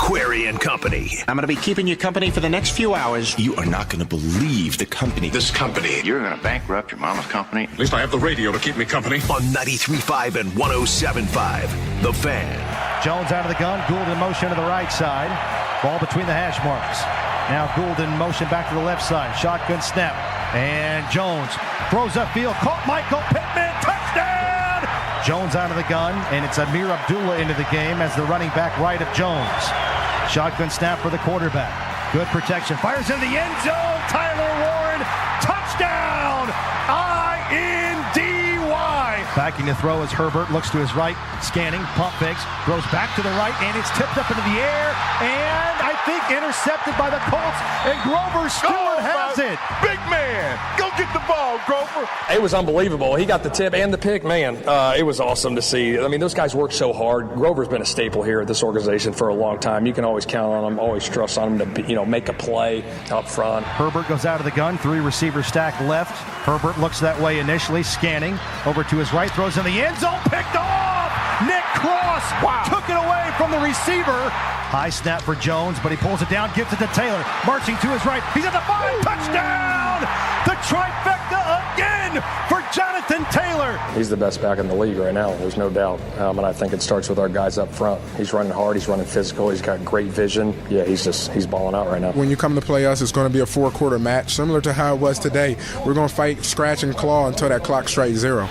Query and Company. I'm going to be keeping you company for the next few hours. You are not going to believe the company. This company. You're going to bankrupt your mama's company? At least I have the radio to keep me company. On 93.5 and 107.5. The Fan. Jones out of the gun. Gould in motion to the right side. Ball between the hash marks. Now Gould in motion back to the left side. Shotgun snap. And Jones throws upfield. Caught Michael Pittman. Touchdown! Jones out of the gun. And it's Amir Abdullah into the game as the running back right of Jones. Shotgun snap for the quarterback. Good protection. Fires into the end zone. Tyler Warren. Touchdown! Indy! Backing to throw as Herbert looks to his right, scanning, pump fakes, throws back to the right, and it's tipped up into the air, and I think intercepted by the Colts, and Grover Stewart has it. Big man, go get the ball, Grover. It was unbelievable. He got the tip and the pick, man. It was awesome to see. I mean, those guys work so hard. Grover's been a staple here at this organization for a long time. You can always count on him, always trust on him to make a play up front. Herbert goes out of the gun, 3 receivers stack left. Herbert looks that way initially, scanning over to his right, throws in the end zone, picked off! Nick Cross took it away from the receiver. High snap for Jones, but he pulls it down, gives it to Taylor, marching to his right. He's at the 5, touchdown! The trifecta again for Jonathan Taylor. He's the best back in the league right now, there's no doubt. And I think it starts with our guys up front. He's running hard, he's running physical, he's got great vision. Yeah, he's balling out right now. When you come to play us, it's going to be a 4-quarter match, similar to how it was today. We're going to fight, scratch, and claw until that clock strikes 0.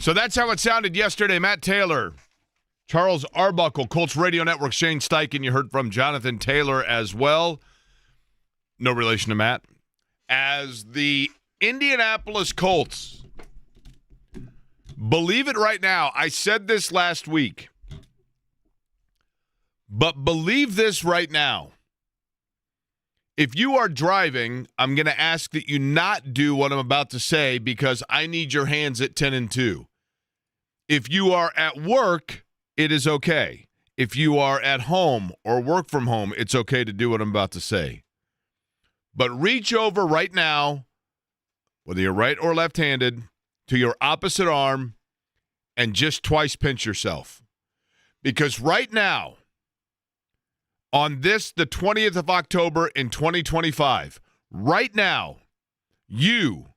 So that's how it sounded yesterday. Matt Taylor, Charles Arbuckle, Colts Radio Network, Shane Steichen. You heard from Jonathan Taylor as well. No relation to Matt. As the Indianapolis Colts, believe it right now, I said this last week, but believe this right now. If you are driving, I'm going to ask that you not do what I'm about to say because I need your hands at 10 and 2. If you are at work, it is okay. If you are at home or work from home, it's okay to do what I'm about to say. But reach over right now, whether you're right or left-handed, to your opposite arm and just twice pinch yourself. Because right now, on this, the 20th of October in 2025, right now, you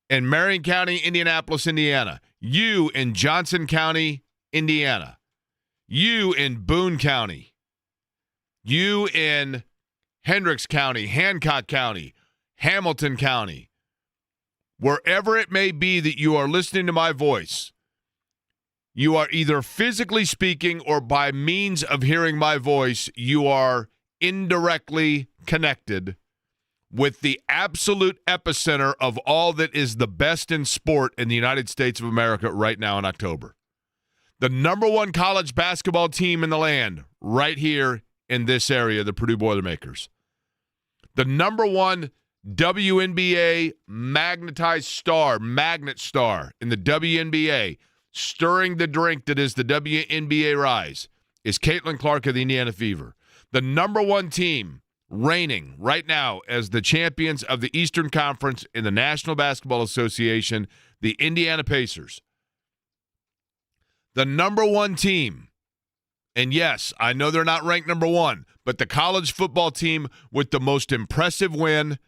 in Marion County, Indianapolis, Indiana, you in Johnson County, Indiana, you in Boone County, you in Hendricks County, Hancock County, Hamilton County, wherever it may be that you are listening to my voice, you are either physically speaking or by means of hearing my voice, you are indirectly connected with the absolute epicenter of all that is the best in sport in the United States of America right now in October. The number one college basketball team in the land right here in this area, the Purdue Boilermakers. The number one WNBA magnet star in the WNBA, stirring the drink that is the WNBA rise, is Caitlin Clark of the Indiana Fever. The number one team reigning right now as the champions of the Eastern Conference in the National Basketball Association, the Indiana Pacers. The number one team, and yes, I know they're not ranked number one, but the college football team with the most impressive win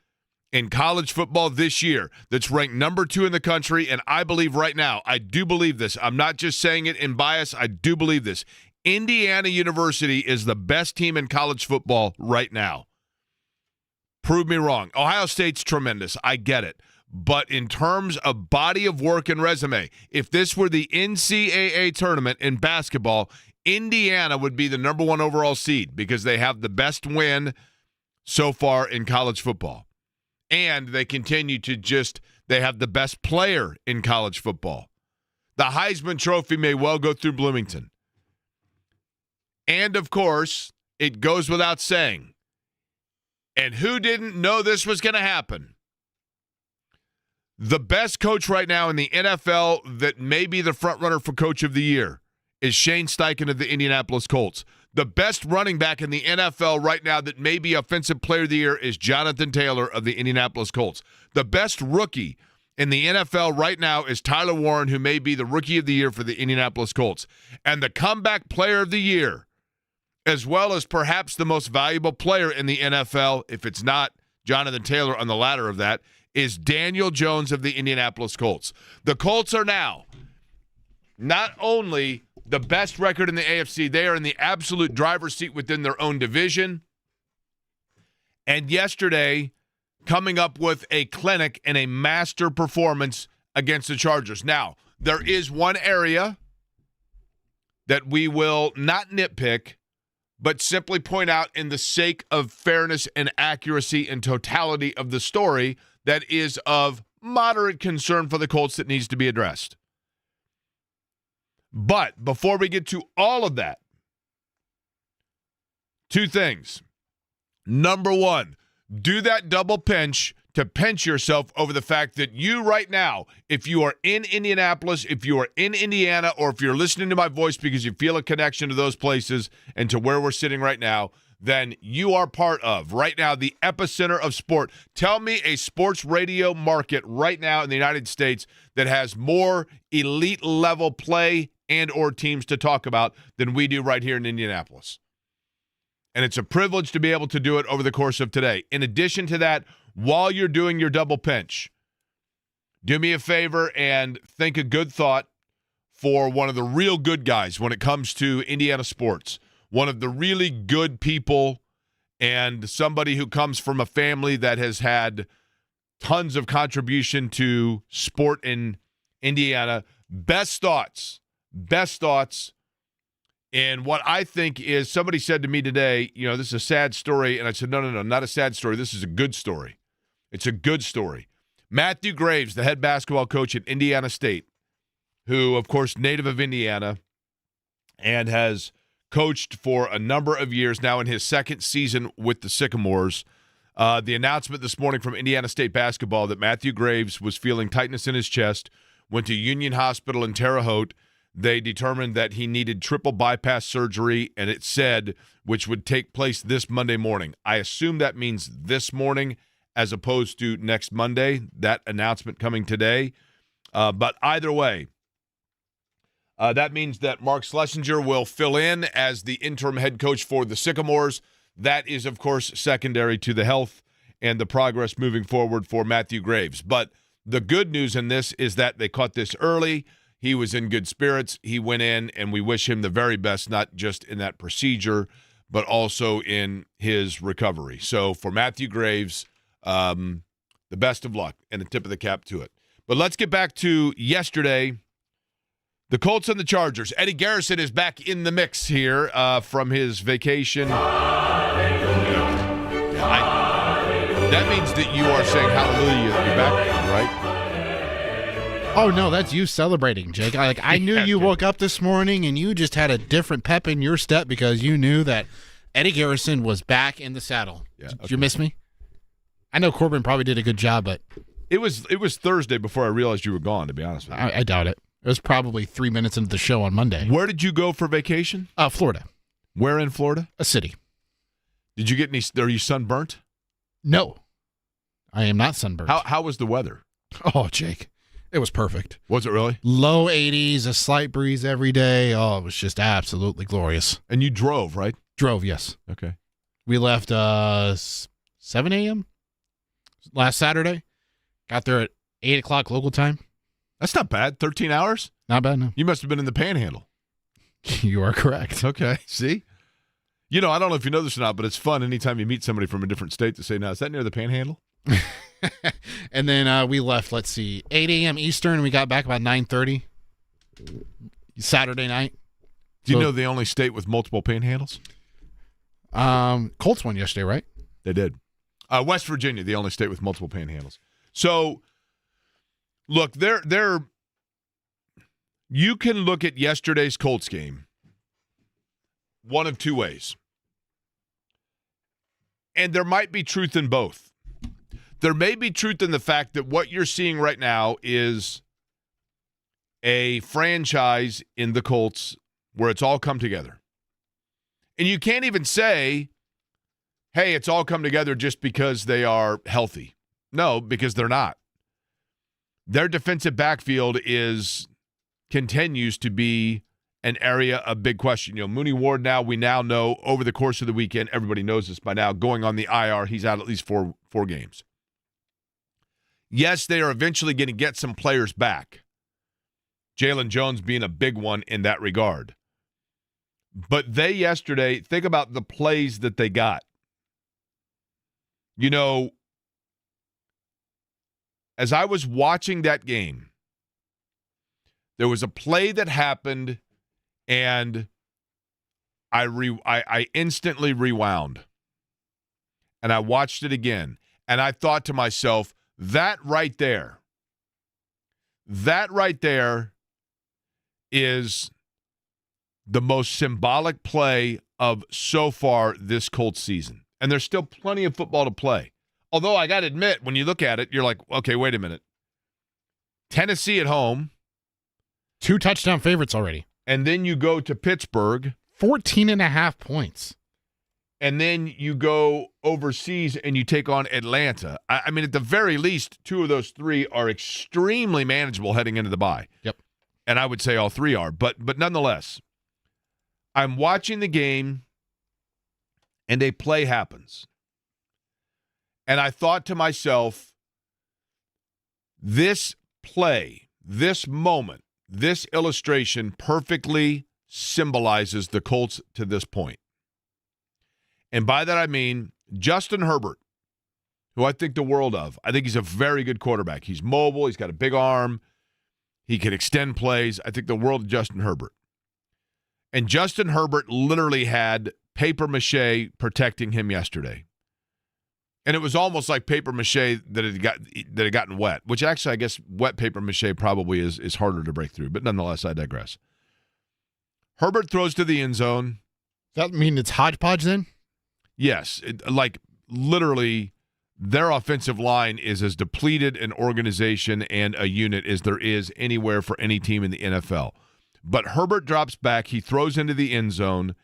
in college football this year that's ranked number 2 in the country, and I believe right now, I do believe this. I'm not just saying it in bias. I do believe this. Indiana University is the best team in college football right now. Prove me wrong. Ohio State's tremendous. I get it. But in terms of body of work and resume, if this were the NCAA tournament in basketball, Indiana would be the number 1 overall seed because they have the best win so far in college football. And they continue to they have the best player in college football. The Heisman Trophy may well go through Bloomington. And, of course, it goes without saying. And who didn't know this was going to happen? The best coach right now in the NFL that may be the front runner for Coach of the Year is Shane Steichen of the Indianapolis Colts. The best running back in the NFL right now that may be Offensive Player of the Year is Jonathan Taylor of the Indianapolis Colts. The best rookie in the NFL right now is Tyler Warren, who may be the Rookie of the Year for the Indianapolis Colts. And the Comeback Player of the Year, as well as perhaps the most valuable player in the NFL, if it's not Jonathan Taylor on the latter of that, is Daniel Jones of the Indianapolis Colts. The Colts are now not only the best record in the AFC, they are in the absolute driver's seat within their own division. And yesterday, coming up with a clinic and a master performance against the Chargers. Now, there is one area that we will not nitpick, but simply point out in the sake of fairness and accuracy and totality of the story that is of moderate concern for the Colts that needs to be addressed. But before we get to all of that, two things. Number one, do that double pinch to pinch yourself over the fact that you right now, if you are in Indianapolis, if you are in Indiana, or if you're listening to my voice because you feel a connection to those places and to where we're sitting right now, then you are part of, right now, the epicenter of sport. Tell me a sports radio market right now in the United States that has more elite level play and or teams to talk about than we do right here in Indianapolis. And it's a privilege to be able to do it over the course of today. In addition to that, while you're doing your double pinch, do me a favor and think a good thought for one of the real good guys when it comes to Indiana sports. One of the really good people and somebody who comes from a family that has had tons of contribution to sport in Indiana. Best thoughts in what I think is, somebody said to me today, this is a sad story. And I said, no, not a sad story. This is a good story. It's a good story. Matthew Graves, the head basketball coach at Indiana State, who, of course, native of Indiana and has coached for a number of years now in his second season with the Sycamores. The announcement this morning from Indiana State basketball that Matthew Graves was feeling tightness in his chest, went to Union Hospital in Terre Haute. They determined that he needed triple bypass surgery, and it said, which would take place this Monday morning. I assume that means this morning as opposed to next Monday, that announcement coming today. But either way, that means that Mark Schlesinger will fill in as the interim head coach for the Sycamores. That is, of course, secondary to the health and the progress moving forward for Matthew Graves. But the good news in this is that they caught this early. He was in good spirits. He went in, and we wish him the very best, not just in that procedure, but also in his recovery. So for Matthew Graves, the best of luck and a tip of the cap to it. But let's get back to yesterday. The Colts and the Chargers. Eddie Garrison is back in the mix here from his vacation. That means that you are saying hallelujah that you're back, right? Oh, no, that's you celebrating, Jake. I knew you woke up this morning and you just had a different pep in your step because you knew that Eddie Garrison was back in the saddle. Yeah, okay. Did you miss me? I know Corbin probably did a good job, but it was Thursday before I realized you were gone, to be honest with you. I doubt it. It was probably 3 minutes into the show on Monday. Where did you go for vacation? Florida. Where in Florida? A city. Did you get any? Are you sunburnt? No, I am not sunburnt. How was the weather? Oh, Jake, it was perfect. Was it really? Low 80s, a slight breeze every day. Oh, it was just absolutely glorious. And you drove, right? Drove, yes. Okay. We left 7 a.m. last Saturday. Got there at 8 o'clock local time. That's not bad. 13 hours? Not bad, no. You must have been in the Panhandle. You are correct. Okay. See? I don't know if you know this or not, but it's fun anytime you meet somebody from a different state to say, now, is that near the Panhandle? And then we left, 8 a.m. Eastern. We got back about 9:30 Saturday night. Do you know the only state with multiple panhandles? Colts won yesterday, right? They did. West Virginia, the only state with multiple panhandles. So, look, you can look at yesterday's Colts game one of two ways. And there might be truth in both. There may be truth in the fact that what you're seeing right now is a franchise in the Colts where it's all come together. And you can't even say, hey, it's all come together just because they are healthy. No, because they're not. Their defensive backfield continues to be an area of big question. Mooney Ward now, we now know over the course of the weekend, everybody knows this by now, going on the IR, he's out at least four games. Yes, they are eventually going to get some players back. Jalen Jones being a big one in that regard. But they yesterday, think about the plays that they got. As I was watching that game, there was a play that happened, and I instantly rewound. And I watched it again. And I thought to myself, that right there is the most symbolic play of so far this Colts season. And there's still plenty of football to play. Although I got to admit, when you look at it, you're like, okay, wait a minute. Tennessee at home. 2 touchdown favorites already. And then you go to Pittsburgh. 14.5 points. And then you go overseas and you take on Atlanta. I mean, at the very least, 2 of those 3 are extremely manageable heading into the bye. Yep. And I would say all 3 are. But nonetheless, I'm watching the game, and a play happens. And I thought to myself, this play, this moment, this illustration perfectly symbolizes the Colts to this point. And by that I mean Justin Herbert, who I think the world of. I think he's a very good quarterback. He's mobile. He's got a big arm. He can extend plays. I think the world of Justin Herbert. And Justin Herbert literally had paper mache protecting him yesterday. And it was almost like paper mache that had gotten wet, which actually I guess wet paper mache probably is harder to break through. But nonetheless, I digress. Herbert throws to the end zone. Does that mean it's hodgepodge then? Yes. Literally, their offensive line is as depleted an organization and a unit as there is anywhere for any team in the NFL. But Herbert drops back. He throws into the end zone,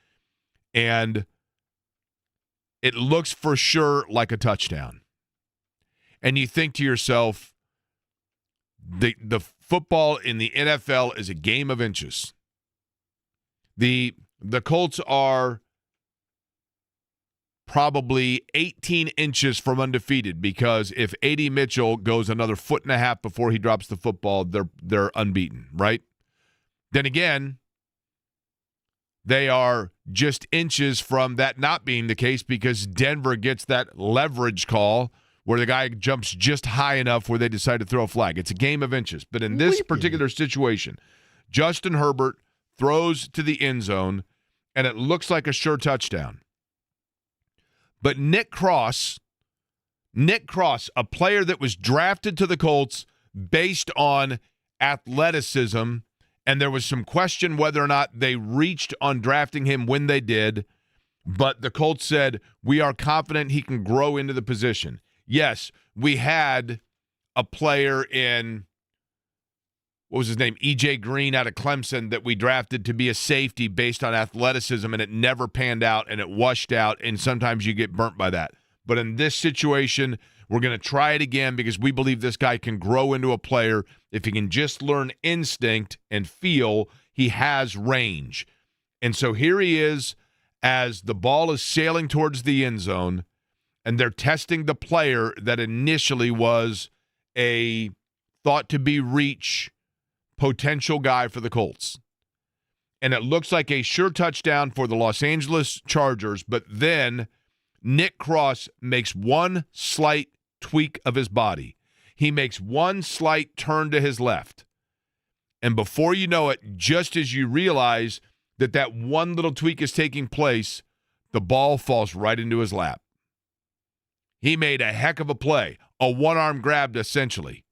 and it looks for sure like a touchdown. And you think to yourself, the football in the NFL is a game of inches. The Colts are probably 18 inches from undefeated because if A.D. Mitchell goes another 1.5 feet before he drops the football, they're unbeaten, right? Then again, they are just inches from that not being the case because Denver gets that leverage call where the guy jumps just high enough where they decide to throw a flag. It's a game of inches. But in this particular situation, Justin Herbert throws to the end zone, and it looks like a sure touchdown. But Nick Cross, a player that was drafted to the Colts based on athleticism, and there was some question whether or not they reached on drafting him when they did, but the Colts said, we are confident he can grow into the position. Yes, we had a player in, what was his name, E.J. Green out of Clemson that we drafted to be a safety based on athleticism, and it never panned out, and it washed out, and sometimes you get burnt by that. But in this situation, we're going to try it again because we believe this guy can grow into a player. If he can just learn instinct and feel, he has range. And so here he is as the ball is sailing towards the end zone, and they're testing the player that initially was a thought-to-be-reach potential guy for the Colts. And it looks like a sure touchdown for the Los Angeles Chargers, but then Nick Cross makes one slight tweak of his body. He makes one slight turn to his left. And before you know it, just as you realize that one little tweak is taking place, the ball falls right into his lap. He made a heck of a play, a one-arm grab essentially.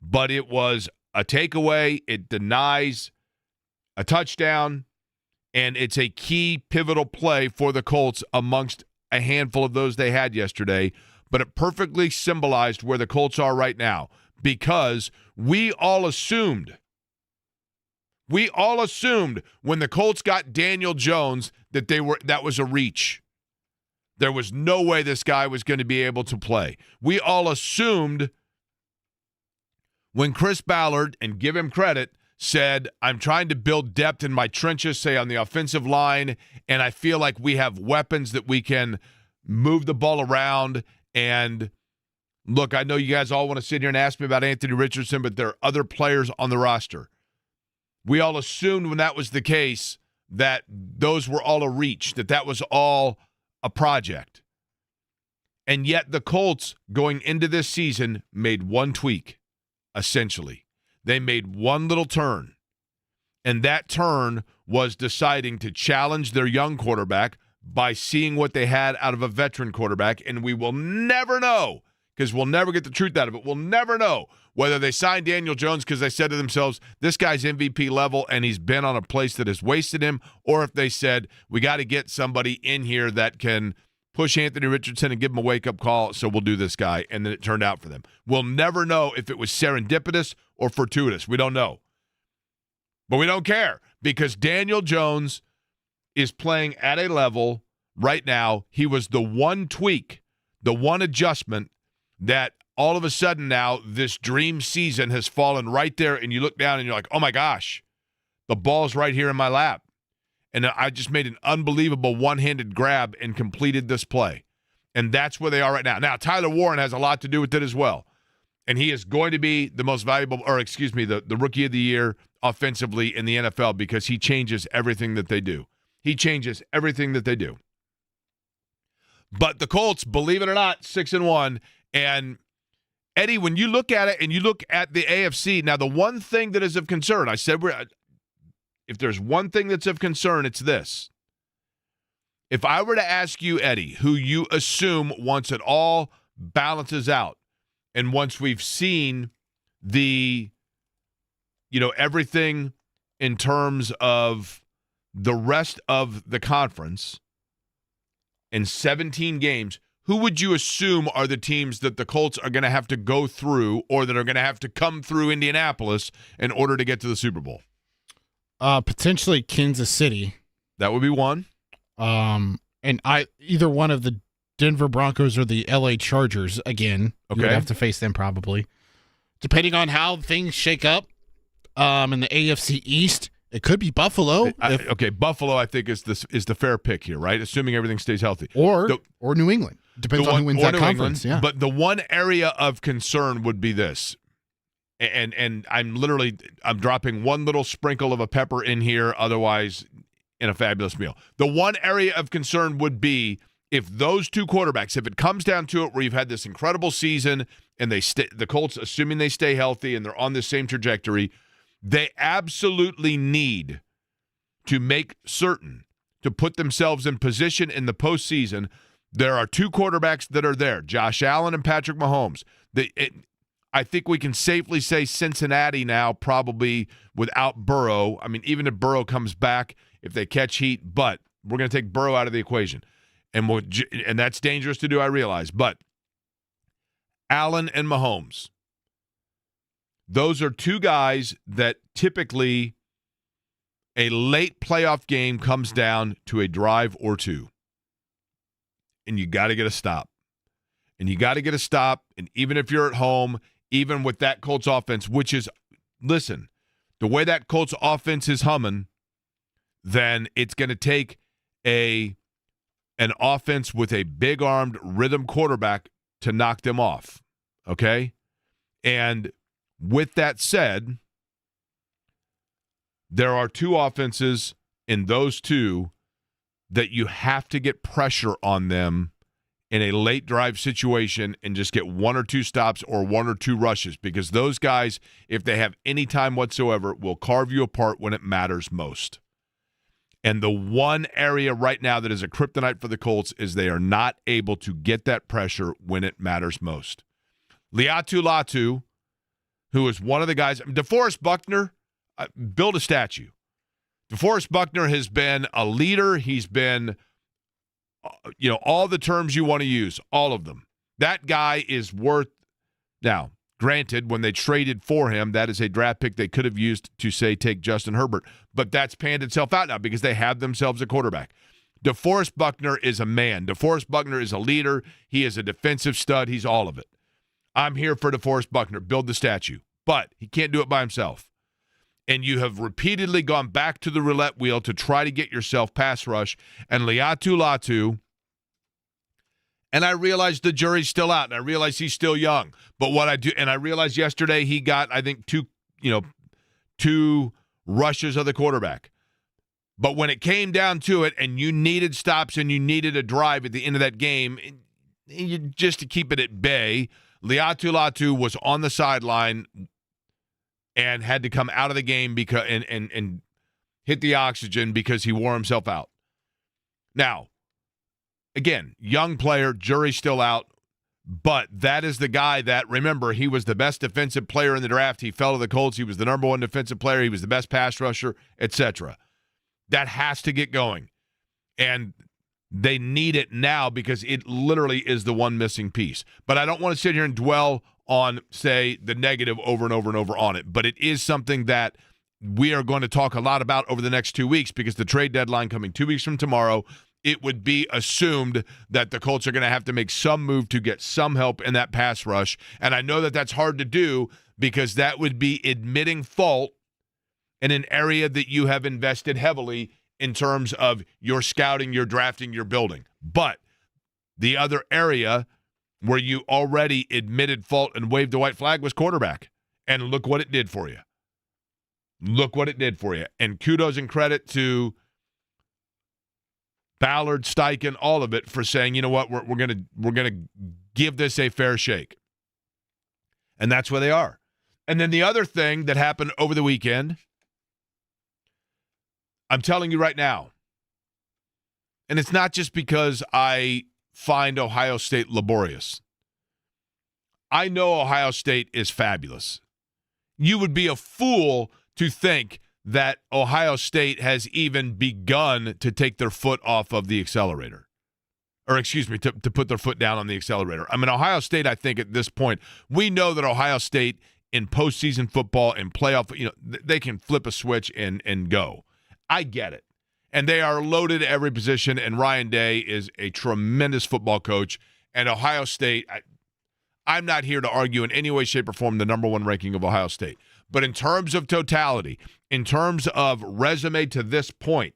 But it was a takeaway. It denies a touchdown, and it's a key pivotal play for the Colts amongst a handful of those they had yesterday. But it perfectly symbolized where the Colts are right now because we all assumed We all assumed when the Colts got Daniel Jones that was a reach. There was no way this guy was going to be able to play. We all assumed when Chris Ballard, and give him credit, said, I'm trying to build depth in my trenches, say on the offensive line, and I feel like we have weapons that we can move the ball around. And look, I know you guys all want to sit here and ask me about Anthony Richardson, but there are other players on the roster. We all assumed when that was the case that those were all a reach, that was all a project. And yet the Colts, going into this season, made one tweak, essentially. They made one little turn. And that turn was deciding to challenge their young quarterback by seeing what they had out of a veteran quarterback. And we will never know, because we'll never get the truth out of it. We'll never know whether they signed Daniel Jones because they said to themselves, this guy's MVP level and he's been on a place that has wasted him, or if they said, we got to get somebody in here that can push Anthony Richardson and give him a wake-up call, so we'll do this guy, and then it turned out for them. We'll never know if it was serendipitous or fortuitous. We don't know. But we don't care, because Daniel Jones is playing at a level right now. He was the one tweak, the one adjustment that all of a sudden now this dream season has fallen right there, and you look down and you're like, oh my gosh, the ball's right here in my lap. And I just made an unbelievable one-handed grab and completed this play. And that's where they are right now. Now, Tyler Warren has a lot to do with it as well. And he is going to be the most valuable, the rookie of the year offensively in the NFL, because he changes everything that they do. He changes everything that they do. But the Colts, believe it or not, 6-1. And Eddie, when you look at it and you look at the AFC, now the one thing that is of concern, I said if there's one thing that's of concern, it's this. If I were to ask you, Eddie, who you assume once it all balances out and once we've seen everything in terms of the rest of the conference in 17 games, who would you assume are the teams that the Colts are going to have to go through or that are going to have to come through Indianapolis in order to get to the Super Bowl? Potentially Kansas City. That would be one. And either one of the Denver Broncos or the LA Chargers again. Okay. You would have to face them probably. Depending on how things shake up in the AFC East, it could be Buffalo. Buffalo I think is the fair pick here, right? Assuming everything stays healthy. Or New England. Depends on who wins that conference. Yeah. But the one area of concern would be this. And I'm dropping one little sprinkle of a pepper in here, otherwise in a fabulous meal. The one area of concern would be if those two quarterbacks, if it comes down to it where you've had this incredible season and the Colts, assuming they stay healthy and they're on the same trajectory, they absolutely need to make certain to put themselves in position in the postseason. There are two quarterbacks that are there, Josh Allen and Patrick Mahomes. I think we can safely say Cincinnati now, probably without Burrow. I mean, even if Burrow comes back, if they catch heat, but we're going to take Burrow out of the equation. And that's dangerous to do, I realize. But Allen and Mahomes, those are two guys that typically a late playoff game comes down to a drive or two. And you got to get a stop. And even if you're at home, even with that Colts offense, which is, listen, the way that Colts offense is humming, then it's going to take an offense with a big-armed rhythm quarterback to knock them off, okay? And with that said, there are two offenses in those two that you have to get pressure on them in a late drive situation and just get one or two stops or one or two rushes, because those guys, if they have any time whatsoever, will carve you apart when it matters most. And the one area right now that is a kryptonite for the Colts is they are not able to get that pressure when it matters most. Liatu Latu, who is one of the guys, DeForest Buckner, build a statue. DeForest Buckner has been a leader. He's been all the terms you want to use, all of them. That guy is worth, now, Granted, when they traded for him, that is a draft pick they could have used to, say, take Justin Herbert. But that's panned itself out now because they have themselves a quarterback. DeForest Buckner is a man. DeForest Buckner is a leader. He is a defensive stud. He's all of it. I'm here for DeForest Buckner. Build the statue. But he can't do it by himself. And you have repeatedly gone back to the roulette wheel to try to get yourself pass rush. And Liatu Latu, and I realize the jury's still out, and I realize he's still young. But what I do, and I realized yesterday he got, I think, two rushes of the quarterback. But when it came down to it, and you needed stops and you needed a drive at the end of that game, just to keep it at bay, Liatu Latu was on the sideline and had to come out of the game because and hit the oxygen because he wore himself out. Now, again, young player, jury's still out, but that is the guy that, remember, he was the best defensive player in the draft. He fell to the Colts. He was the number one defensive player. He was the best pass rusher, etc. That has to get going. And they need it now because it literally is the one missing piece. But I don't want to sit here and dwell on, say, the negative over and over and over on it. But it is something that we are going to talk a lot about over the next 2 weeks because the trade deadline coming 2 weeks from tomorrow, it would be assumed that the Colts are going to have to make some move to get some help in that pass rush. And I know that that's hard to do because that would be admitting fault in an area that you have invested heavily in terms of your scouting, your drafting, your building. But the other area where you already admitted fault and waved the white flag was quarterback. And look what it did for you. Look what it did for you. And kudos and credit to Ballard, Steichen, all of it for saying, you know what, we're gonna give this a fair shake. And that's where they are. And then the other thing that happened over the weekend, I'm telling you right now, and it's not just because I find Ohio State laborious. I know Ohio State is fabulous. You would be a fool to think that Ohio State has even begun to take their foot off of the accelerator. Or, excuse me, to put their foot down on the accelerator. I mean, Ohio State, I think at this point, we know that Ohio State in postseason football and playoff, they can flip a switch and go. I get it. And they are loaded at every position, and Ryan Day is a tremendous football coach. And Ohio State, I'm not here to argue in any way, shape, or form the number one ranking of Ohio State. But in terms of totality, in terms of resume to this point,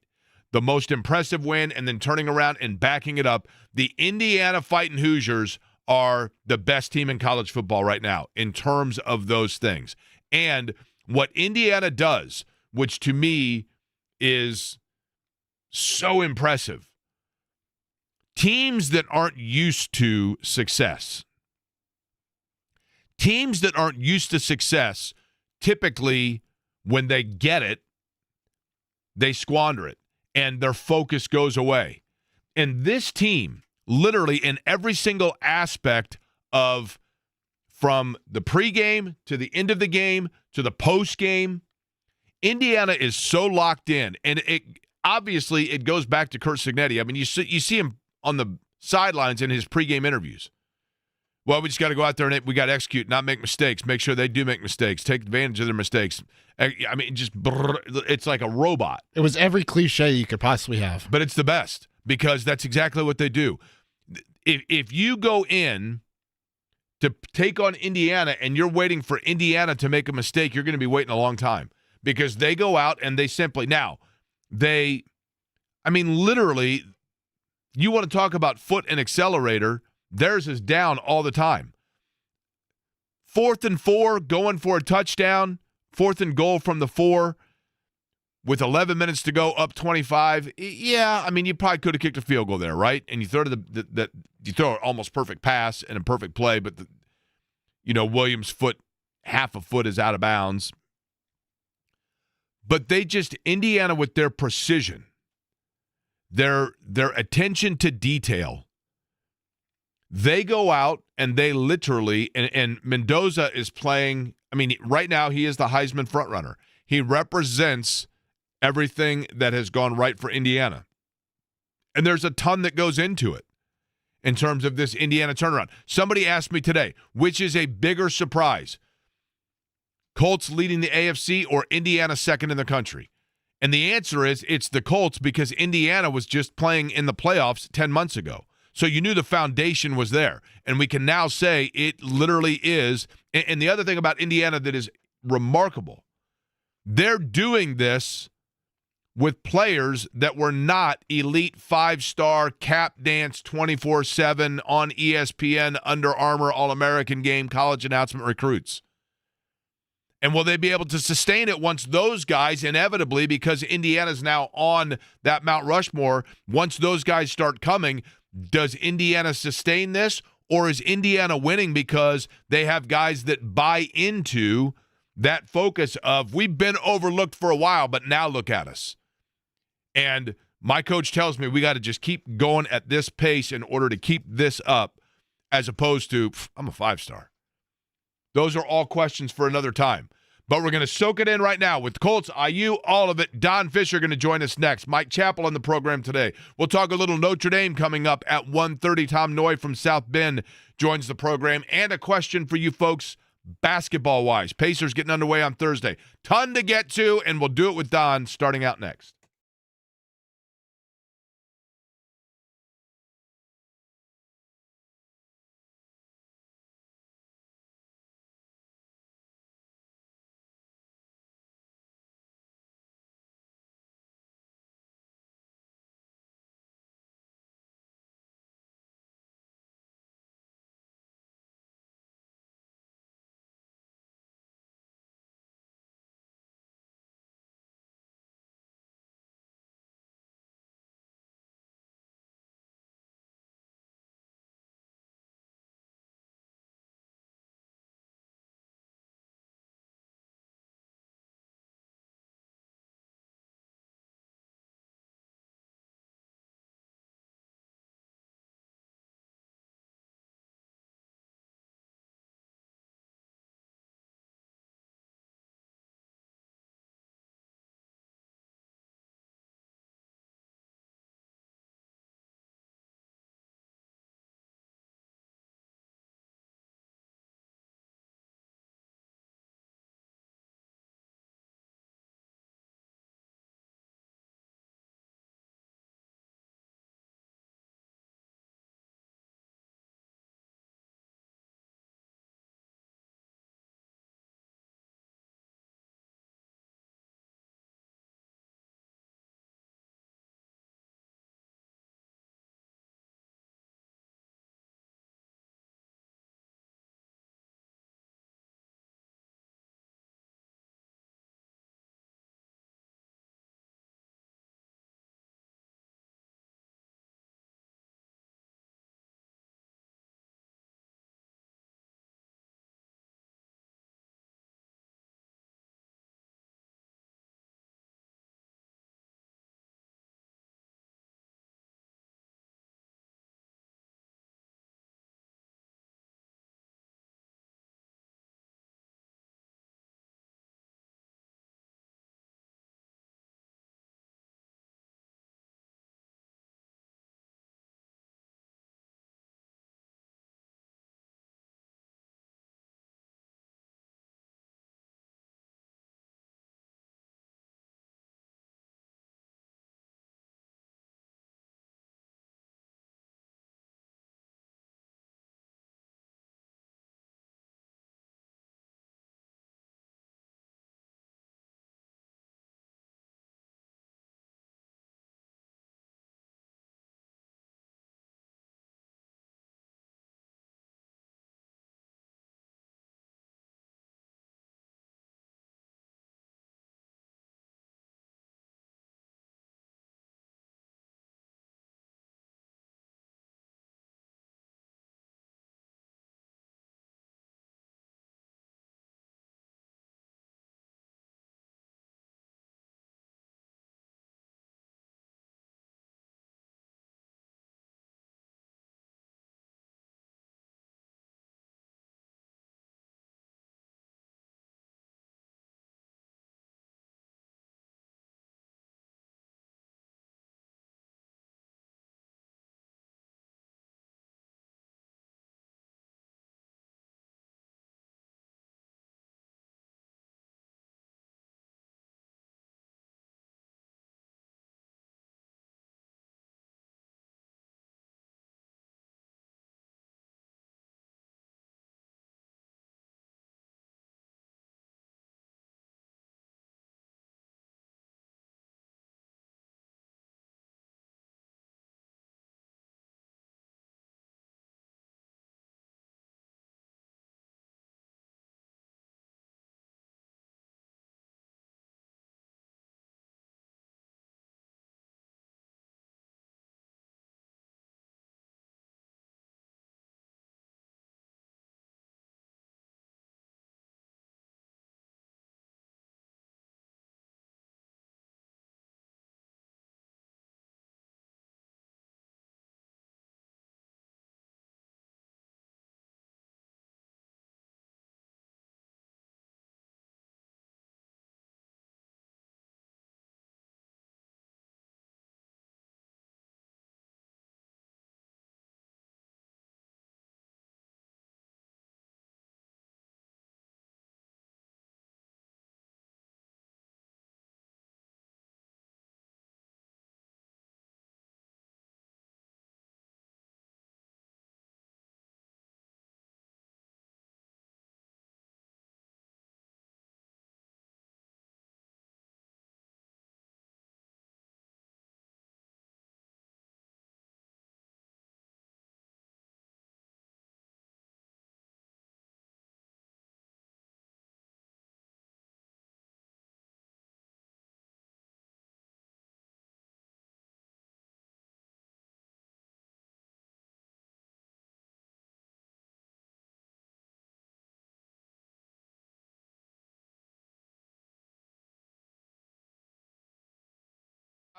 the most impressive win and then turning around and backing it up, the Indiana Fighting Hoosiers are the best team in college football right now in terms of those things. And what Indiana does, which to me is so impressive, teams that aren't used to success, typically when they get it, they squander it, and their focus goes away. And this team, literally in every single aspect of from the pregame to the end of the game to the postgame, Indiana is so locked in. And obviously it goes back to Curt Cignetti. I mean, you see him on the sidelines in his pregame interviews. Well, we just got to go out there and we got to execute, not make mistakes, make sure they do make mistakes, take advantage of their mistakes. I mean, it's like a robot. It was every cliche you could possibly have. But it's the best because that's exactly what they do. If you go in to take on Indiana and you're waiting for Indiana to make a mistake, you're going to be waiting a long time because they go out and they simply, literally, you want to talk about foot and accelerator, theirs is down all the time. 4th and 4, going for a touchdown, 4th and goal from the 4 with 11 minutes to go, up 25. Yeah, I mean, you probably could have kicked a field goal there, right? And you throw you throw an almost perfect pass and a perfect play, but Williams' foot, half a foot is out of bounds. But Indiana with their precision, their attention to detail, they go out and they literally, and Mendoza is playing, right now he is the Heisman frontrunner. He represents everything that has gone right for Indiana. And there's a ton that goes into it. in terms of this Indiana turnaround. Somebody asked me today, which is a bigger surprise? Colts leading the AFC or Indiana second in the country? And the answer is it's the Colts, because Indiana was just playing in the playoffs 10 months ago. So you knew the foundation was there. And we can now say it literally is. And the other thing about Indiana that is remarkable, they're doing this with players that were not elite 5-star cap dance 24/7 on ESPN, Under Armour, All-American Game, college announcement recruits. And will they be able to sustain it once those guys, inevitably, because Indiana's now on that Mount Rushmore, once those guys start coming, does Indiana sustain this, or is Indiana winning because they have guys that buy into that focus of, we've been overlooked for a while, but now look at us? And my coach tells me we got to just keep going at this pace in order to keep this up, as opposed to, I'm a 5-star. Those are all questions for another time. But we're going to soak it in right now with Colts, IU, all of it. Don Fischer going to join us next. Mike Chappell on the program today. We'll talk a little Notre Dame coming up at 1:30. Tom Noi from South Bend joins the program. And a question for you folks, basketball-wise. Pacers getting underway on Thursday. Ton to get to, and we'll do it with Don starting out next.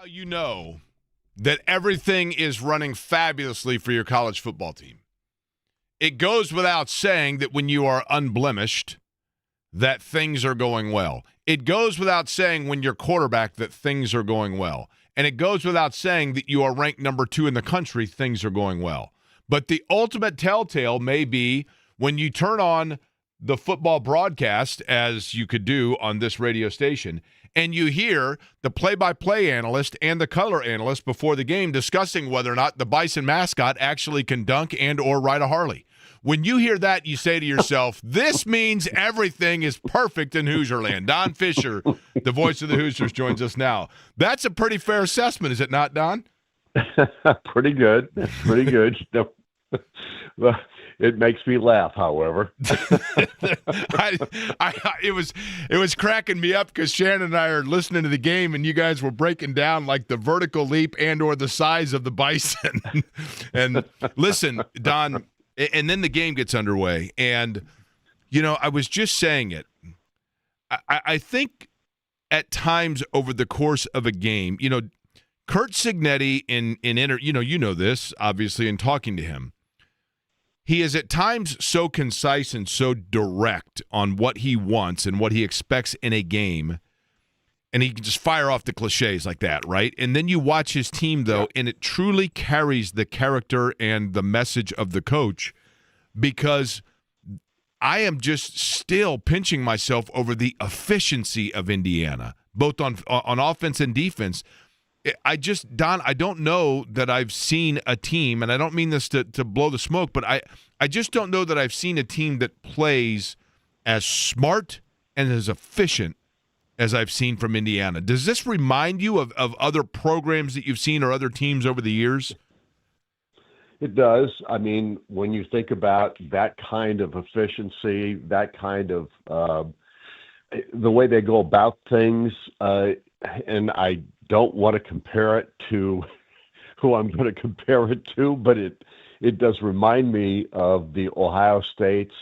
You know that everything is running fabulously for your college football team. It goes without saying that when you are unblemished, that things are going well. It goes without saying when you're quarterback that things are going well. And it goes without saying that you are ranked number 2 in the country, things are going well. But the ultimate telltale may be when you turn on the football broadcast, as you could do on this radio station, and you hear the play-by-play analyst and the color analyst before the game discussing whether or not the Bison mascot actually can dunk and or ride a Harley. When you hear that, you say to yourself, this means everything is perfect in Hoosierland. Don Fischer, the voice of the Hoosiers, joins us now. That's a pretty fair assessment, is it not, Don? Pretty good. Pretty good. Well, it makes me laugh, however. It was cracking me up because Shannon and I are listening to the game, and you guys were breaking down like the vertical leap and or the size of the Bison. And listen, Don, and then the game gets underway, and I was just saying it. I think at times over the course of a game, Curt Cignetti you know this obviously in talking to him. He is at times so concise and so direct on what he wants and what he expects in a game, and he can just fire off the cliches like that, right? And then you watch his team, though, and it truly carries the character and the message of the coach, because I am just still pinching myself over the efficiency of Indiana, both on offense and defense. Don, I don't know that I've seen a team, and I don't mean this to blow the smoke, but I just don't know that I've seen a team that plays as smart and as efficient as I've seen from Indiana. Does this remind you of other programs that you've seen or other teams over the years? It does. I mean, when you think about that kind of efficiency, that kind of the way they go about things, and I don't want to compare it to who I'm going to compare it to, but it does remind me of the Ohio States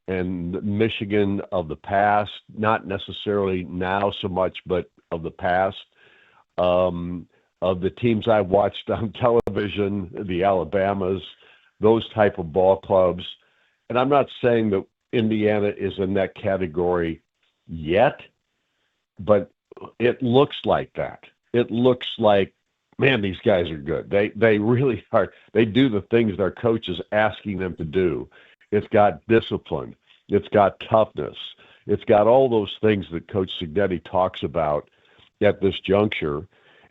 and Michigan of the past, not necessarily now so much, but of the past, of the teams I've watched on television, the Alabamas, those type of ball clubs. And I'm not saying that Indiana is in that category yet, but it looks like that. It looks like, man, these guys are good. They really are. They do the things their coach is asking them to do. It's got discipline. It's got toughness. It's got all those things that Coach Cignetti talks about at this juncture,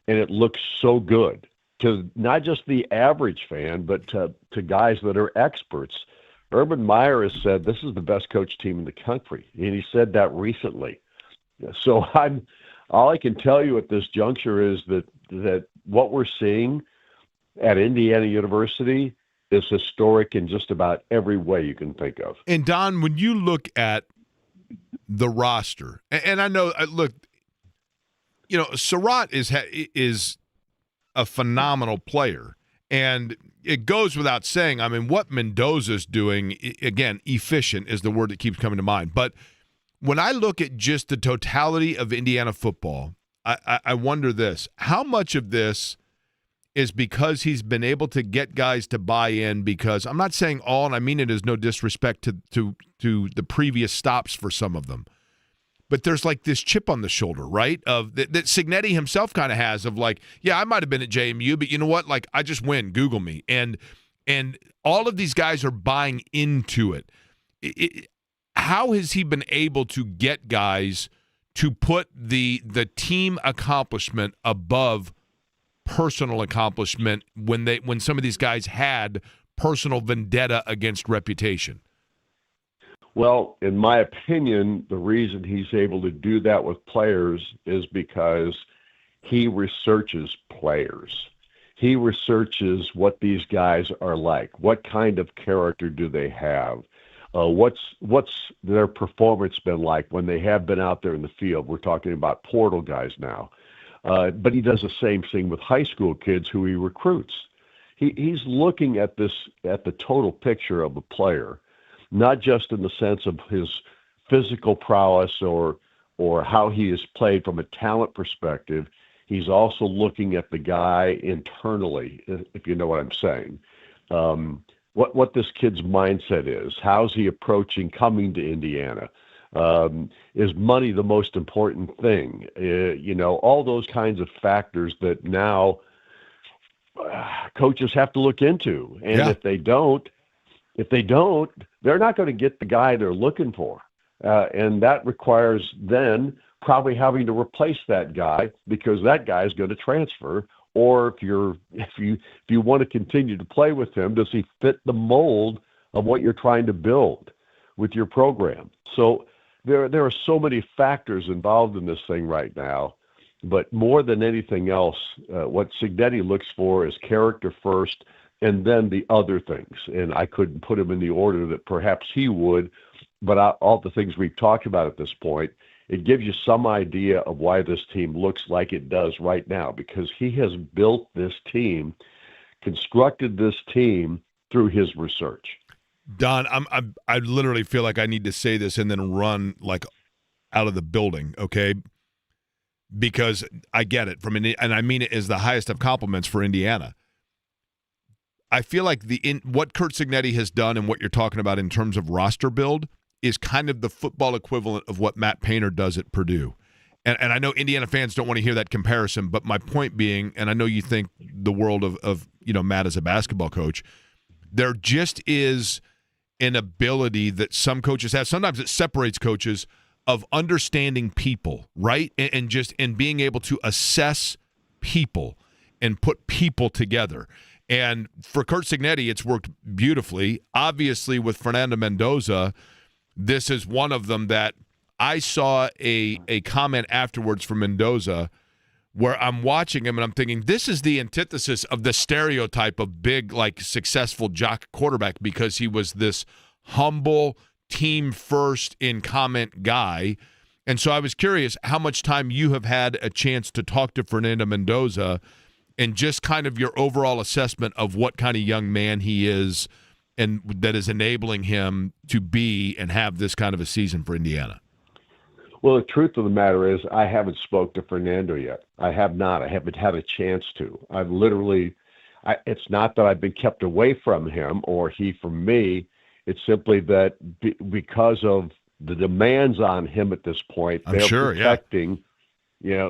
and it looks so good to not just the average fan, but to guys that are experts. Urban Meyer has said this is the best coach team in the country, and he said that recently. So all I can tell you at this juncture is that what we're seeing at Indiana University is historic in just about every way you can think of. And Don, when you look at the roster, and I know, look, Surratt is a phenomenal player, and it goes without saying. I mean, what Mendoza's doing, again, efficient is the word that keeps coming to mind. But when I look at just the totality of Indiana football, I wonder this: how much of this is because he's been able to get guys to buy in? Because I'm not saying all, and I mean it as no disrespect to the previous stops for some of them, but there's like this chip on the shoulder, right? Of that Cignetti himself kind of has of like, yeah, I might have been at JMU, but you know what? Like, I just win. Google me, and all of these guys are buying into it. How has he been able to get guys to put the team accomplishment above personal accomplishment when some of these guys had personal vendetta against reputation? Well, in my opinion, the reason he's able to do that with players is because he researches players. He researches what these guys are like. What kind of character do they have? What's their performance been like when they have been out there in the field? We're talking about portal guys now. But he does the same thing with high school kids who he recruits. He's looking at the total picture of a player, not just in the sense of his physical prowess or how he is played from a talent perspective. He's also looking at the guy internally, if you know what I'm saying. What this kid's mindset is. How's he approaching coming to Indiana? Is money the most important thing? All those kinds of factors that now coaches have to look into. And if they don't, they're not going to get the guy they're looking for. And that requires then probably having to replace that guy because that guy is going to transfer. Or if you want to continue to play with him, does he fit the mold of what you're trying to build with your program? So there are so many factors involved in this thing right now. But more than anything else, what Cignetti looks for is character first, and then the other things. And I couldn't put them in the order that perhaps he would, but all the things we've talked about at this point, it gives you some idea of why this team looks like it does right now, because he has built this team, constructed this team through his research. Don, I literally feel like I need to say this and then run like out of the building, okay? Because I get it and I mean it as the highest of compliments for Indiana. I feel like what Curt Cignetti has done and what you're talking about in terms of roster build is kind of the football equivalent of what Matt Painter does at Purdue. And I know Indiana fans don't want to hear that comparison, but my point being, and I know you think the world of Matt as a basketball coach, there just is an ability that some coaches have. Sometimes it separates coaches of understanding people, right? And being able to assess people and put people together. And for Curt Cignetti, it's worked beautifully. Obviously, with Fernando Mendoza, this is one of them that I saw a comment afterwards from Mendoza where I'm watching him and I'm thinking, this is the antithesis of the stereotype of big, like, successful jock quarterback, because he was this humble, team first in comment guy. And so I was curious how much time you have had a chance to talk to Fernando Mendoza and just kind of your overall assessment of what kind of young man he is and that is enabling him to be and have this kind of a season for Indiana. Well, the truth of the matter is I haven't spoke to Fernando yet. I have not. I haven't had a chance to. It's not that I've been kept away from him or he from me. It's simply that because of the demands on him at this point, they're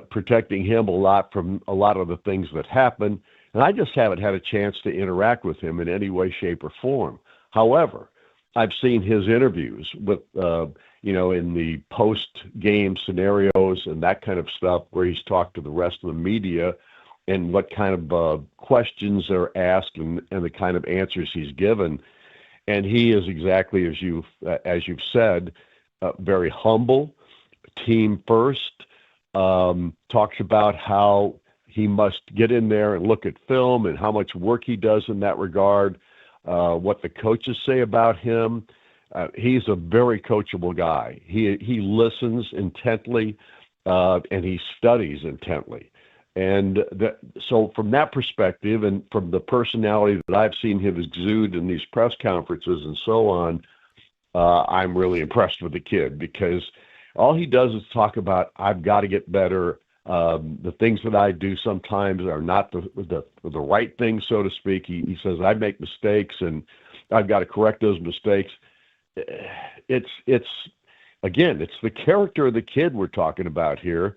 protecting him a lot from a lot of the things that happen. And I just haven't had a chance to interact with him in any way, shape, or form. However, I've seen his interviews with, in the post-game scenarios and that kind of stuff where he's talked to the rest of the media and what kind of questions are asked and the kind of answers he's given. And he is exactly as you've said, very humble, team first, talks about how he must get in there and look at film and how much work he does in that regard, what the coaches say about him. He's a very coachable guy. He listens intently and he studies intently. And so from that perspective and from the personality that I've seen him exude in these press conferences and so on, I'm really impressed with the kid because all he does is talk about, I've got to get better. The things that I do sometimes are not the right things, so to speak. He says, I make mistakes and I've got to correct those mistakes. It's the character of the kid we're talking about here.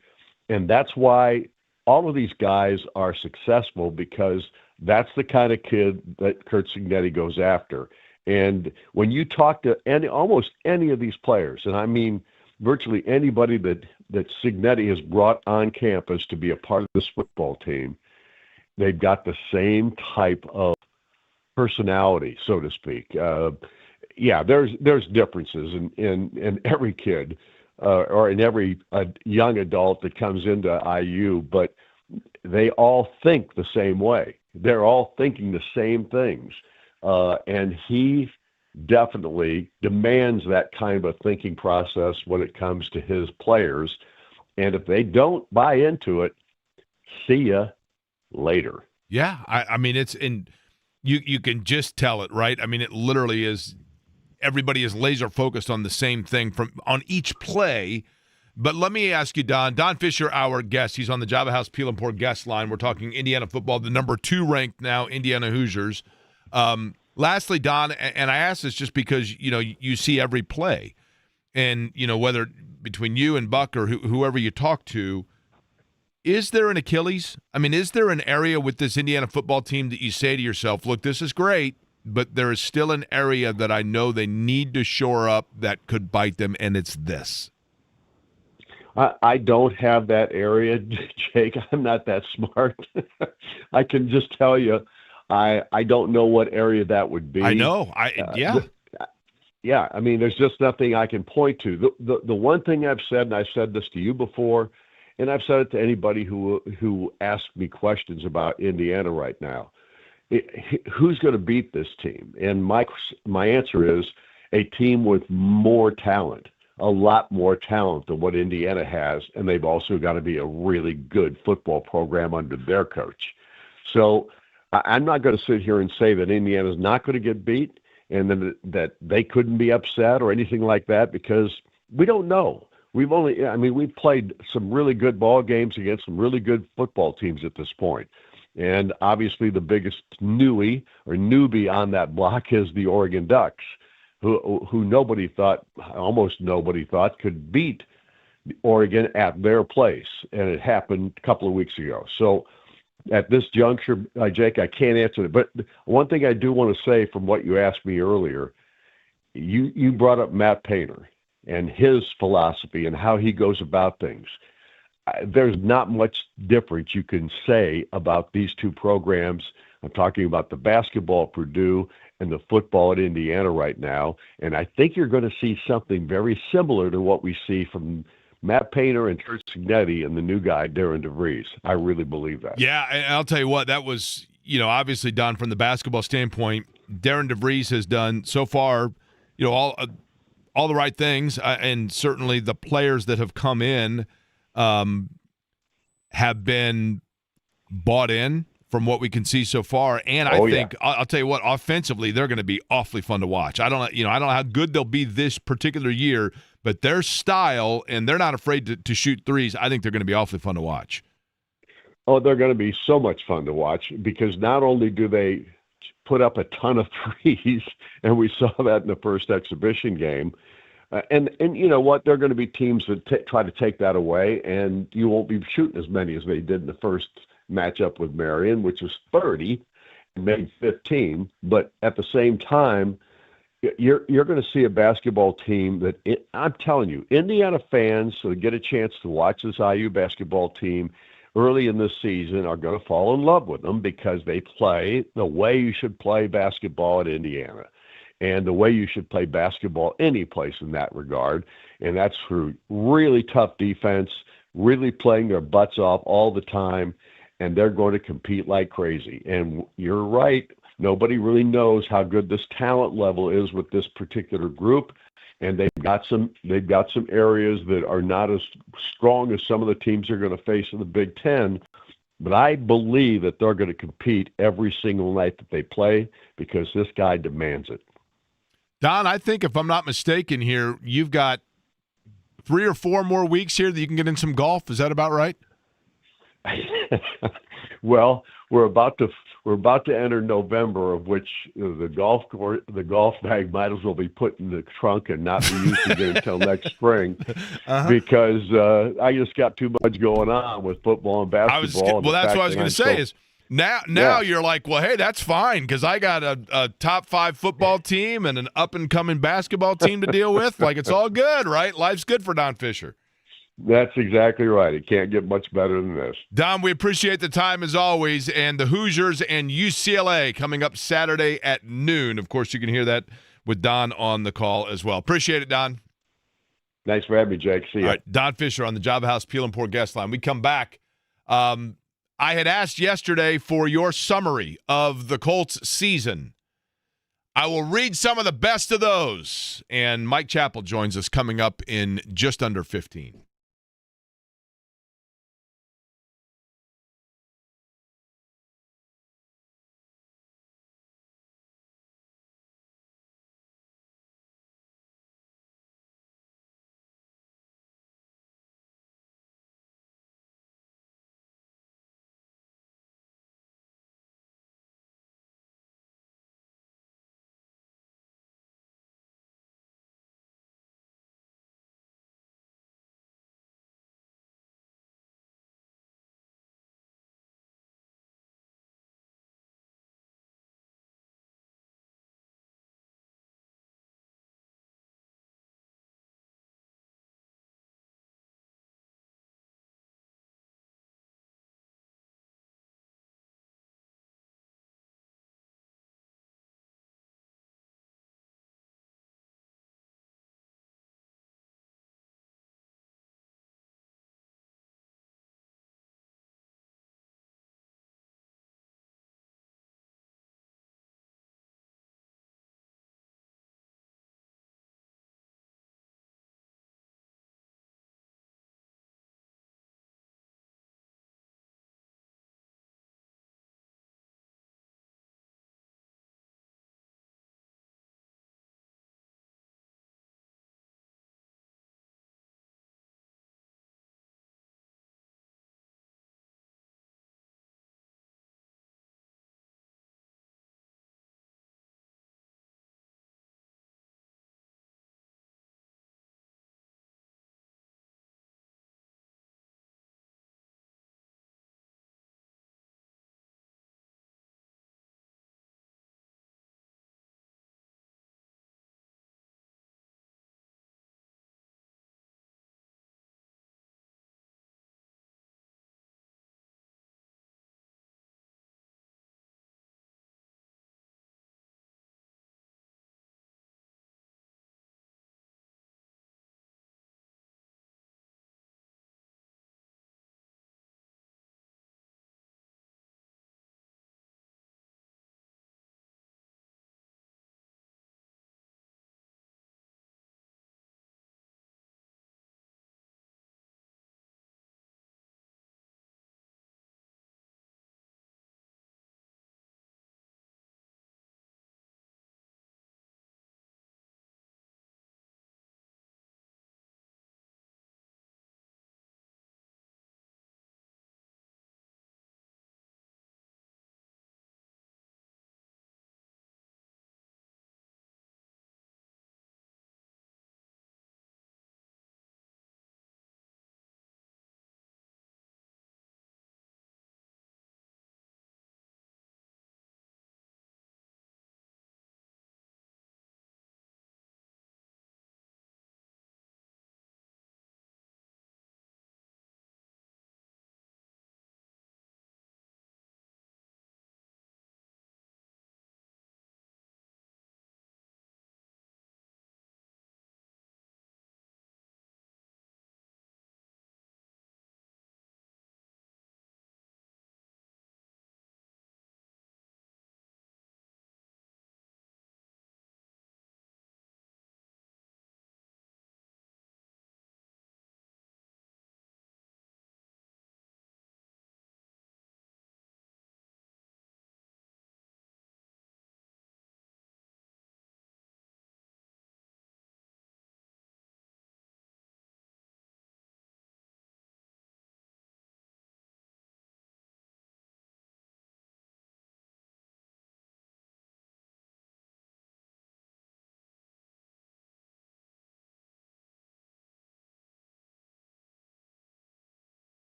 And that's why all of these guys are successful, because that's the kind of kid that Curt Cignetti goes after. And when you talk to almost any of these players, and I mean virtually anybody that Cignetti has brought on campus to be a part of this football team, they've got the same type of personality, so to speak. There's differences in every kid or in every young adult that comes into IU, but they all think the same way. They're all thinking the same things. And he definitely demands that kind of a thinking process when it comes to his players. And if they don't buy into it, see ya later. Yeah, I mean, it's in you can just tell it, right? I mean, it literally is. Everybody is laser focused on the same thing on each play. But let me ask you, Don Fischer, our guest. He's on the Java House Peel and Pour guest line. We're talking Indiana football, the number 2 ranked now Indiana Hoosiers. Lastly, Don, and I ask this just because, you see every play. And, whether between you and Buck or whoever you talk to, is there an Achilles? I mean, is there an area with this Indiana football team that you say to yourself, look, this is great, but there is still an area that I know they need to shore up that could bite them, and it's this? I don't have that area, Jake. I'm not that smart. I can just tell you, I don't know what area that would be. I know. Yeah. I mean, there's just nothing I can point to. The one thing I've said, and I've said this to you before, and I've said it to anybody who asks me questions about Indiana right now. Who's going to beat this team? And my answer is a team with more talent. A lot more talent than what Indiana has, and they've also got to be a really good football program under their coach. So I'm not going to sit here and say that Indiana's not going to get beat and then that they couldn't be upset or anything like that, because we don't know. We've played some really good ball games against some really good football teams at this point. And obviously the biggest newbie on that block is the Oregon Ducks, who almost nobody thought could beat Oregon at their place. And it happened a couple of weeks ago. So at this juncture, Jake, I can't answer it. But one thing I do want to say from what you asked me earlier, you brought up Matt Painter and his philosophy and how he goes about things. There's not much difference you can say about these two programs. I'm talking about the basketball at Purdue and the football at Indiana right now. And I think you're going to see something very similar to what we see from Matt Painter and Kurt Signetti and the new guy, Darren DeVries. I really believe that. Yeah, and I'll tell you what, that was, obviously done from the basketball standpoint. Darren DeVries has done so far, all the right things, and certainly the players that have come in have been bought in from what we can see so far. And I think, I'll tell you what, offensively, they're going to be awfully fun to watch. I don't know how good they'll be this particular year, but their style, and they're not afraid to shoot threes, I think they're going to be awfully fun to watch. Oh, they're going to be so much fun to watch, because not only do they put up a ton of threes, and we saw that in the first exhibition game, and you know what, they're going to be teams that try to take that away, and you won't be shooting as many as they did in the first matchup with Marion, which was 30 and made 15. But at the same time, you're going to see a basketball team that I'm telling you, Indiana fans who get a chance to watch this IU basketball team early in this season are going to fall in love with them, because they play the way you should play basketball at Indiana and the way you should play basketball any place in that regard. And that's through really tough defense, really playing their butts off all the time, and they're going to compete like crazy. And you're right, nobody really knows how good this talent level is with this particular group, and they've got some areas that are not as strong as some of the teams they're going to face in the Big Ten. But I believe that they're going to compete every single night that they play, because this guy demands it. Don, I think if I'm not mistaken here, you've got 3 or 4 more weeks here that you can get in some golf. Is that about right? Well, we're about to enter November, of which the golf bag might as well be put in the trunk and not be used again until next spring, because I just got too much going on with football and basketball. That's what I was going to say is now you're like, well, hey, that's fine, because I got a top 5 football team and an up and coming basketball team to deal with. Like, it's all good, right? Life's good for Don Fischer. That's exactly right. It can't get much better than this. Don, we appreciate the time as always, and the Hoosiers and UCLA coming up Saturday at noon. Of course, you can hear that with Don on the call as well. Appreciate it, Don. Thanks for having me, Jake. See you. All right, Don Fischer on the Java House Peel and Pour guest line. We come back. I had asked yesterday for your summary of the Colts season. I will read some of the best of those, and Mike Chappell joins us coming up in just under 15.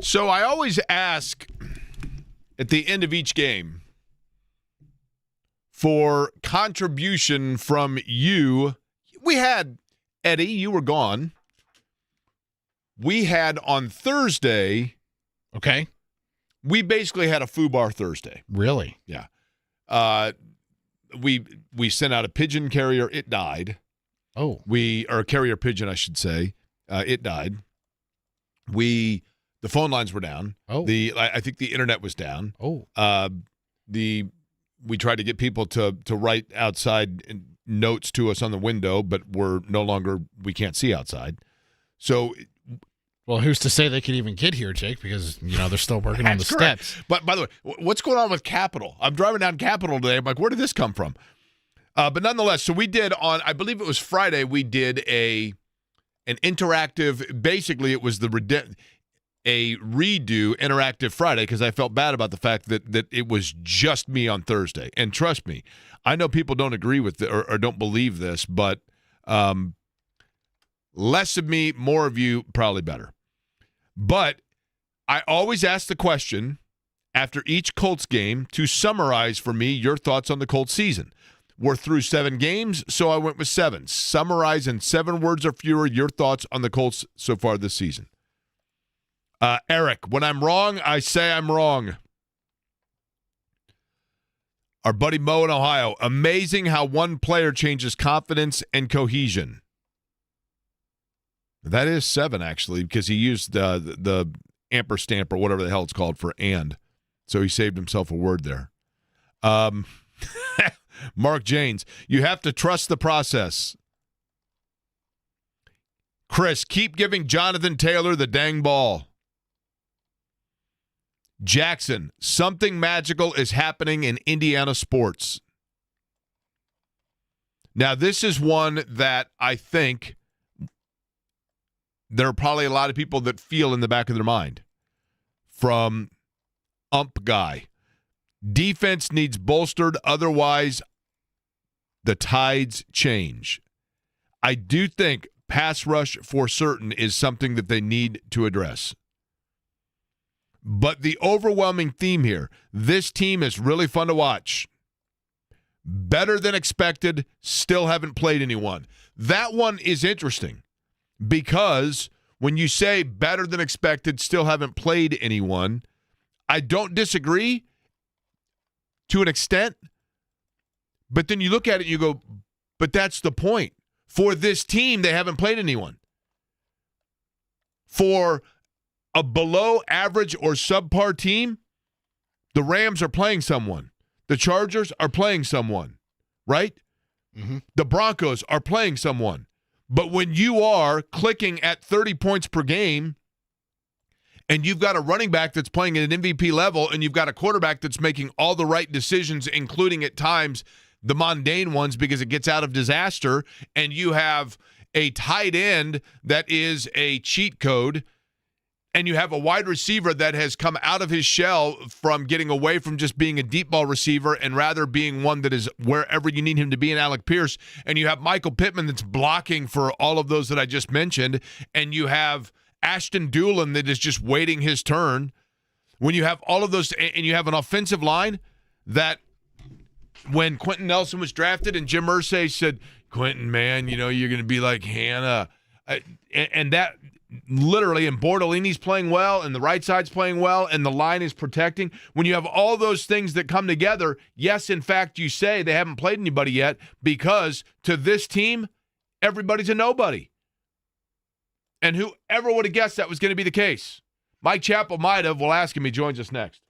So I always ask at the end of each game for contribution from you. We had, Eddie, you were gone. We had on Thursday. Okay. We basically had a FUBAR Thursday. Really? Yeah. We sent out a pigeon carrier. It died. Oh. Or carrier pigeon, I should say. It died. The phone lines were down. Oh. I think the internet was down. Oh. We tried to get people to write outside notes to us on the window, but we can't see outside. So, well, who's to say they could even get here, Jake? Because, they're still working on the correct. steps. But by the way, what's going on with Capitol? I'm driving down Capitol today. I'm like, where did this come from? But nonetheless, so we did I believe it was Friday, we did an interactive, basically it was a redo Interactive Friday, because I felt bad about the fact that it was just me on Thursday. And trust me, I know people don't agree with it or don't believe this, but less of me, more of you, probably better. But I always ask the question after each Colts game to summarize for me your thoughts on the Colts season. We're through 7 games, so I went with 7. Summarize in 7 words or fewer your thoughts on the Colts so far this season. Eric, when I'm wrong, I say I'm wrong. Our buddy Mo in Ohio. Amazing how one player changes confidence and cohesion. That is 7, actually, because he used the amperstamp or whatever the hell it's called for and. So he saved himself a word there. Mark Janes, you have to trust the process. Chris, keep giving Jonathan Taylor the dang ball. Jackson, something magical is happening in Indiana sports. Now, this is one that I think there are probably a lot of people that feel in the back of their mind. From ump guy. Defense needs bolstered, otherwise the tides change. I do think pass rush for certain is something that they need to address. But the overwhelming theme here, this team is really fun to watch. Better than expected, still haven't played anyone. That one is interesting because when you say better than expected, still haven't played anyone, I don't disagree to an extent, but then you look at it and you go, but that's the point. For this team, they haven't played anyone. For a below average or subpar team, the Rams are playing someone. The Chargers are playing someone, right? Mm-hmm. The Broncos are playing someone. But when you are clicking at 30 points per game, and you've got a running back that's playing at an MVP level, and you've got a quarterback that's making all the right decisions, including at times the mundane ones because it gets out of disaster, and you have a tight end that is a cheat code, and you have a wide receiver that has come out of his shell from getting away from just being a deep ball receiver and rather being one that is wherever you need him to be in Alec Pierce, and you have Michael Pittman that's blocking for all of those that I just mentioned, and you have Ashton Doolin that is just waiting his turn. When you have all of those, and you have an offensive line that when Quentin Nelson was drafted and Jim Irsay said, Quentin, man, you're going to be like Hannah. And that literally, and Bordolini's playing well, and the right side's playing well, and the line is protecting. When you have all those things that come together, yes, in fact, you say they haven't played anybody yet because to this team, everybody's a nobody. And whoever would have guessed that was going to be the case? Mike Chappell might have. We'll ask him. He joins us next.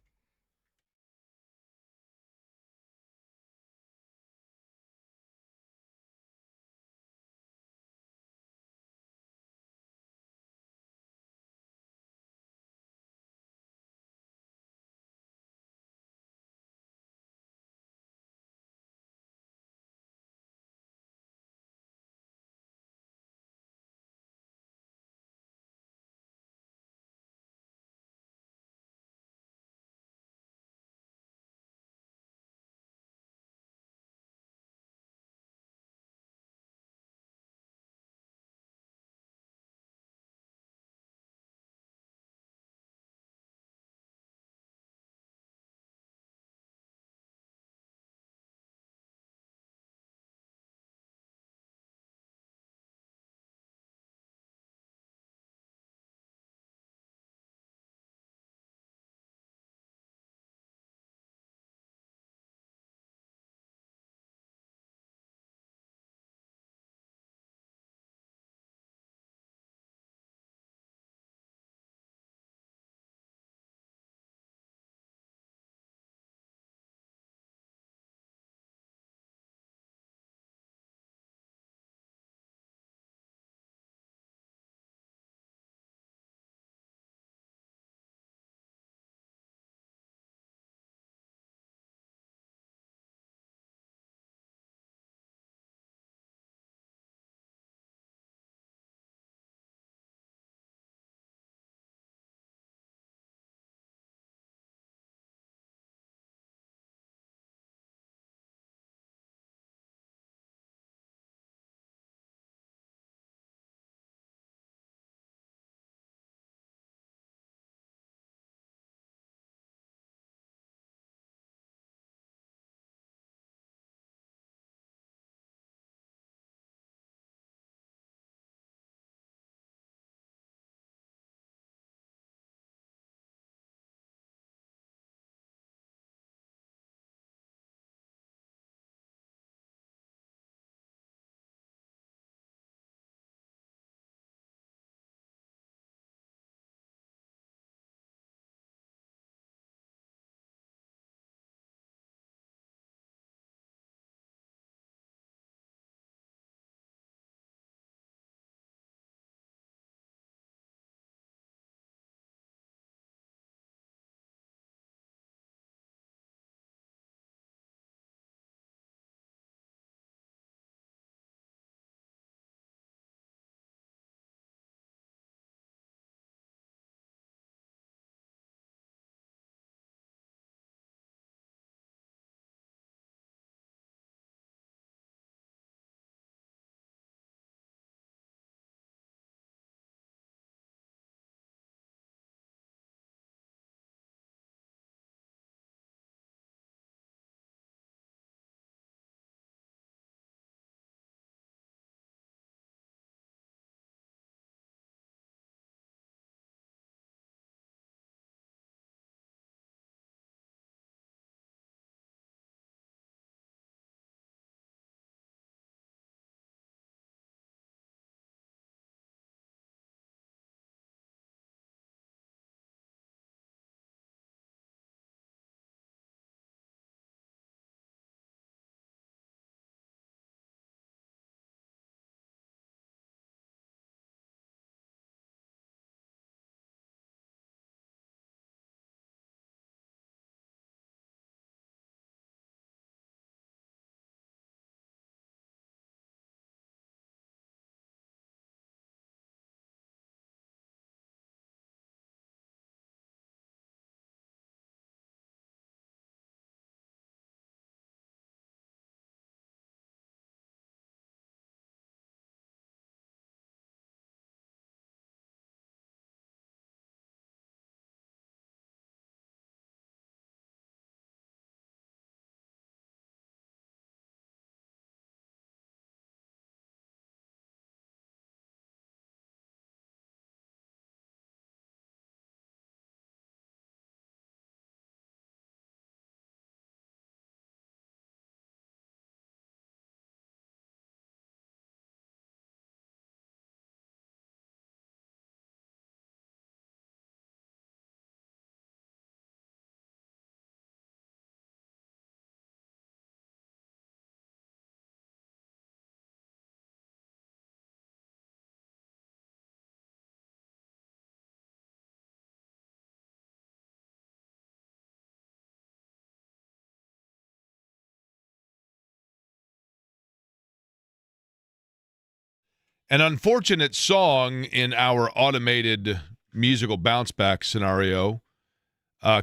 An unfortunate song in our automated musical bounce back scenario,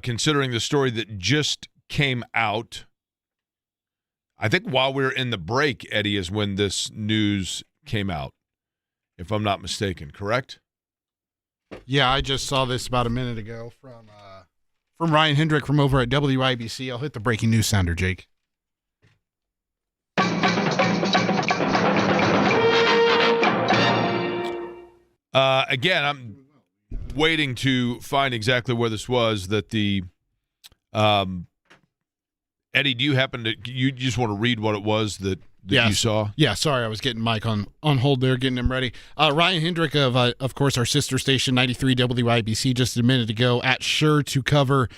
considering the story that just came out. I think while we were in the break, Eddie, is when this news came out, if I'm not mistaken, correct? Yeah, I just saw this about a minute ago from Ryan Hendrick from over at WIBC. I'll hit the breaking news sounder, Jake. Again, I'm waiting to find exactly where this was that the Eddie, do you happen to you just want to read what it was that you saw? Yeah, sorry, I was getting Mike on hold there, getting him ready. Ryan Hendrick of course, our sister station 93 WIBC just a minute ago at Sure to Cover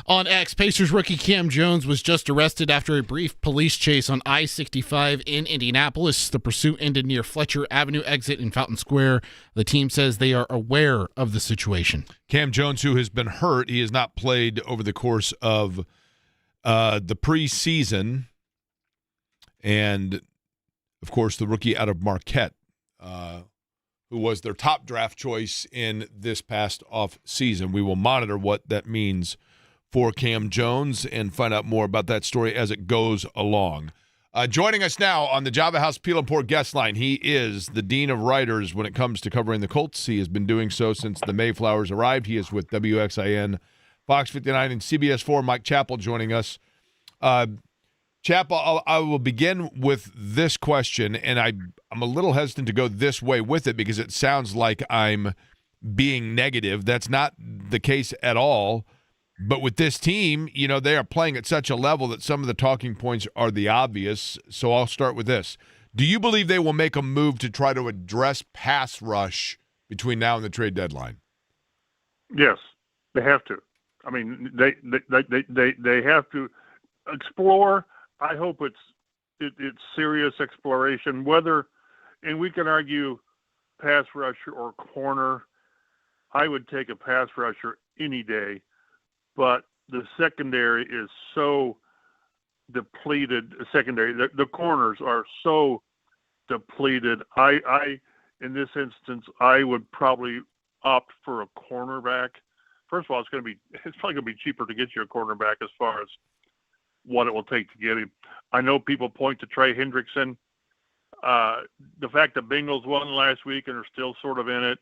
on X. Pacers rookie Cam Jones was just arrested after a brief police chase on I-65 in Indianapolis. The pursuit ended near Fletcher Avenue exit in Fountain Square. The team says they are aware of the situation. Cam Jones, who has been hurt, he has not played over the course of the preseason. And, of course, the rookie out of Marquette, who was their top draft choice in this past offseason. We will monitor what that means for Cam Jones and find out more about that story as it goes along. Joining us now on the Java House Peel and Pour guest line, he is the Dean of Writers when it comes to covering the Colts. He has been doing so since the Mayflowers arrived. He is with WXIN, Fox 59, and CBS 4. Mike Chappell joining us. Chappell, I will begin with this question, and I'm a little hesitant to go this way with it because it sounds like I'm being negative. That's not the case at all. But with this team, you know, they are playing at such a level that some of the talking points are the obvious. So I'll start with this. Do you believe they will make a move to try to address pass rush between now and the trade deadline? Yes, they have to. I mean, they have to explore. I hope it's serious exploration. Whether, and we can argue pass rusher or corner. I would take a pass rusher any day, but the secondary is so depleted. The corners are so depleted. I in this instance, I would probably opt for a cornerback. First of all, it's probably going to be cheaper to get you a cornerback as far as what it will take to get him. I know people point to Trey Hendrickson. The fact that Bengals won last week and are still sort of in it.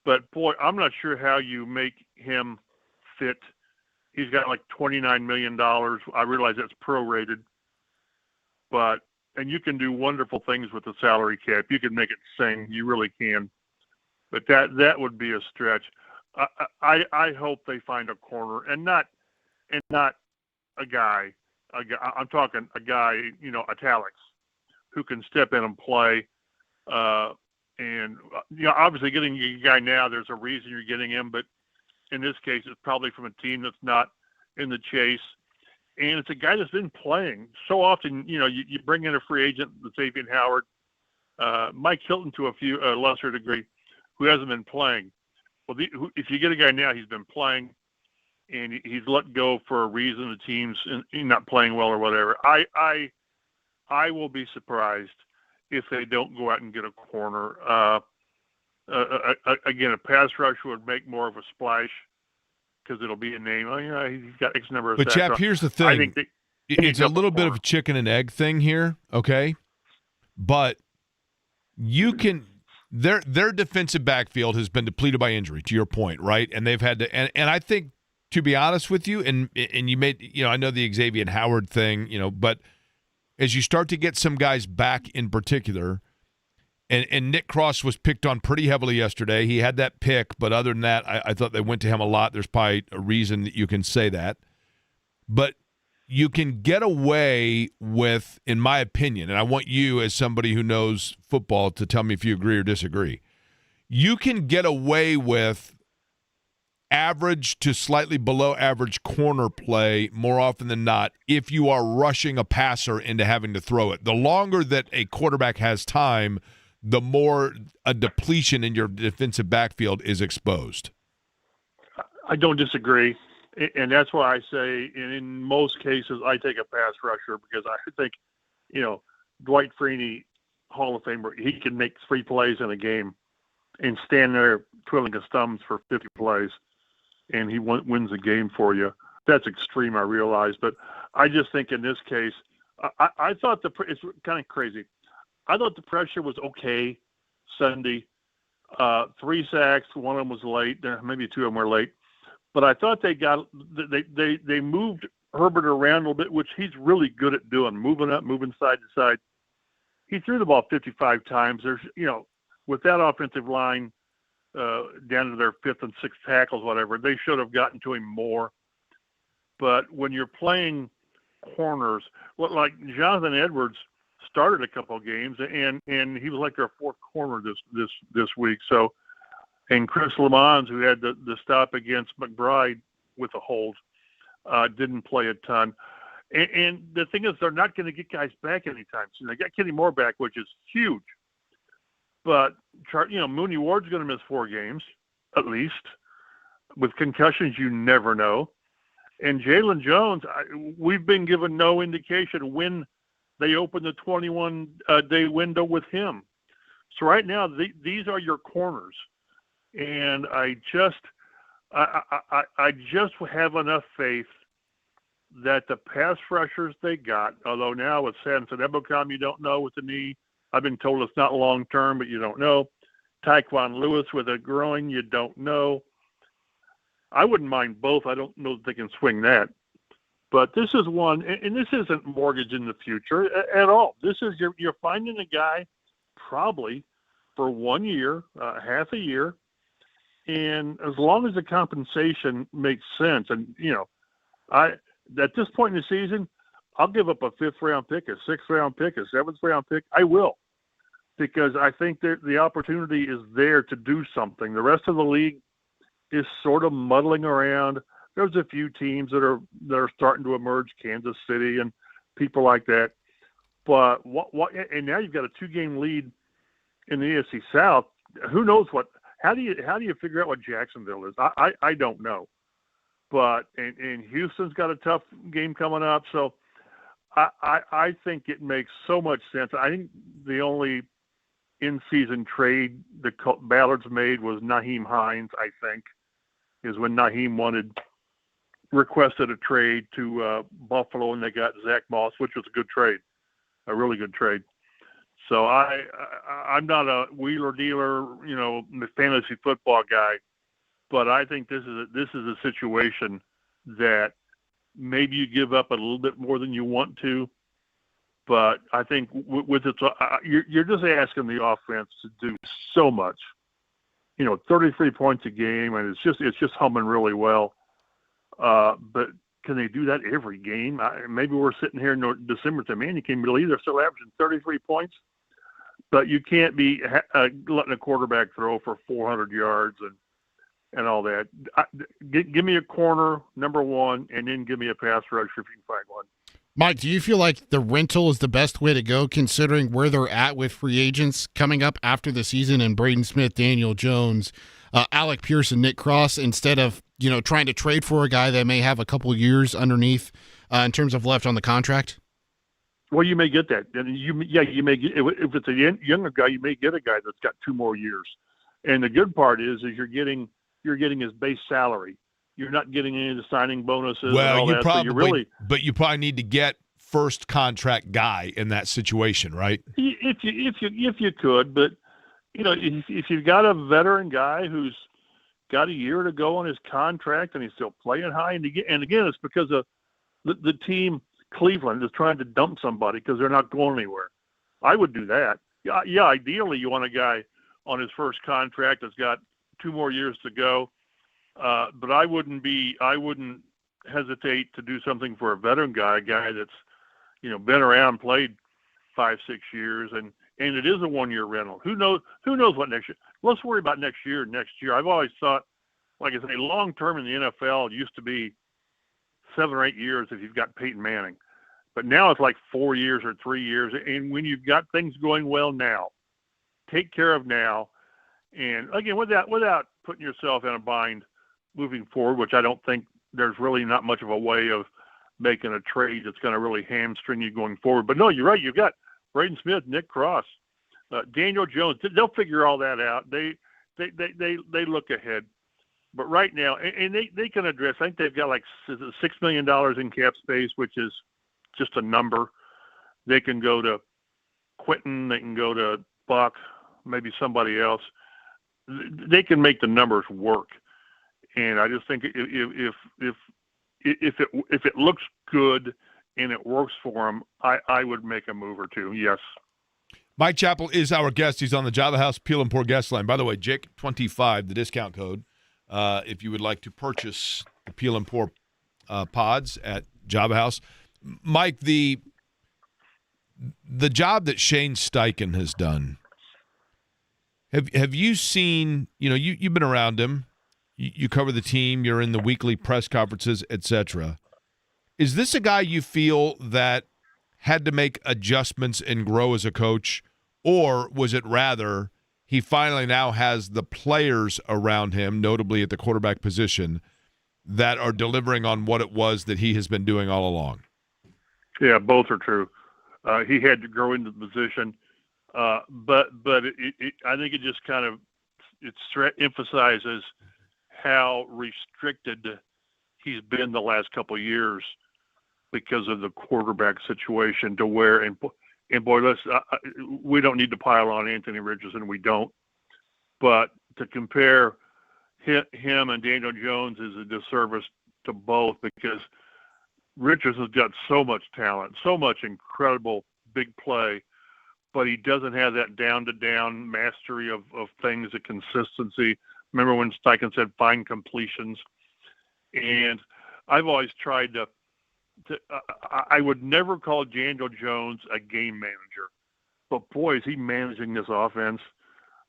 But, boy, I'm not sure how you make him fit. He's got like $29 million. I realize that's prorated. And you can do wonderful things with the salary cap. You can make it sing. You really can. But that would be a stretch. I hope they find a corner and not a guy. I'm talking a guy, italics, who can step in and play. Obviously getting a guy now, there's a reason you're getting him, but in this case, it's probably from a team that's not in the chase. And it's a guy that's been playing. So often, you bring in a free agent, Xavier Howard, Mike Hilton to a lesser degree, who hasn't been playing. Well, if you get a guy now, he's been playing, and he's let go for a reason. The team's not playing well or whatever. I will be surprised if they don't go out and get a corner. Again, a pass rush would make more of a splash because it'll be a name. He's got X number of sacks. But, Chap, here's the thing. I think it's a little bit of a chicken and egg thing here, okay? But you can – their defensive backfield has been depleted by injury, to your point, right? And they've had to – and I think, to be honest with you, and you made – I know the Xavier Howard thing, but as you start to get some guys back in particular – And Nick Cross was picked on pretty heavily yesterday. He had that pick, but other than that, I thought they went to him a lot. There's probably a reason that you can say that. But you can get away with, in my opinion, and I want you as somebody who knows football to tell me if you agree or disagree, you can get away with average to slightly below average corner play more often than not if you are rushing a passer into having to throw it. The longer that a quarterback has time, the more a depletion in your defensive backfield is exposed. I don't disagree. And that's why I say, in most cases, I take a pass rusher because I think, Dwight Freeney Hall of Famer. He can make 3 plays in a game and stand there twiddling his thumbs for 50 plays, and he wins the game for you. That's extreme, I realize, but I just think in this case, I thought it's kind of crazy. I thought the pressure was okay Sunday. 3 sacks, one of them was late. Maybe 2 of them were late, but I thought they moved Herbert around a little bit, which he's really good at doing, moving up, moving side to side. He threw the ball 55 times. There's, with that offensive line down to their 5th and 6th tackles, whatever, they should have gotten to him more. But when you're playing corners, like Jonathan Edwards started a couple of games, and he was like their 4th corner this week. So, and Chris Lamons, who had the stop against McBride with a hold, didn't play a ton. And the thing is, they're not going to get guys back anytime soon. They got Kenny Moore back, which is huge. But, Mooney Ward's going to miss 4 games, at least. With concussions, you never know. And Jalen Jones, we've been given no indication when they open the 21-day window with him. So right now, these are your corners. And I just have enough faith that the pass rushers they got, although now with Samson Ebukam, you don't know with the knee. I've been told it's not long-term, but you don't know. Tyquan Lewis with a groin, you don't know. I wouldn't mind both. I don't know that they can swing that. But this is one, and this isn't mortgage in the future at all. This is you're finding a guy probably for 1 year, half a year, and as long as the compensation makes sense, and at this point in the season, I'll give up a 5th-round pick, a 6th-round pick, a 7th-round pick. I will, because I think that the opportunity is there to do something. The rest of the league is sort of muddling around. There's a few teams that are starting to emerge, Kansas City and people like that. But and now you've got a 2-game lead in the AFC South. Who knows what? How do you figure out what Jacksonville is? I don't know. But and Houston's got a tough game coming up, so I think it makes so much sense. I think the only in-season trade the Ballards made was Nyheim Hines, I think, is when Nyheim requested a trade to Buffalo, and they got Zach Moss, which was a good trade, a really good trade. So I'm not a wheeler dealer, fantasy football guy, but I think this is a situation that maybe you give up a little bit more than you want to, but I think with it, you're just asking the offense to do so much. 33 points a game, and it's just humming really well. But can they do that every game? Maybe we're sitting here in December saying, man, you can't believe they're still averaging 33 points. But you can't be letting a quarterback throw for 400 yards and all that. Give me a corner, number one, and then give me a pass rusher if you can find one. Mike, do you feel like the rental is the best way to go, considering where they're at with free agents coming up after the season and Braden Smith, Daniel Jones, Alec Pearson, Nick Cross, instead of trying to trade for a guy that may have a couple years underneath in terms of left on the contract? Well, you may get that, and you may get, if it's a younger guy, you may get a guy that's got 2 more years. And the good part is you're getting his base salary. You're not getting any of the signing bonuses. Well, and all you that, probably, but you probably need to get first contract guy in that situation, right? If you could, but if you've got a veteran guy who's got a year to go on his contract and he's still playing high, and again, it's because of the team Cleveland is trying to dump somebody because they're not going anywhere. I would do that. Yeah, ideally you want a guy on his first contract that's got 2 more years to go. But I wouldn't hesitate to do something for a veteran guy, a guy that's, been around, played 5-6 years, and it is a 1-year rental. Who knows what next year? Let's worry about next year. I've always thought, like I say, long term in the NFL used to be 7 or 8 years if you've got Peyton Manning, but now it's like 4 years or 3 years. And when you've got things going well now, take care of now, and again without putting yourself in a bind moving forward, which I don't think there's really not much of a way of making a trade that's going to really hamstring you going forward. But no, you're right. You've got Braden Smith, Nick Cross, Daniel Jones, they'll figure all that out. They look ahead. But right now, and they can address, I think they've got like $6 million in cap space, which is just a number. They can go to Quentin, they can go to Buck, maybe somebody else. They can make the numbers work. And I just think if it looks good and it works for them, I would make a move or two. Yes. Mike Chappell is our guest. He's on the Java House Peel and Pour guest line. By the way, Jake25, the discount code, if you would like to purchase the Peel and Pour pods at Java House. Mike, the job that Shane Steichen has done, have you seen, you've been around him, you cover the team, you're in the weekly press conferences, etc. Is this a guy you feel that had to make adjustments and grow as a coach, or was it rather he finally now has the players around him, notably at the quarterback position, that are delivering on what it was that he has been doing all along? Yeah, both are true. He had to grow into the position, but I think it just kind of emphasizes how restricted he's been the last couple of years because of the quarterback situation. To where and boy, we don't need to pile on Anthony Richardson. We don't, but to compare him and Daniel Jones is a disservice to both, because Richardson's got so much talent, so much incredible big play, but he doesn't have that down-to-down mastery of things, the consistency. Remember when Steichen said find completions? And I've always tried to I would never call Daniel Jones a game manager, but boy, is he managing this offense.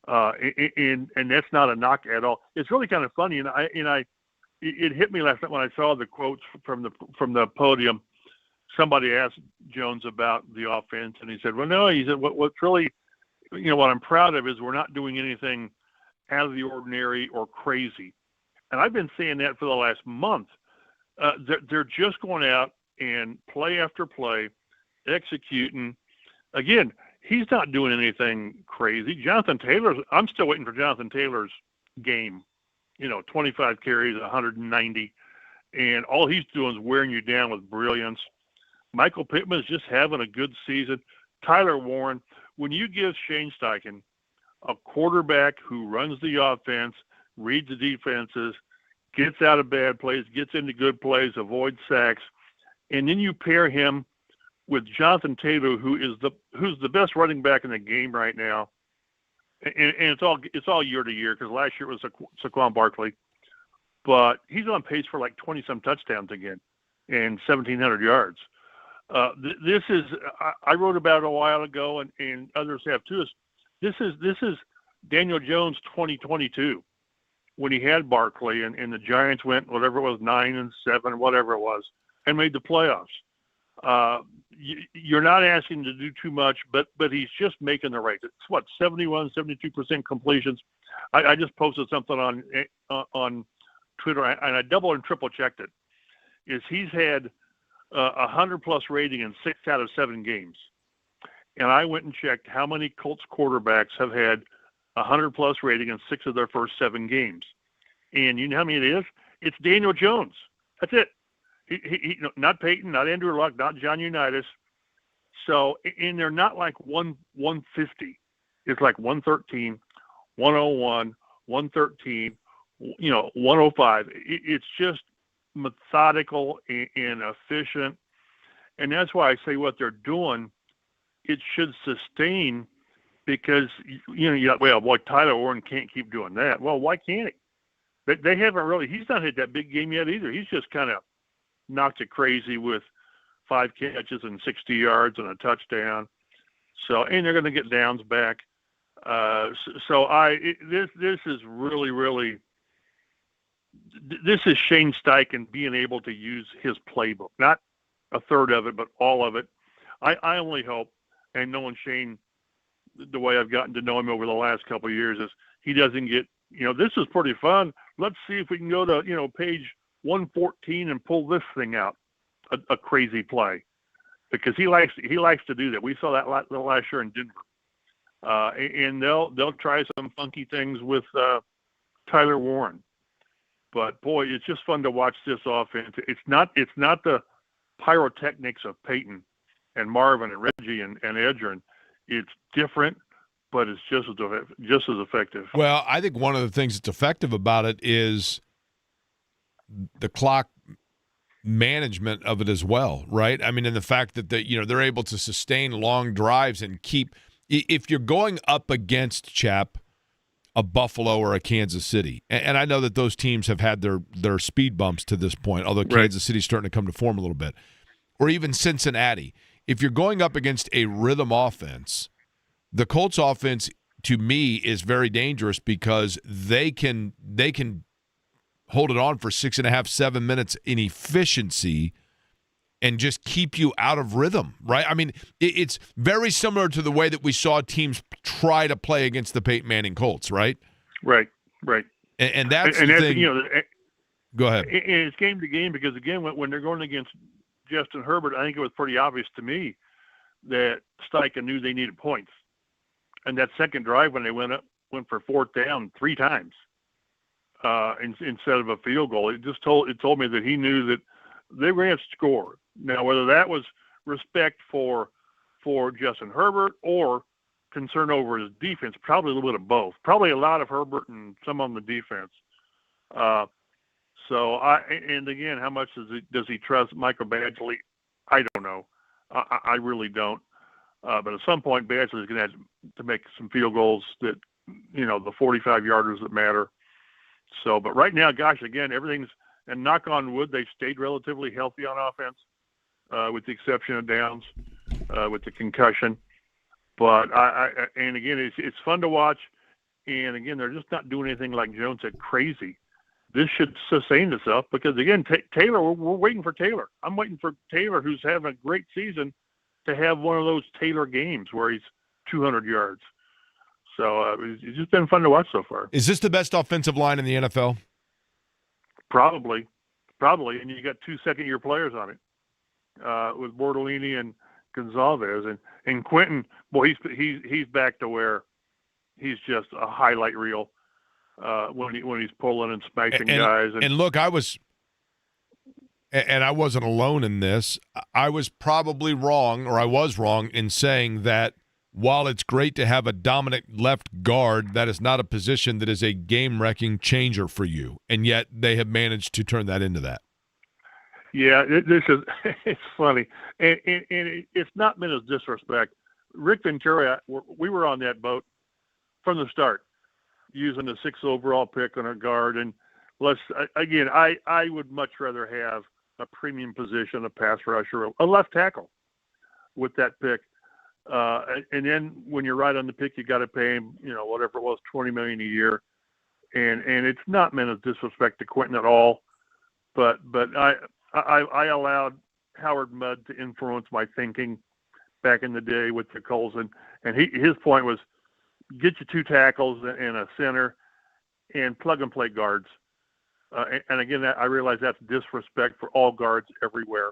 And that's not a knock at all. It's really kind of funny. And it hit me last night when I saw the quotes from the podium. Somebody asked Jones about the offense, and he said, well, no, he said, what's really, what I'm proud of is we're not doing anything out of the ordinary or crazy. And I've been saying that for the last month. They're just going out and play after play, executing. Again, he's not doing anything crazy. I'm still waiting for Jonathan Taylor's game. 25 carries, 190, and all he's doing is wearing you down with brilliance. Michael Pittman's just having a good season. Tyler Warren, when you give Shane Steichen a quarterback who runs the offense, reads the defenses, gets out of bad plays, gets into good plays, avoids sacks, and then you pair him with Jonathan Taylor, who's the best running back in the game right now. And it's all year to year, because last year it was Saquon Barkley, but he's on pace for like 20-some touchdowns again and 1,700 yards. This is I wrote about it a while ago, and others have too. This is Daniel Jones 2022. When he had Barkley and the Giants went, whatever it was, 9-7, whatever it was, and made the playoffs. You're not asking to do too much, but he's just making the right. It's 71, 72% completions. I just posted something on Twitter, and I double and triple checked it. He's had 100+ rating in 6 out of 7 games, and I went and checked how many Colts quarterbacks have had 100+ rating in 6 of their first 7 games. And you know how many it is? It's Daniel Jones. That's it. He not Peyton, not Andrew Luck, not John Unitas. So, and they're not like 150. It's like 113, 101, 113, 105. It's just methodical and efficient. And that's why I say what they're doing, it should sustain. Because, Tyler Warren can't keep doing that. Well, why can't he? They haven't really – he's not hit that big game yet either. He's just kind of knocked it crazy with 5 catches and 60 yards and a touchdown. So, and they're going to get downs back. This is really, really – this is Shane Steichen being able to use his playbook. Not a third of it, but all of it. I only hope, and knowing Shane – the way I've gotten to know him over the last couple of years, is he doesn't get, this is pretty fun. Let's see if we can go to, page 114 and pull this thing out, a crazy play, because he likes to do that. We saw that last year in Denver. and they'll try some funky things with Tyler Warren. But boy, it's just fun to watch this offense. It's not the pyrotechnics of Peyton and Marvin and Reggie and Edgerrin. It's different, but it's just as effective. Well, I think one of the things that's effective about it is the clock management of it as well, right? I mean, and the fact that they're able to sustain long drives and keep. If you're going up against Chap, a Buffalo or a Kansas City, and I know that those teams have had their speed bumps to this point, although Kansas City's starting to come to form a little bit, or even Cincinnati. If you're going up against a rhythm offense, the Colts offense to me is very dangerous because they can hold it on for 6.5, 7 minutes in efficiency and just keep you out of rhythm, right? I mean, it's very similar to the way that we saw teams try to play against the Peyton Manning Colts, right? Right. And that's the thing. Go ahead. And it's game to game because, again, when they're going against Justin Herbert, I think it was pretty obvious to me that Steichen knew they needed points. And that second drive when they went for fourth down 3 times instead of a field goal, it told me that he knew that they were going to score. Now, whether that was respect for Justin Herbert or concern over his defense, probably a little bit of both. Probably a lot of Herbert and some on the defense. And again, how much does he trust Michael Badgley? I don't know. I really don't. But at some point, Badgley is going to have to make some field goals that, the 45-yarders that matter. So, but right now, gosh, again, everything's, and knock on wood, they've stayed relatively healthy on offense, with the exception of Downs, with the concussion. But and again, it's fun to watch. And again, they're just not doing anything like Jones said, crazy. This should sustain itself because again, Taylor, we're waiting for Taylor. I'm waiting for Taylor, who's having a great season, to have one of those Taylor games where he's 200 yards. So it's just been fun to watch so far. Is this the best offensive line in the NFL? Probably, and you got 2 second-year players on it with Bortolini and Gonzalez, and Quentin. Boy, he's back to where he's just a highlight reel when he's pulling and smashing guys. And look, I wasn't alone in this. I was probably wrong, or I was wrong in saying that while it's great to have a dominant left guard, that is not a position that is a game-wrecking changer for you, and yet they have managed to turn that into that. Yeah, it's funny, and it's not meant as disrespect. Rick Ventura, we were on that boat from the start, using the 6th overall pick on a guard, and I would much rather have a premium position, a pass rusher, a left tackle with that pick. And then when you're right on the pick, you got to pay him, whatever it was, $20 million a year. And it's not meant as disrespect to Quentin at all, but I allowed Howard Mudd to influence my thinking back in the day with the Colts, and his point was get you 2 tackles and a center and plug and play guards. And again, I realize that's disrespect for all guards everywhere.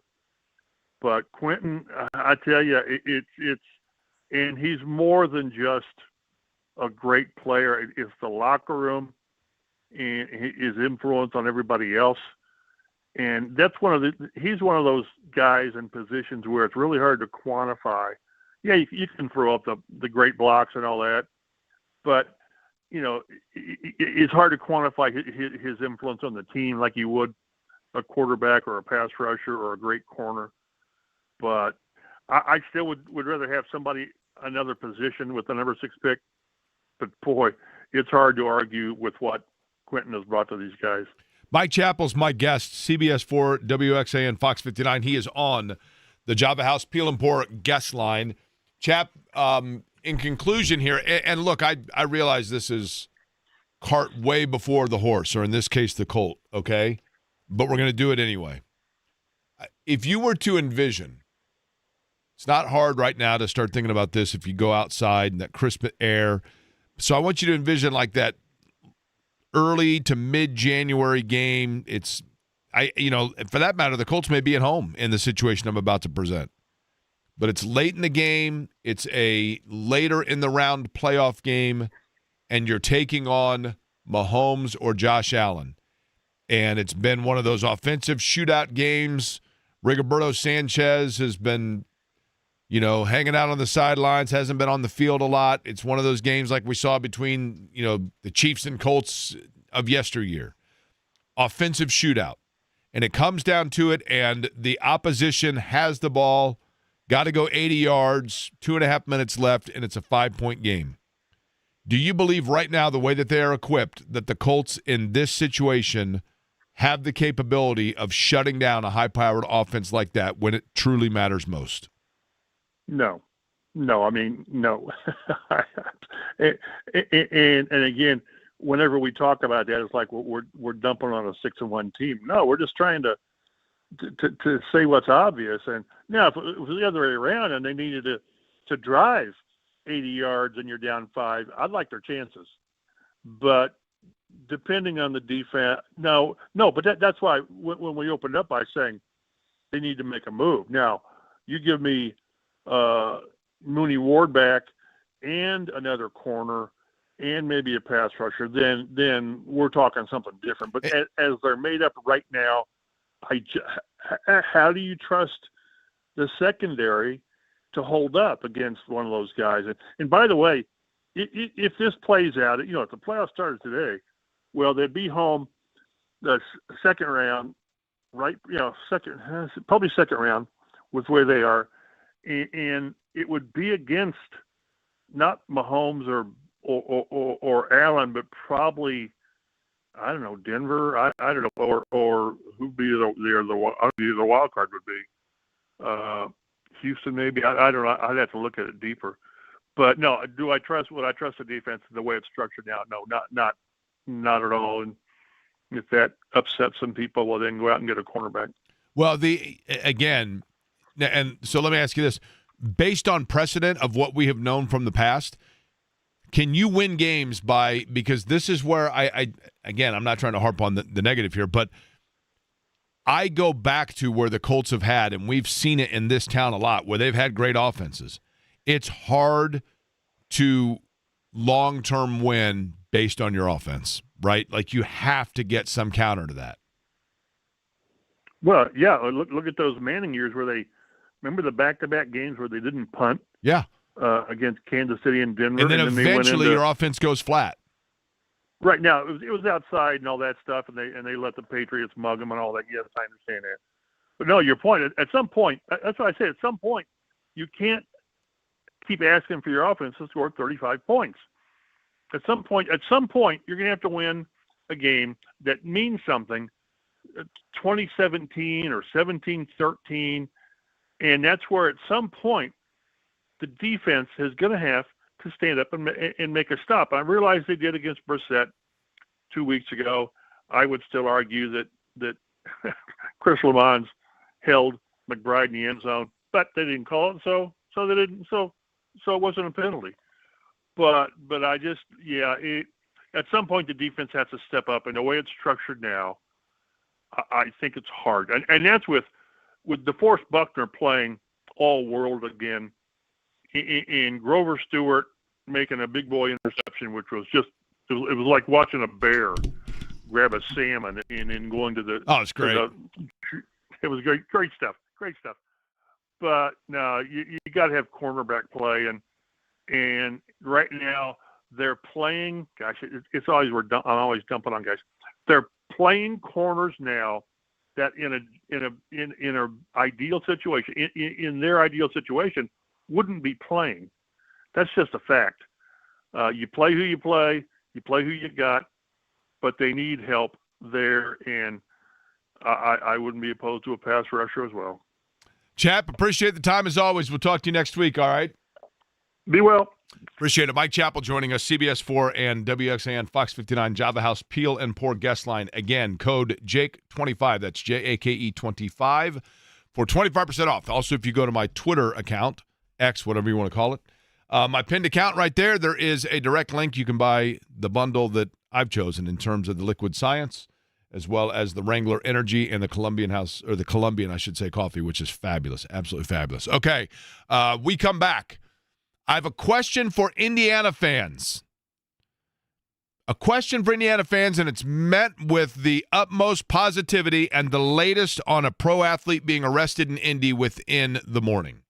But Quentin, I tell you, it's and he's more than just a great player. It's the locker room and his influence on everybody else. And that's he's one of those guys in positions where it's really hard to quantify. Yeah, you can throw up the great blocks and all that, but it's hard to quantify his influence on the team like you would a quarterback or a pass rusher or a great corner. But I still would rather have another position with the number 6 pick. But boy, it's hard to argue with what Quentin has brought to these guys. Mike Chappell's my guest, CBS 4, WXAN, Fox 59. He is on the Java House Peel and Pour guest line. Chap, in conclusion here, and look, I realize this is cart way before the horse, or in this case, the colt, okay? But we're going to do it anyway. If you were to envision, it's not hard right now to start thinking about this if you go outside in that crisp air. So I want you to envision like that early to mid-January game. For that matter, the Colts may be at home in the situation I'm about to present. but it's late in the game. It's a later in the round playoff game, and you're taking on Mahomes or Josh Allen. And it's been one of those offensive shootout games. Rigoberto Sanchez has been, hanging out on the sidelines, hasn't been on the field a lot. It's one of those games like we saw between, the Chiefs and Colts of yesteryear. Offensive shootout. And it comes down to it, and the opposition has the ball, got to go 80 yards, 2.5 minutes left, and it's a 5-point game. Do you believe right now, the way that they are equipped, that the Colts in this situation have the capability of shutting down a high-powered offense like that when it truly matters most? No. I mean, no. and again, whenever we talk about that, it's like we're dumping on a 6-1 team. No, we're just trying to say what's obvious. And now, if it was the other way around and they needed to drive 80 yards and you're down 5, I'd like their chances. But depending on the defense, no. But that's why when we opened up by saying they need to make a move. Now, you give me Mooney Ward back and another corner and maybe a pass rusher, then we're talking something different. But as they're made up right now, how do you trust the secondary to hold up against one of those guys? And by the way, if this plays out, if the playoffs started today, well, they'd be home the second round, right? Probably second round with where they are, and it would be against not Mahomes or Allen, but probably, I don't know, Denver. I don't know, or who'd be the wild card would be. Houston, maybe. I don't know. I'd have to look at it deeper. But no, would I trust the defense the way it's structured now? No, not at all. And if that upsets some people, well, then go out and get a cornerback. Well, and so let me ask you this. Based on precedent of what we have known from the past, can you win games because this is where I'm not trying to harp on the negative here, but I go back to where the Colts have had, and we've seen it in this town a lot, where they've had great offenses. It's hard to long-term win based on your offense, right? Like, you have to get some counter to that. Well, yeah, look at those Manning years where remember the back-to-back games where they didn't punt? Yeah. Against Kansas City and Denver. And then eventually your offense goes flat. Right. Now, it was outside and all that stuff, and they let the Patriots mug them and all that. Yes, I understand that. But no, your point, at some point, that's what I say, at some point, you can't keep asking for your offense to score 35 points. At some point, you're going to have to win a game that means something, 2017 or 17-13, and that's where at some point the defense is going to have to stand up and make a stop. I realize they did against Brissett 2 weeks ago. I would still argue that Chris Lamons held McBride in the end zone, but they didn't call it, so they didn't. So it wasn't a penalty. But I just at some point the defense has to step up, and the way it's structured now, I think it's hard, and that's with DeForest Buckner playing all world again. In Grover Stewart making a big boy interception, which was just it was like watching a bear grab a salmon and then going to the. Oh, it's great. It was great stuff. But no, you got to have cornerback play, and right now they're playing. Gosh, it's always I'm always dumping on guys. They're playing corners now that in a ideal situation, in their ideal situation, wouldn't be playing. That's just a fact. You play who you play who you got, but they need help there, and I wouldn't be opposed to a pass rusher as well. Chap, appreciate the time as always. We'll talk to you next week, all right? Be well. Appreciate it. Mike Chappell joining us, CBS 4 and WXAN Fox 59 Java House Peel and Pour guest line. Again, code JAKE25. That's JAKE 25 for 25% off. Also, if you go to my Twitter account, X, whatever you want to call it, my pinned account right there, there is a direct link. You can buy the bundle that I've chosen in terms of the liquid science as well as the Wrangler Energy and the Colombian House, or the Colombian, I should say, coffee, which is fabulous, absolutely fabulous. Okay, we come back. I have a question for Indiana fans. A question for Indiana fans, and it's met with the utmost positivity and the latest on a pro athlete being arrested in Indy within the morning.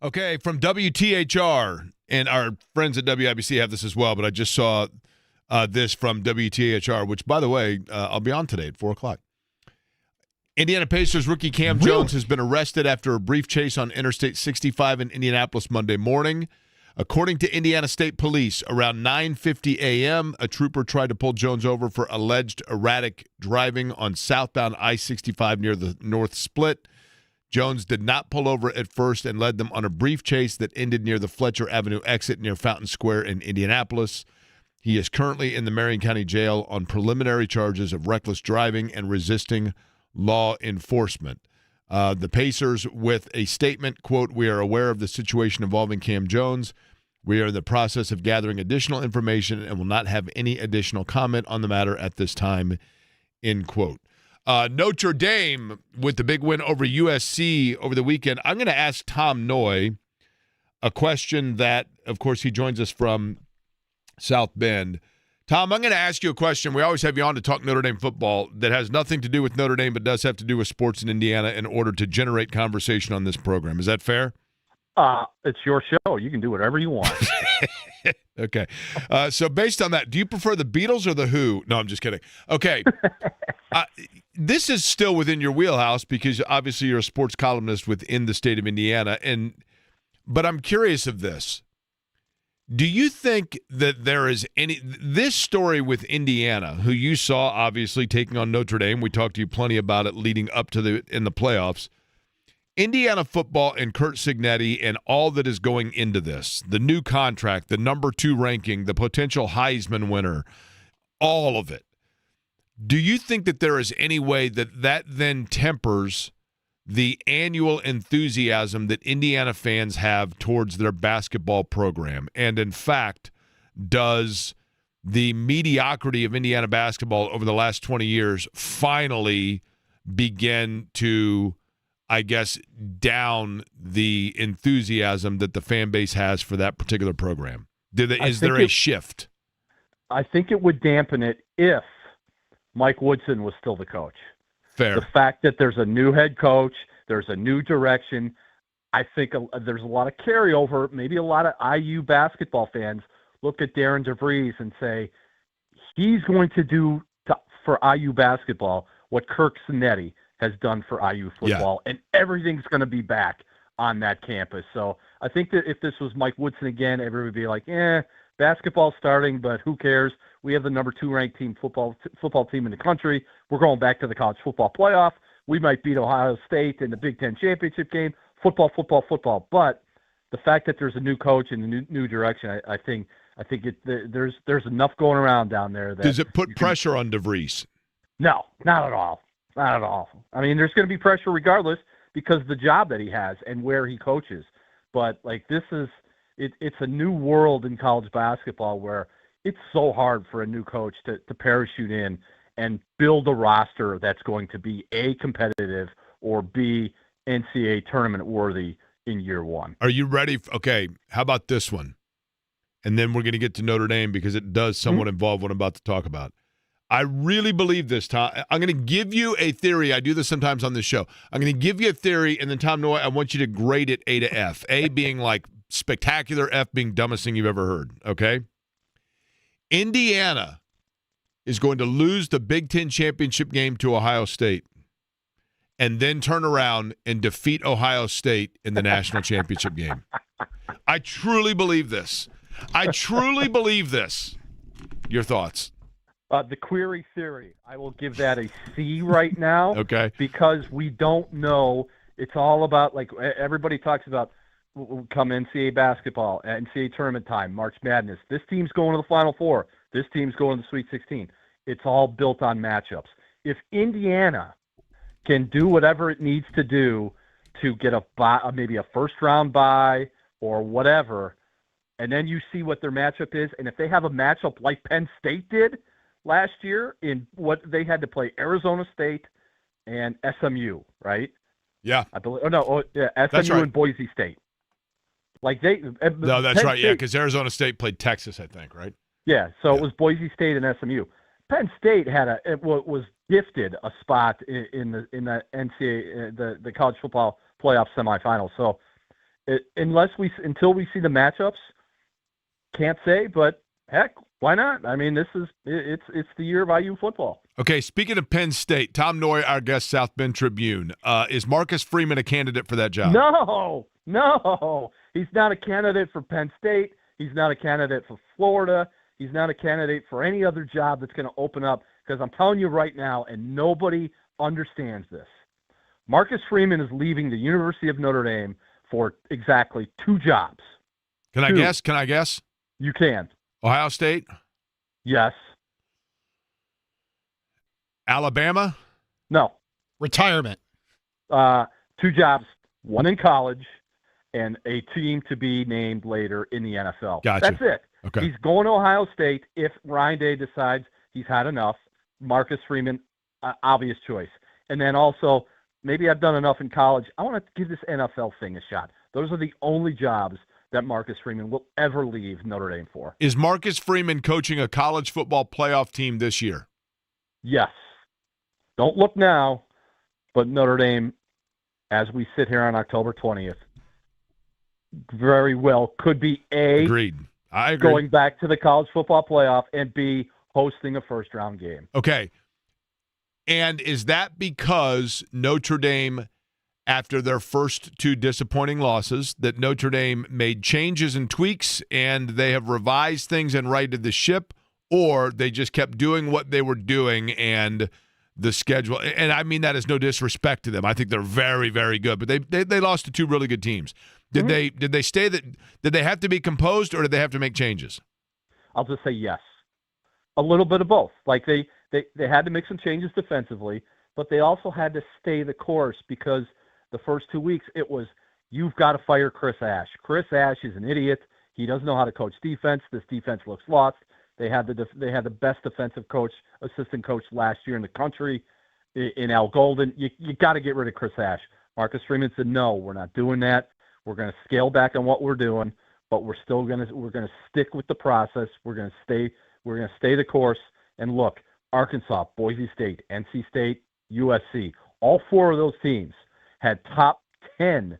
Okay, from WTHR, and our friends at WIBC have this as well, but I just saw this from WTHR, which, by the way, I'll be on today at 4 o'clock. Indiana Pacers rookie Cam Jones has been arrested after a brief chase on Interstate 65 in Indianapolis Monday morning. According to Indiana State Police, around 9:50 a.m., a trooper tried to pull Jones over for alleged erratic driving on southbound I-65 near the North Split. Jones did not pull over at first and led them on a brief chase that ended near the Fletcher Avenue exit near Fountain Square in Indianapolis. He is currently in the Marion County Jail on preliminary charges of reckless driving and resisting law enforcement. The Pacers, with a statement, quote, "We are aware of the situation involving Cam Jones. We are in the process of gathering additional information and will not have any additional comment on the matter at this time," end quote. Notre Dame with the big win over USC over the weekend. I'm going to ask Tom Noi a question that, of course, he joins us from South Bend. Tom, I'm going to ask you a question. We always have you on to talk Notre Dame football that has nothing to do with Notre Dame but does have to do with sports in Indiana in order to generate conversation on this program. Is that fair? It's your show. You can do whatever you want. Okay. So based on that, do you prefer the Beatles or the Who? No, I'm just kidding. Okay. This is still within your wheelhouse because obviously you're a sports columnist within the state of Indiana. But I'm curious of this. Do you think that there is this story with Indiana, who you saw obviously taking on Notre Dame, we talked to you plenty about it leading up to in the playoffs, Indiana football and Curt Cignetti and all that is going into this, the new contract, the number 2 ranking, the potential Heisman winner, all of it. Do you think that there is any way that then tempers the annual enthusiasm that Indiana fans have towards their basketball program? And in fact, does the mediocrity of Indiana basketball over the last 20 years finally begin to, I guess, down the enthusiasm that the fan base has for that particular program? Is there a shift? I think it would dampen it if Mike Woodson was still the coach. Fair. The fact that there's a new head coach, there's a new direction, I think there's a lot of carryover. Maybe a lot of IU basketball fans look at Darren DeVries and say, he's going to do for IU basketball what Curt Cignetti has done for IU football, and everything's going to be back on that campus. So I think that if this was Mike Woodson again, everybody would be like, basketball's starting, but who cares? We have the number 2 ranked football team in the country. We're going back to the college football playoff. We might beat Ohio State in the Big Ten championship game. Football. But the fact that there's a new coach and a new direction, I think there's enough going around down there. That does it put pressure on DeVries? No, not at all. Not at all. I mean, there's going to be pressure regardless because of the job that he has and where he coaches. But like it's a new world in college basketball where it's so hard for a new coach to parachute in and build a roster that's going to be A, competitive, or B, NCAA tournament worthy in year one. Are you ready? Okay, how about this one? And then we're going to get to Notre Dame because it does somewhat involve what I'm about to talk about. I really believe this, Tom. I'm going to give you a theory. I do this sometimes on this show. I'm going to give you a theory, and then, Tom Noi, I want you to grade it A to F. A being like spectacular, F being dumbest thing you've ever heard, okay? Indiana is going to lose the Big Ten championship game to Ohio State and then turn around and defeat Ohio State in the national championship game. I truly believe this. Your thoughts? The query theory, I will give that a C right now. Okay. Because we don't know. It's all about, like, everybody talks about come NCAA basketball, NCAA tournament time, March Madness. This team's going to the Final Four. This team's going to the Sweet 16. It's all built on matchups. If Indiana can do whatever it needs to do to get maybe a first-round bye or whatever, and then you see what their matchup is, and if they have a matchup like Penn State did last year in what they had to play Arizona State and SMU, right? Yeah. I believe. SMU right. and Boise State. Like No, that's Penn right. State, because Arizona State played Texas, I think, right? Yeah. So it was Boise State and SMU. Penn State was gifted a spot in the NCAA the college football playoff semifinals. So until we see the matchups, can't say. But heck, why not? I mean, it's the year of IU football. Okay, speaking of Penn State, Tom Noi, our guest, South Bend Tribune. Is Marcus Freeman a candidate for that job? No. He's not a candidate for Penn State. He's not a candidate for Florida. He's not a candidate for any other job that's going to open up, because I'm telling you right now, and nobody understands this, Marcus Freeman is leaving the University of Notre Dame for exactly 2 jobs. Can I guess? You can. Ohio State? Yes. Alabama? No. Retirement. 2 jobs, one in college and a team to be named later in the NFL. Gotcha. That's it. Okay. He's going to Ohio State if Ryan Day decides he's had enough. Marcus Freeman, obvious choice. And then also, maybe I've done enough in college. I want to give this NFL thing a shot. Those are the only jobs that Marcus Freeman will ever leave Notre Dame for. Is Marcus Freeman coaching a college football playoff team this year? Yes. Don't look now, but Notre Dame, as we sit here on October 20th, very well could be A, Agreed. I agree. Going back to the college football playoff, and B, hosting a first-round game. Okay. And is that because Notre Dame, after their first 2 disappointing losses, that Notre Dame made changes and tweaks and they have revised things and righted the ship, or they just kept doing what they were doing and the schedule? And I mean that as no disrespect to them. I think they're very, very good, but they lost to 2 really good teams. Did they have to be composed, or did they have to make changes? I'll just say yes. A little bit of both. Like they had to make some changes defensively, but they also had to stay the course, because the first 2 weeks it was, you've got to fire Chris Ash. Chris Ash is an idiot. He doesn't know how to coach defense. This defense looks lost. They had the best defensive assistant coach last year in the country in Al Golden. You got to get rid of Chris Ash. Marcus Freeman said, no, we're not doing that. We're going to scale back on what we're doing, but we're going to stick with the process. We're going to stay the course. And look, Arkansas, Boise State, NC State, USC, all 4 of those teams had top 10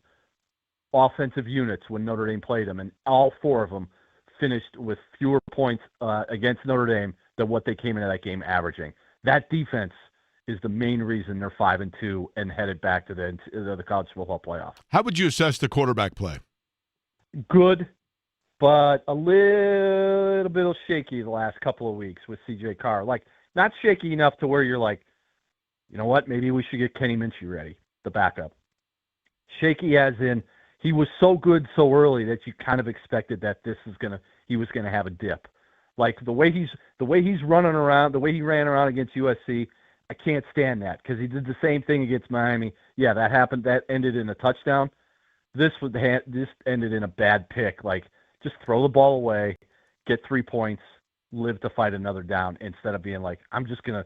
offensive units when Notre Dame played them, and all 4 of them finished with fewer points against Notre Dame than what they came into that game averaging. That defense is the main reason they're 5-2 and headed back to the college football playoff. How would you assess the quarterback play? Good, but a little bit shaky the last couple of weeks with C.J. Carr. Like, not shaky enough to where you're like, you know what, maybe we should get Kenny Minchie ready, the backup. Shaky as in, he was so good so early that you kind of expected that he was gonna have a dip. Like the way he's running around, the way he ran around against USC, I can't stand that, because he did the same thing against Miami. Yeah, that happened. That ended in a touchdown. This ended in a bad pick. Like, just throw the ball away, get 3 points, live to fight another down, instead of being like, I'm just gonna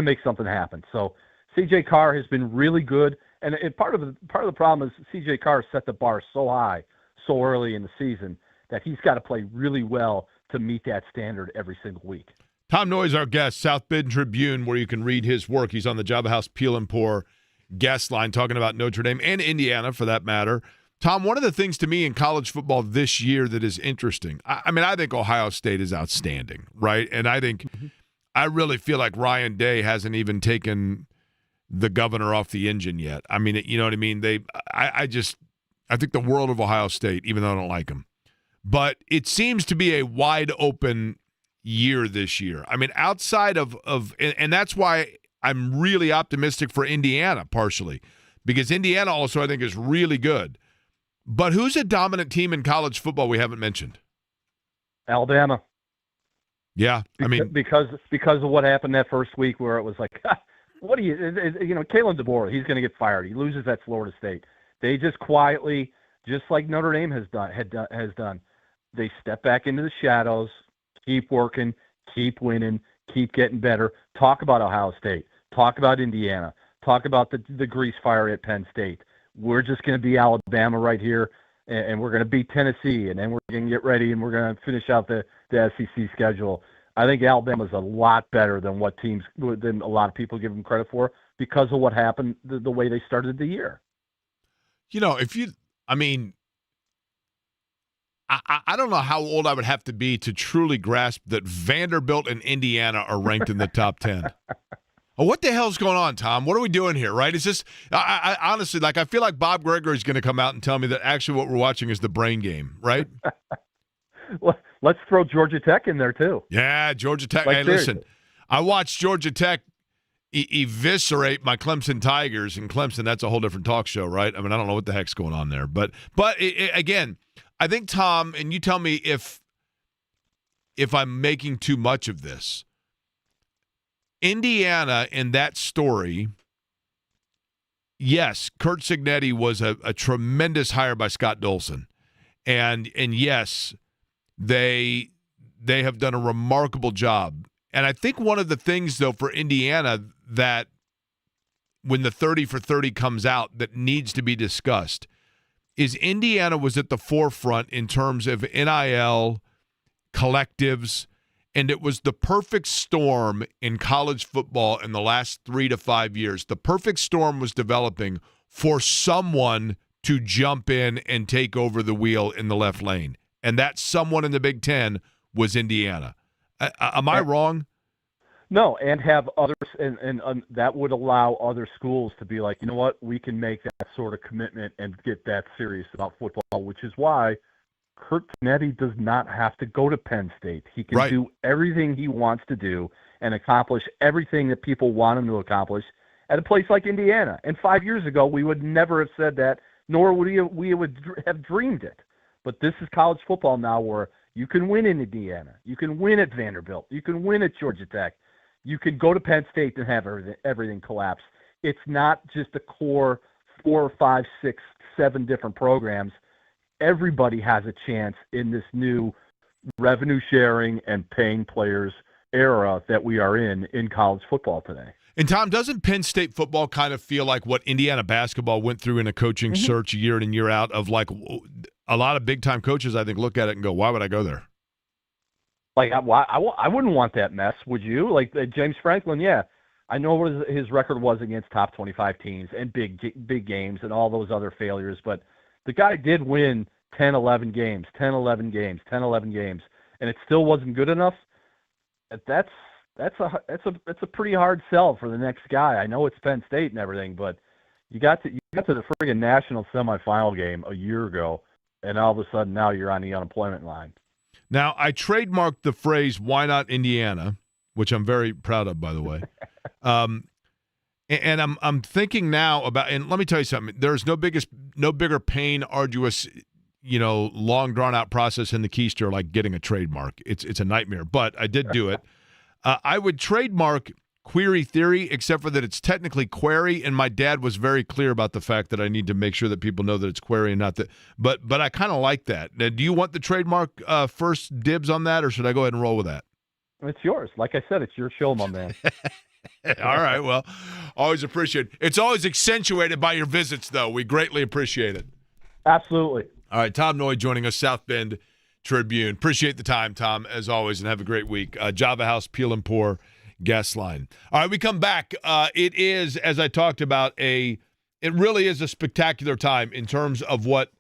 make something happen. So C.J. Carr has been really good, and part of the problem is C.J. Carr set the bar so high so early in the season that he's got to play really well to meet that standard every single week. Tom Noi is our guest, South Bend Tribune, where you can read his work. He's on the Java House Peel and Pour guest line talking about Notre Dame and Indiana, for that matter. Tom, one of the things to me in college football this year that is interesting, I mean, I think Ohio State is outstanding, right? And I think I really feel like Ryan Day hasn't even taken the governor off the engine yet. I mean, you know what I mean? I think the world of Ohio State, even though I don't like them. But it seems to be a wide open year this year. I mean, outside of and that's why I'm really optimistic for Indiana, partially, because Indiana also, I think, is really good. But who's a dominant team in college football we haven't mentioned? Alabama. Yeah, I mean, because of what happened that first week, where it was like, what do you Kalen DeBoer, he's going to get fired. He loses at Florida State. They just quietly, just like Notre Dame has done, they step back into the shadows, keep working, keep winning, keep getting better. Talk about Ohio State. Talk about Indiana. Talk about the grease fire at Penn State. We're just going to be Alabama right here, and we're going to beat Tennessee, and then we're going to get ready, and we're going to finish out the SEC schedule. I think Alabama's a lot better than than a lot of people give them credit for, because of what happened, the way they started the year. You know, I don't know how old I would have to be to truly grasp that Vanderbilt and Indiana are ranked in the top 10. What the hell's going on, Tom? What are we doing here, right? Is this I honestly, like, I feel like Bob Gregory's going to come out and tell me that actually what we're watching is the brain game, right? Well, let's throw Georgia Tech in there, too. Yeah, Georgia Tech. Like, hey, listen, I watched Georgia Tech eviscerate my Clemson Tigers, and Clemson, that's a whole different talk show, right? I mean, I don't know what the heck's going on there. But again, I think, Tom, and you tell me if I'm making too much of this, Indiana in that story, yes, Kurt Cignetti was a tremendous hire by Scott Dolson. And yes, they have done a remarkable job. And I think one of the things, though, for Indiana that when the 30 for 30 comes out that needs to be discussed is Indiana was at the forefront in terms of NIL, collectives, and it was the perfect storm in college football in the last 3 to 5 years. The perfect storm was developing for someone to jump in and take over the wheel in the left lane. And that someone in the Big Ten was Indiana. Am I wrong? No, and have others, and that would allow other schools to be like, you know what, we can make that sort of commitment and get that serious about football, which is why Kurt Cignetti does not have to go to Penn State. He can do everything he wants to do and accomplish everything that people want him to accomplish at a place like Indiana. And 5 years ago, we would never have said that, nor would we would have dreamed it. But this is college football now where you can win in Indiana. You can win at Vanderbilt. You can win at Georgia Tech. You can go to Penn State and have everything collapse. It's not just a core 4, 5, 6, 7 different programs. Everybody has a chance in this new revenue sharing and paying players era that we are in college football today. And Tom, doesn't Penn State football kind of feel like what Indiana basketball went through in a coaching search year in and year out of, like, a lot of big-time coaches, I think, look at it and go, why would I go there? Like, I wouldn't want that mess, would you? Like, James Franklin, yeah. I know what his record was against top 25 teams and big games and all those other failures, but the guy did win 10, 11 games, and it still wasn't good enough. That's a pretty hard sell for the next guy. I know it's Penn State and everything, but you got to the friggin' national semifinal game a year ago, and all of a sudden now you're on the unemployment line. Now, I trademarked the phrase, why not Indiana, which I'm very proud of, by the way. And I'm thinking now about, and let me tell you something, there's no bigger pain, arduous, long drawn-out process in the keister like getting a trademark. It's a nightmare, but I did do it. I would trademark Query Theory, except for that it's technically Query, and my dad was very clear about the fact that I need to make sure that people know that it's Query and not that. But I kind of like that. Now, do you want the trademark first dibs on that, or should I go ahead and roll with that? It's yours. Like I said, it's your show, my man. All right, well, always appreciate it. It's always accentuated by your visits, though. We greatly appreciate it. Absolutely. All right, Tom Noi joining us, South Bend Tribune. Appreciate the time, Tom, as always, and have a great week. Java House, Peel and Pour guest line. All right, we come back. It is, as I talked about, it really is a spectacular time in terms of what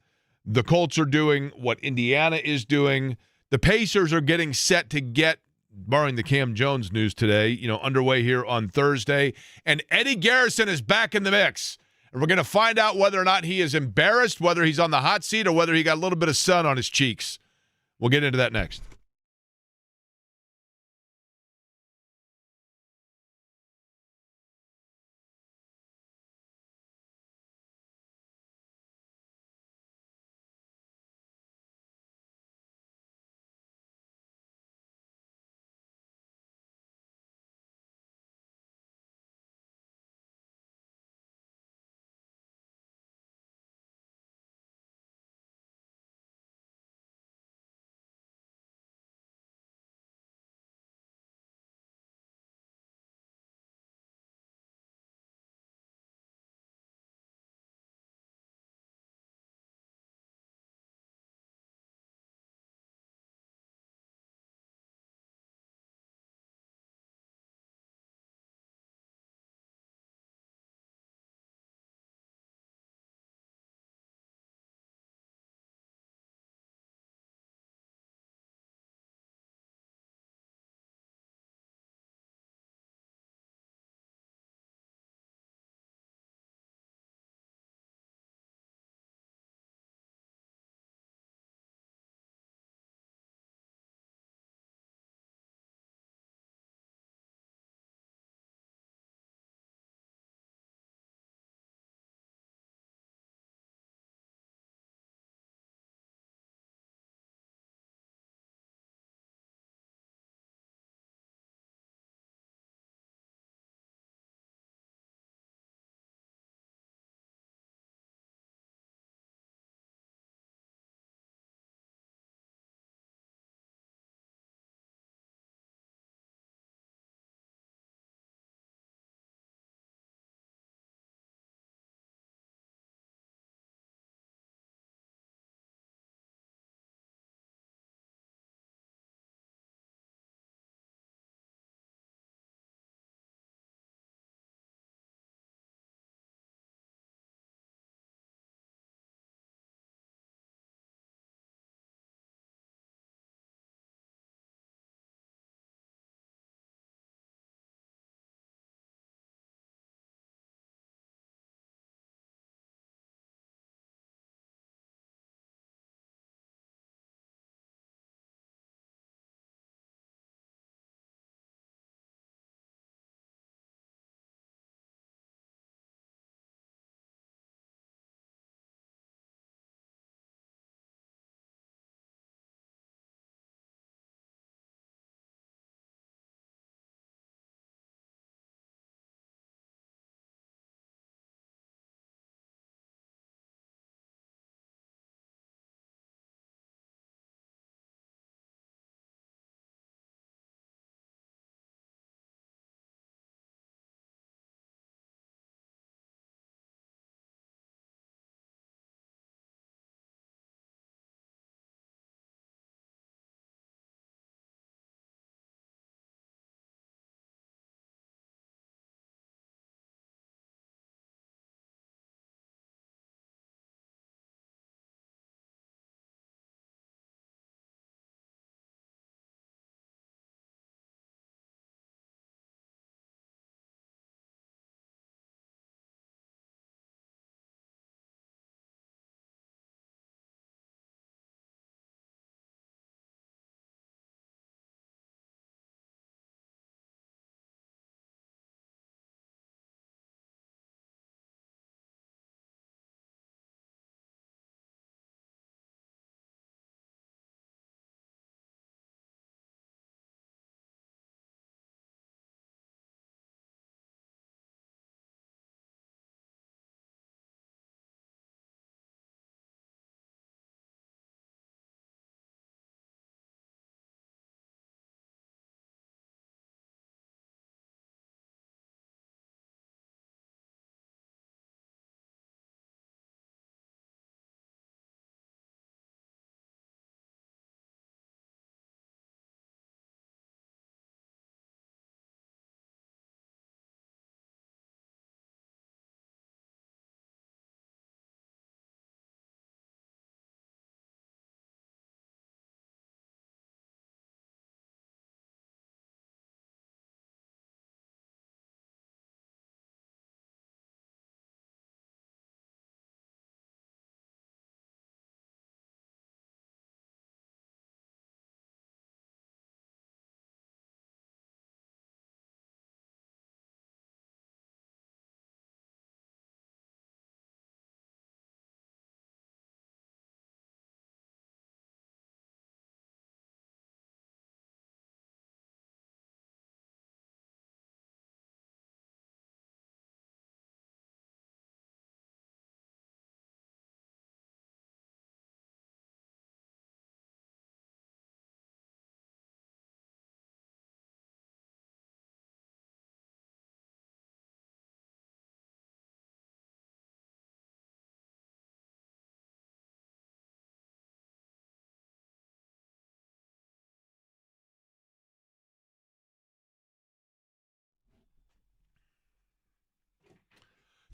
the Colts are doing, what Indiana is doing. The Pacers are getting set to get, barring the Cam Jones news today, underway here on Thursday. And Eddie Garrison is back in the mix. And we're going to find out whether or not he is embarrassed, whether he's on the hot seat, or whether he got a little bit of sun on his cheeks. We'll get into that next.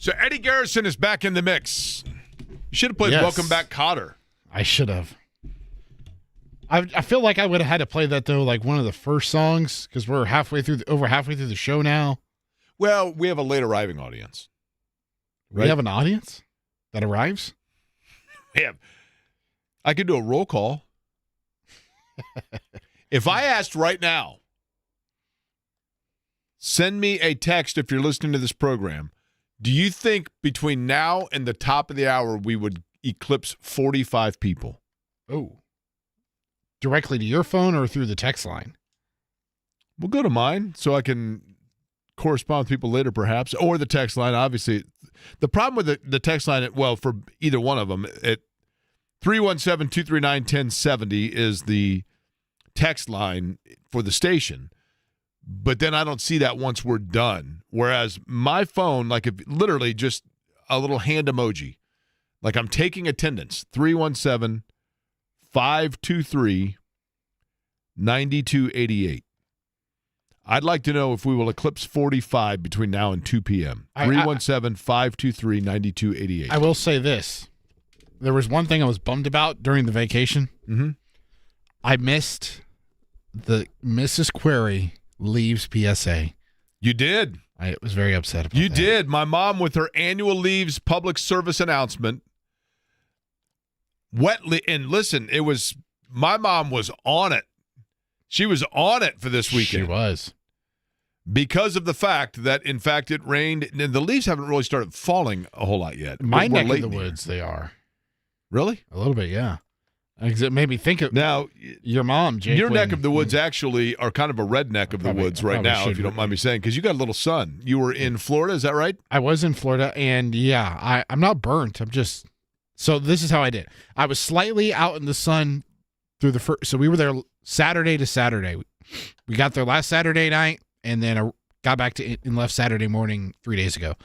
So Eddie Garrison is back in the mix. You should have played Welcome Back, Cotter. I should have. I feel like I would have had to play that, though, like one of the first songs, because we're over halfway through the show now. Well, we have a late arriving audience. Right? We have an audience that arrives? Yeah. I could do a roll call. If I asked right now, send me a text if you're listening to this program, do you think between now and the top of the hour we would eclipse 45 people? Oh. Directly to your phone or through the text line? We'll go to mine so I can correspond with people later perhaps, or the text line. Obviously, the problem with the text line, for either one of them, at 317-239-1070 is the text line for the station. But then I don't see that once we're done. Whereas my phone, like if literally just a little hand emoji, like I'm taking attendance, 317-523-9288. I'd like to know if we will eclipse 45 between now and 2 p.m. 317-523-9288. I will say this. There was one thing I was bummed about during the vacation. Mm-hmm. I missed the Mrs. Query leaves PSA. You did. I was very upset about that. You did. My mom with her annual leaves public service announcement. And listen, my mom was on it. She was on it for this weekend. She was. Because of the fact that, in fact, it rained. And the leaves haven't really started falling a whole lot yet. My neck of the woods, they are. Really? A little bit, yeah. It made me think of now your mom, Jake. Your neck of the woods actually are kind of a redneck of the woods right now, if you don't mind me saying, because you got a little sun. You were in Florida, is that right? I was in Florida, and yeah, I'm not burnt. I'm just so this is how I did. I was slightly out in the sun through the first. So we were there Saturday to Saturday. We got there last Saturday night, and then I got back to and left Saturday morning 3 days ago.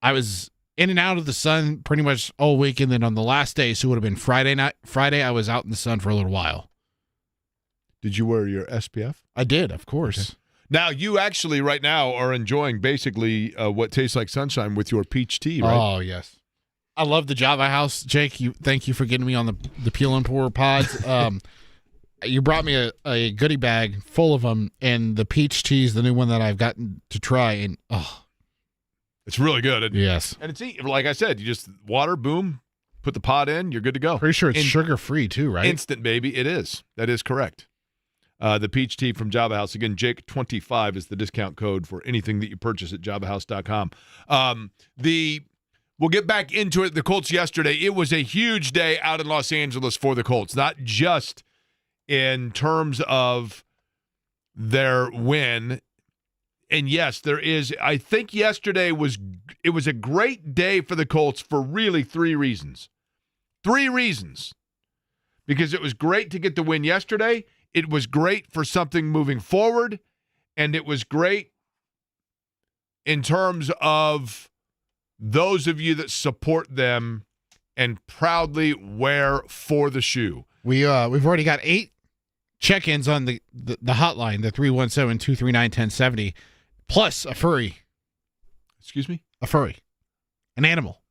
I was in and out of the sun pretty much all week, and then on the last day, so it would have been Friday night. Friday, I was out in the sun for a little while. Did you wear your SPF? I did, of course. Okay. Now, you actually right now are enjoying basically what tastes like sunshine with your peach tea, right? Oh, yes. I love the Java House, Jake. Thank you for getting me on the Peel and Pour pods. You brought me a goodie bag full of them, and the peach tea is the new one that I've gotten to try, and it's really good. Yes. And it's like I said, you just water, boom, put the pod in, you're good to go. Pretty sure it's sugar-free too, right? Instant, baby. It is. That is correct. The peach tea from Java House. Again, Jake25 is the discount code for anything that you purchase at javahouse.com. We'll get back into it. The Colts yesterday, it was a huge day out in Los Angeles for the Colts, not just in terms of their win. And yes, there is. I think yesterday was a great day for the Colts for really 3 reasons. 3 reasons. Because it was great to get the win yesterday. It was great for something moving forward. And it was great in terms of those of you that support them and proudly wear for the shoe. We've already got 8 check-ins on the hotline, the 317-239-1070. Plus a furry. Excuse me? A furry. An animal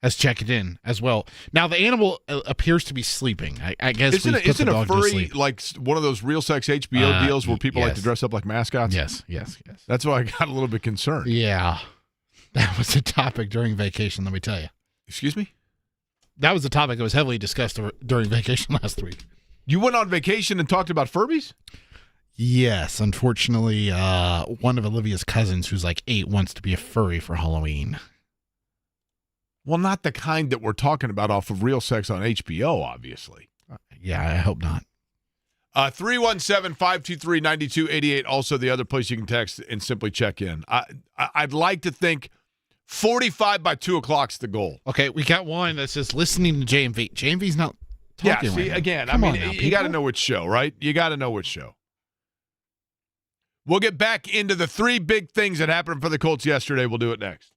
has checked in as well. Now, the animal appears to be sleeping. I guess isn't a furry like one of those real sex HBO deals where people like to dress up like mascots? Yes. That's why I got a little bit concerned. Yeah. That was a topic during vacation, let me tell you. Excuse me? That was a topic that was heavily discussed during vacation last week. You went on vacation and talked about Furbies? Yes, unfortunately, one of Olivia's cousins, who's like 8, wants to be a furry for Halloween. Well, not the kind that we're talking about off of Real Sex on HBO, obviously. Yeah, I hope not. 317-523-9288, also the other place you can text and simply check in. I'd like to think 45 by 2 o'clock's the goal. Okay, we got one that says listening to JMV. JMV's not talking see, right again, now. You got to know which show, right? You got to know which show. We'll get back into the 3 big things that happened for the Colts yesterday. We'll do it next.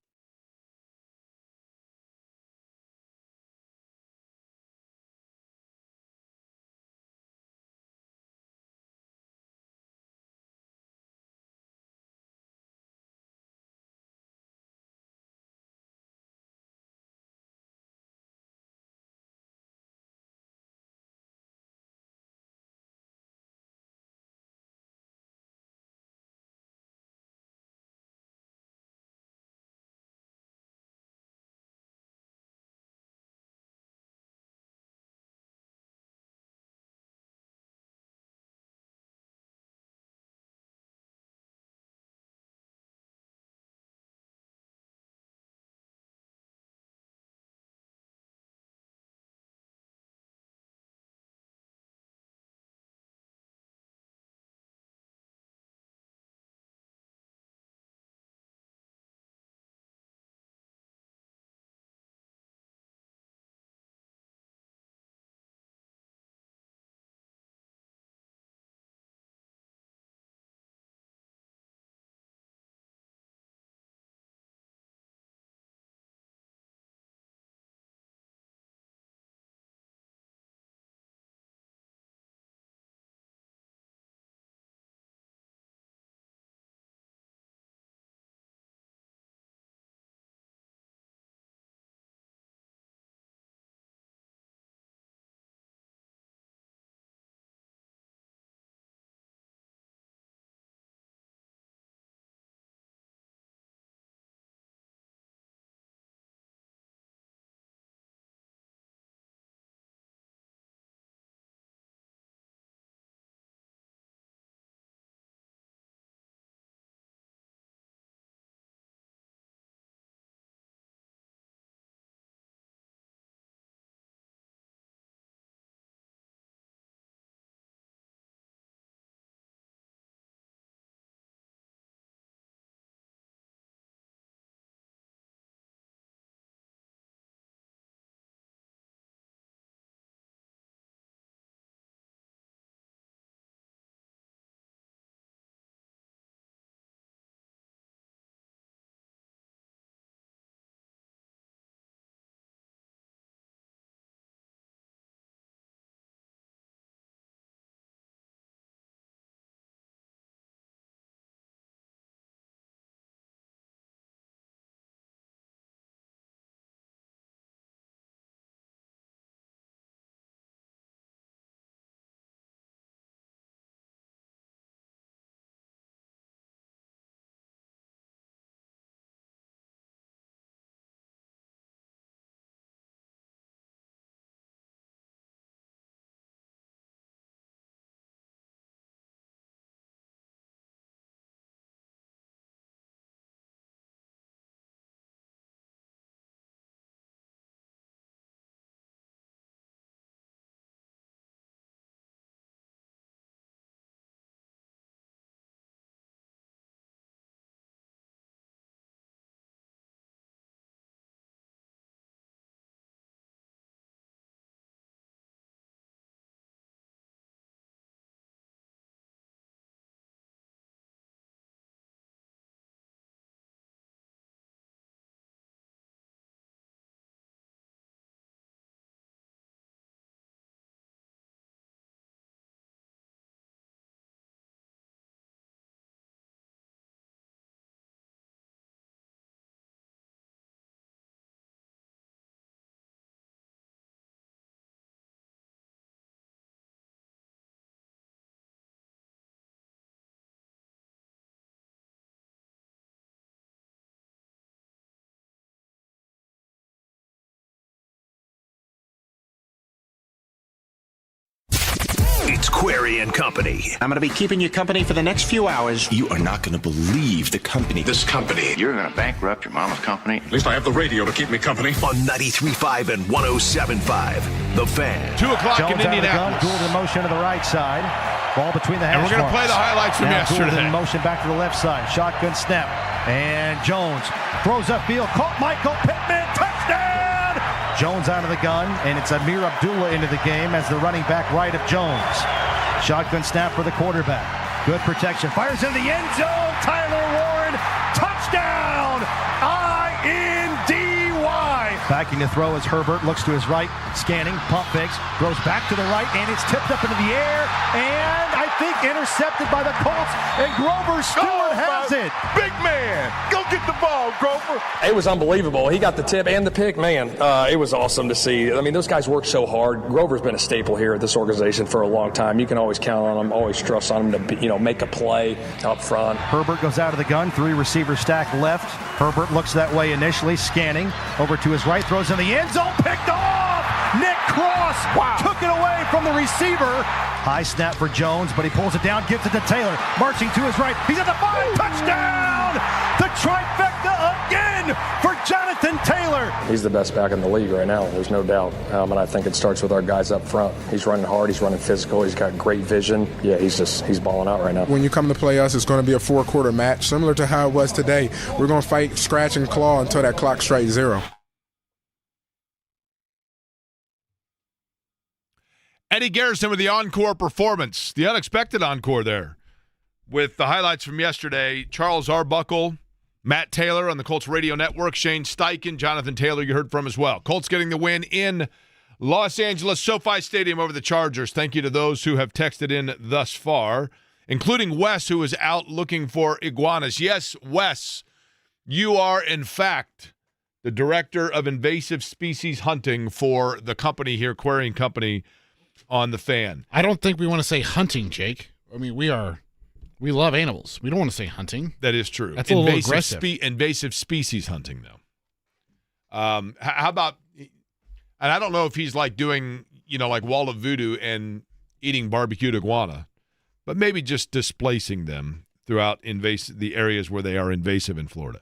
It's Query and Company. I'm going to be keeping you company for the next few hours. You are not going to believe the company. This company. You're going to bankrupt your mama's company. At least I have the radio to keep me company. On 93.5 and 107.5. The Fan. 2 o'clock Jones in Indianapolis. Gould in motion to the right side. Ball between the hash And we're going to play the highlights from yesterday. Gould in motion back to the left side. Shotgun snap. And Jones throws upfield. Caught Michael Pittman. Touchdown! Jones out of the gun. And it's Amir Abdullah into the game as the running back right of Jones. Shotgun snap for the quarterback. Good protection. Fires in the end zone. Tyler Warren. Touchdown! Indy. Backing to throw as Herbert looks to his right, scanning, pump fakes, throws back to the right, and it's tipped up into the air, and I think intercepted by the Colts, and Grover Stewart has it. Big man, go get the ball, Grover. It was unbelievable. He got the tip and the pick. Man, it was awesome to see. I mean, those guys work so hard. Grover's been a staple here at this organization for a long time. You can always count on him, always trust on him to make a play up front. Herbert goes out of the gun, 3 receivers stacked left. Herbert looks that way initially, scanning over to his right, throws in the end zone, picked off! Nick Cross took it away from the receiver. High snap for Jones, but he pulls it down, gives it to Taylor, marching to his right. He's at the 5, touchdown! The trifecta again for Jonathan Taylor. He's the best back in the league right now, there's no doubt. And I think it starts with our guys up front. He's running hard, he's running physical, he's got great vision. Yeah, he's balling out right now. When you come to play us, it's going to be a 4-quarter match, similar to how it was today. We're going to fight, scratch, and claw until that clock strikes 0. Eddie Garrison with the encore performance, the unexpected encore there, with the highlights from yesterday. Charles Arbuckle, Matt Taylor on the Colts Radio Network, Shane Steichen, Jonathan Taylor you heard from as well. Colts getting the win in Los Angeles, SoFi Stadium over the Chargers. Thank you to those who have texted in thus far, including Wes, who is out looking for iguanas. Yes, Wes, you are, in fact, the director of invasive species hunting for the company here, Query and Company, on the Fan. I don't think we want to say hunting, Jake. I mean, we We love animals. We don't want to say hunting. That is true. That's a little aggressive. Invasive species hunting, though. How about, and I don't know if he's like doing, like Wall of Voodoo and eating barbecued iguana, but maybe just displacing them throughout the areas where they are invasive in Florida.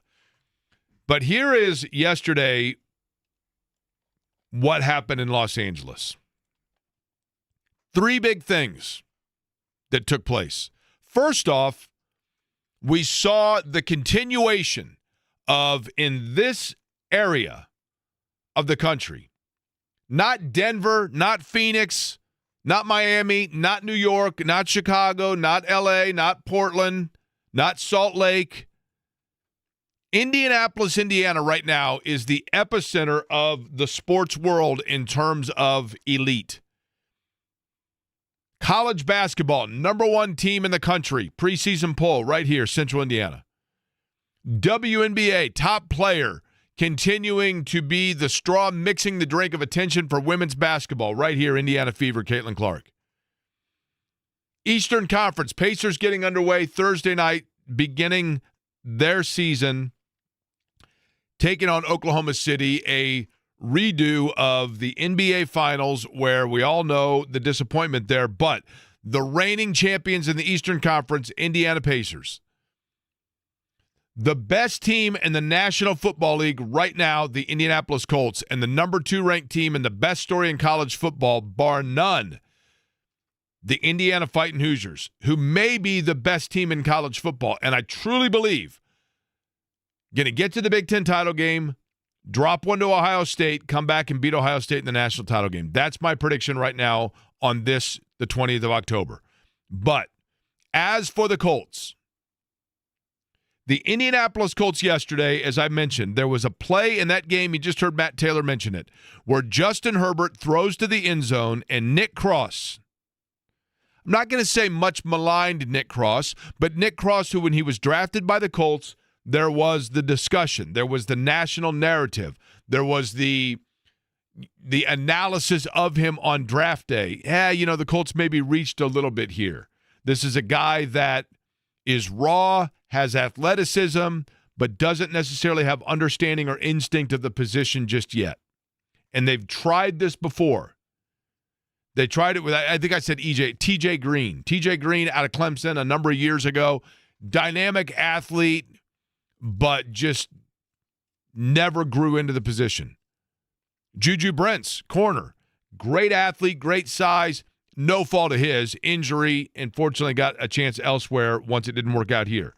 But here is yesterday what happened in Los Angeles. 3 big things that took place. First off, we saw the continuation of, in this area of the country, not Denver, not Phoenix, not Miami, not New York, not Chicago, not LA, not Portland, not Salt Lake. Indianapolis, Indiana right now is the epicenter of the sports world in terms of elite. College basketball, number 1 team in the country, preseason poll right here, Central Indiana. WNBA, top player, continuing to be the straw mixing the drink of attention for women's basketball right here, Indiana Fever, Caitlin Clark. Eastern Conference, Pacers getting underway Thursday night, beginning their season, taking on Oklahoma City, a redo of the NBA Finals, where we all know the disappointment there, but the reigning champions in the Eastern Conference, Indiana Pacers. The best team in the National Football League right now, the Indianapolis Colts, and the number 2 ranked team and the best story in college football, bar none, the Indiana Fighting Hoosiers, who may be the best team in college football, and I truly believe going to get to the Big Ten title game, drop one to Ohio State, come back and beat Ohio State in the national title game. That's my prediction right now on this, the 20th of October. But as for the Colts, the Indianapolis Colts yesterday, as I mentioned, there was a play in that game, you just heard Matt Taylor mention it, where Justin Herbert throws to the end zone and Nick Cross, I'm not going to say much maligned Nick Cross, but Nick Cross, who when he was drafted by the Colts, there was the discussion. There was the national narrative. There was the analysis of him on draft day. The Colts maybe reached a little bit here. This is a guy that is raw, has athleticism, but doesn't necessarily have understanding or instinct of the position just yet. And they've tried this before. They tried it with, I think I said TJ Green. TJ Green out of Clemson a number of years ago. Dynamic athlete, but just never grew into the position. Juju Brents, corner. Great athlete, great size. No fault of his. Injury, unfortunately, got a chance elsewhere once it didn't work out here.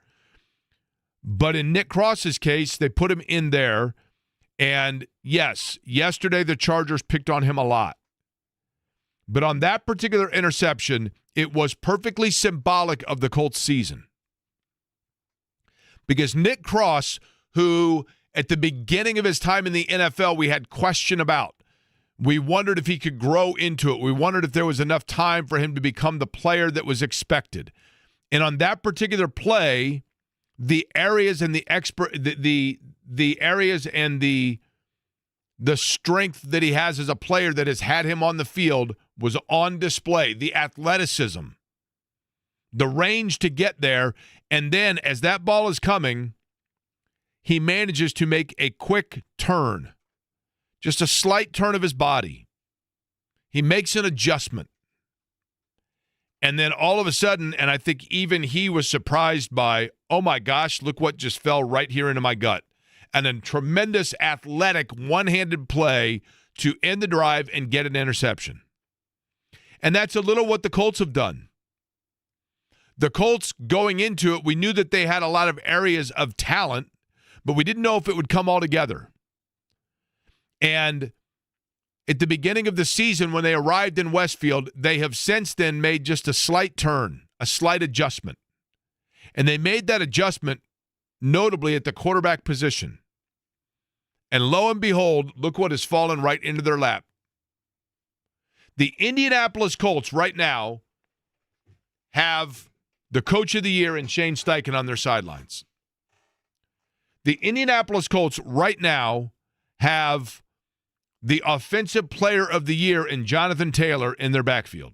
But in Nick Cross's case, they put him in there. And yes, yesterday the Chargers picked on him a lot. But on that particular interception, it was perfectly symbolic of the Colts season. Because Nick Cross, who at the beginning of his time in the NFL we had question about, we wondered if he could grow into it. We wondered if there was enough time for him to become the player that was expected. And on that particular play, the areas and the areas and the strength that he has as a player that has had him on the field was on display. The athleticism, the range to get there, and then as that ball is coming, he manages to make a quick turn, just a slight turn of his body. He makes an adjustment. And then all of a sudden, and I think even he was surprised by, oh my gosh, look what just fell right here into my gut. And a tremendous athletic one-handed play to end the drive and get an interception. And that's a little what the Colts have done. The Colts, going into it, we knew that they had a lot of areas of talent, but we didn't know if it would come all together. And at the beginning of the season, when they arrived in Westfield, they have since then made just a slight turn, a slight adjustment. And they made that adjustment notably at the quarterback position. And lo and behold, look what has fallen right into their lap. The Indianapolis Colts right now have the coach of the year in Shane Steichen on their sidelines. The Indianapolis Colts right now have the offensive player of the year in Jonathan Taylor in their backfield.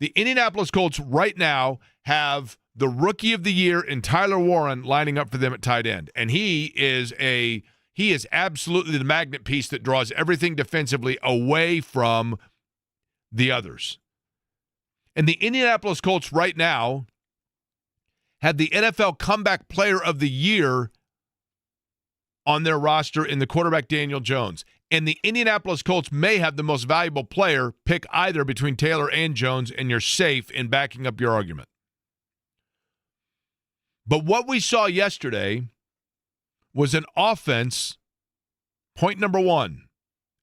The Indianapolis Colts right now have the rookie of the year in Tyler Warren lining up for them at tight end. And he is absolutely the magnet piece that draws everything defensively away from the others. And the Indianapolis Colts right now had the NFL Comeback Player of the Year on their roster in the quarterback Daniel Jones. And the Indianapolis Colts may have the most valuable player. Pick either between Taylor and Jones, and you're safe in backing up your argument. But what we saw yesterday was an offense, point number one,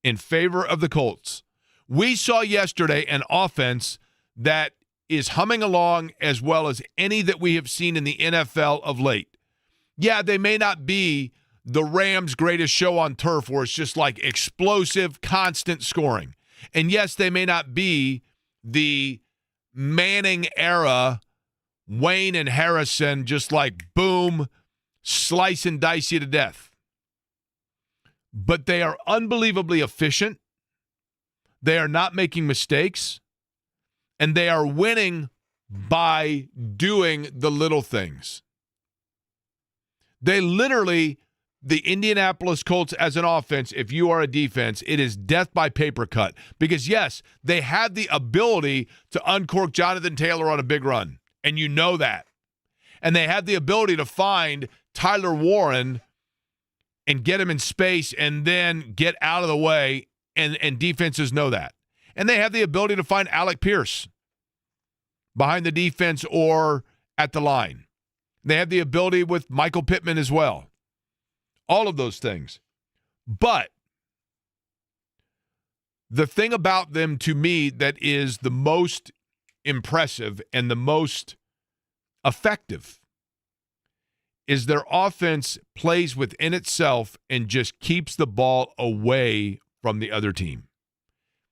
in favor of the Colts. We saw yesterday an offense that is humming along as well as any that we have seen in the NFL of late. Yeah, they may not be the Rams' greatest show on turf where it's just like explosive, constant scoring. And yes, they may not be the Manning era, Wayne and Harrison, just like boom, slice and dice you to death. But they are unbelievably efficient. They are not making mistakes. And they are winning by doing the little things. They literally, the Indianapolis Colts as an offense, if you are a defense, it is death by paper cut. Because, yes, they had the ability to uncork Jonathan Taylor on a big run. And you know that. And they had the ability to find Tyler Warren and get him in space and then get out of the way, and defenses know that. And they have the ability to find Alec Pierce behind the defense or at the line. They have the ability with Michael Pittman as well. All of those things. But the thing about them to me that is the most impressive and the most effective is their offense plays within itself and just keeps the ball away from the other team.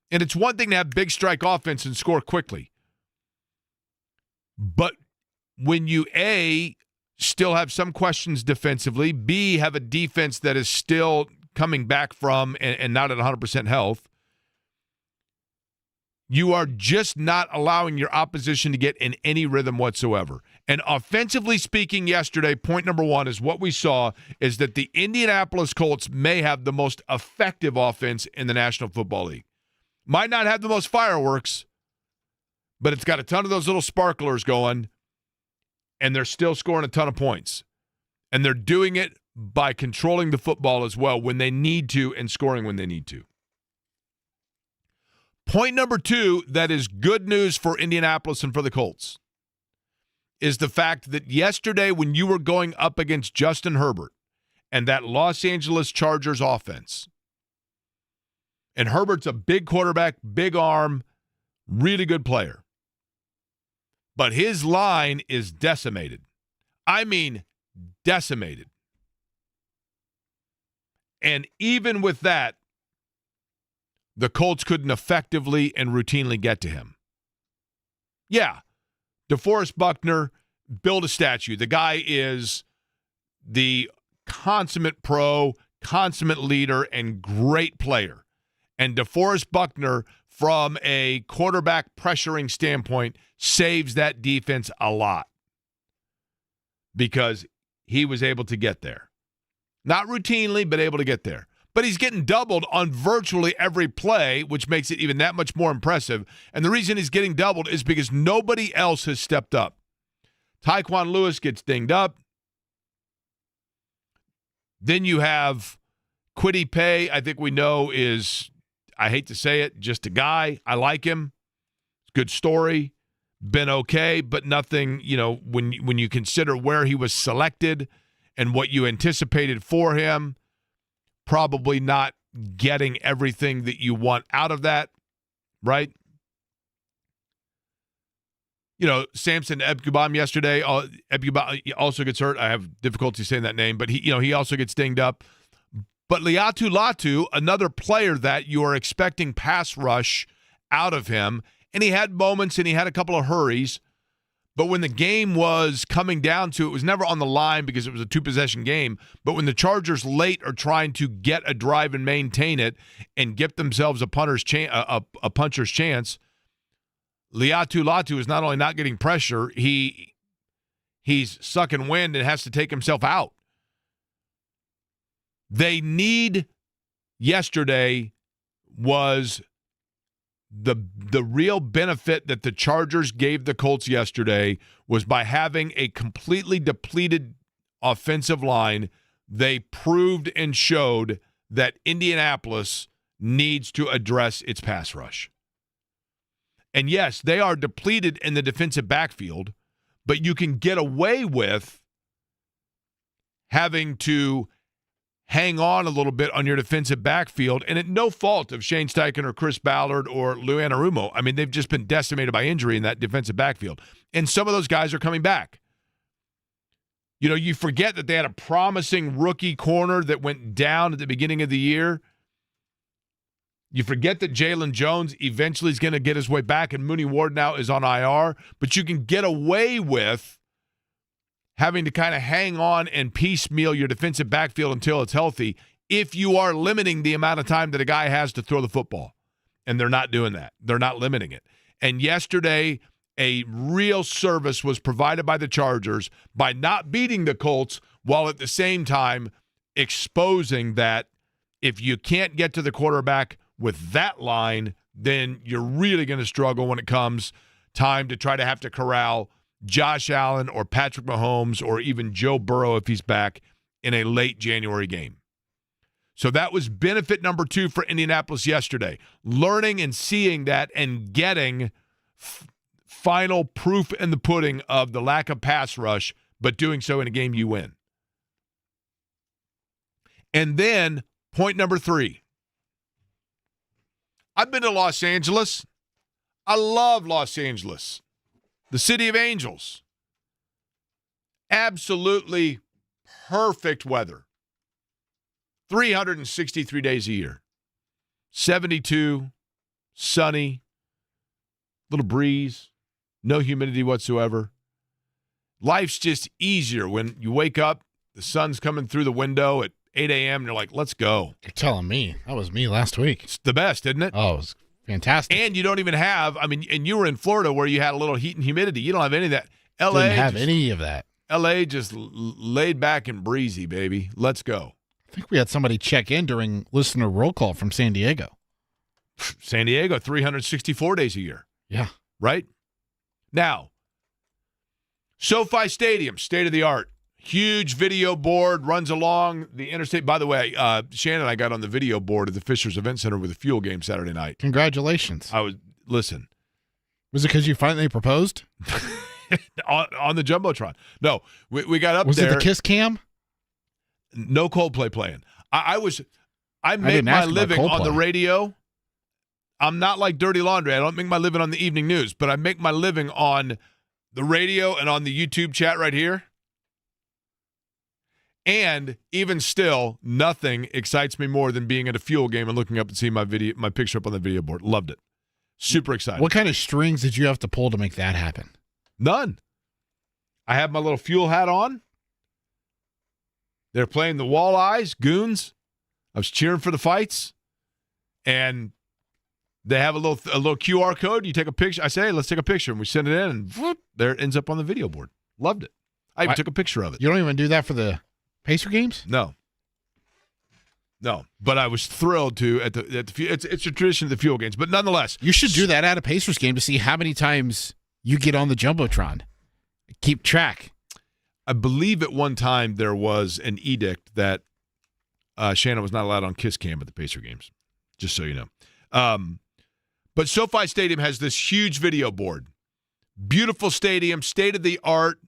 And it's one thing to have big strike offense and score quickly. But when you, A, still have some questions defensively, B, have a defense that is still coming back from and not at 100% health, you are just not allowing your opposition to get in any rhythm whatsoever. And offensively speaking yesterday, point number one is what we saw is that the Indianapolis Colts may have the most effective offense in the National Football League. Might not have the most fireworks, but it's got a ton of those little sparklers going, and they're still scoring a ton of points. And they're doing it by controlling the football as well when they need to and scoring when they need to. Point number 2 that is good news for Indianapolis and for the Colts is the fact that yesterday when you were going up against Justin Herbert and that Los Angeles Chargers offense, and Herbert's a big quarterback, big arm, really good player. But his line is decimated. I mean, decimated. And even with that, the Colts couldn't effectively and routinely get to him. Yeah, DeForest Buckner, build a statue. The guy is the consummate pro, consummate leader, and great player. And DeForest Buckner, from a quarterback pressuring standpoint, saves that defense a lot because he was able to get there. Not routinely, but able to get there. But he's getting doubled on virtually every play, which makes it even that much more impressive. And the reason he's getting doubled is because nobody else has stepped up. Tyquan Lewis gets dinged up. Then you have Kwity Paye, I think we know is, I hate to say it, just a guy. I like him. Good story. Been okay, but nothing, when you consider where he was selected and what you anticipated for him, probably not getting everything that you want out of that, right? Samson Ebukam yesterday, Ebukam also gets hurt. I have difficulty saying that name, but he also gets dinged up. But Liatu Latu, another player that you are expecting pass rush out of him, and he had moments and he had a couple of hurries, but when the game was coming down to it, was never on the line because it was a 2-possession game, but when the Chargers late are trying to get a drive and maintain it and get themselves a puncher's chance, Liatu Latu is not only not getting pressure, he's sucking wind and has to take himself out. They need yesterday was the real benefit that the Chargers gave the Colts yesterday was by having a completely depleted offensive line. They proved and showed that Indianapolis needs to address its pass rush. And yes, they are depleted in the defensive backfield, but you can get away with having to hang on a little bit on your defensive backfield, and at no fault of Shane Steichen or Chris Ballard or Lou Anarumo. I mean, they've just been decimated by injury in that defensive backfield. And some of those guys are coming back. You forget that they had a promising rookie corner that went down at the beginning of the year. You forget that Jalen Jones eventually is going to get his way back, and Mooney Ward now is on IR. But you can get away with having to kind of hang on and piecemeal your defensive backfield until it's healthy if you are limiting the amount of time that a guy has to throw the football. And they're not doing that. They're not limiting it. And yesterday, a real service was provided by the Chargers by not beating the Colts while at the same time exposing that if you can't get to the quarterback with that line, then you're really going to struggle when it comes time to try to have to corral Josh Allen or Patrick Mahomes or even Joe Burrow if he's back in a late January game. So that was benefit number 2 for Indianapolis yesterday. Learning and seeing that and getting final proof in the pudding of the lack of pass rush, but doing so in a game you win. And then point number 3. I've been to Los Angeles. I love Los Angeles. The city of angels. Absolutely perfect weather. 363 days a year. 72, sunny, little breeze, no humidity whatsoever. Life's just easier when you wake up, the sun's coming through the window at 8 a.m., and you're like, let's go. You're telling me. That was me last week. It's the best, isn't it? Oh, it was fantastic. And you don't even have, and you were in Florida where you had a little heat and humidity. You don't have any of that. LA didn't have any of that. LA just laid back and breezy, baby. Let's go. I think we had somebody check in during listener roll call from San Diego. San Diego, 364 days a year. Yeah. Right? Now, SoFi Stadium, state of the art. Huge video board runs along the interstate. By the way, Shannon and I got on the video board at the Fishers Event Center with a fuel game Saturday night. Congratulations. Listen. Was it because you finally proposed? on the Jumbotron. No, we got up was there. Was it the kiss cam? No Coldplay playing. I make my living on the radio. I'm not like Dirty Laundry. I don't make my living on the evening news, but I make my living on the radio and on the YouTube chat right here. And even still, nothing excites me more than being at a fuel game and looking up and seeing my picture up on the video board. Loved it. Super excited. What kind of strings did you have to pull to make that happen? None. I have my little fuel hat on. They're playing the Walleyes, Goons. I was cheering for the fights. And they have a little QR code. You take a picture. I say, hey, let's take a picture. And we send it in, and whoop, there it ends up on the video board. Loved it. I even took a picture of it. You don't even do that for the Pacer games? No. But I was thrilled to at the it's a tradition of the fuel games. But nonetheless, you should do that at a Pacers game to see how many times you get on the Jumbotron. Keep track. I believe at one time there was an edict that Shannon was not allowed on Kiss Cam at the Pacer games, just so you know. But SoFi Stadium has this huge video board. Beautiful stadium, state-of-the-art,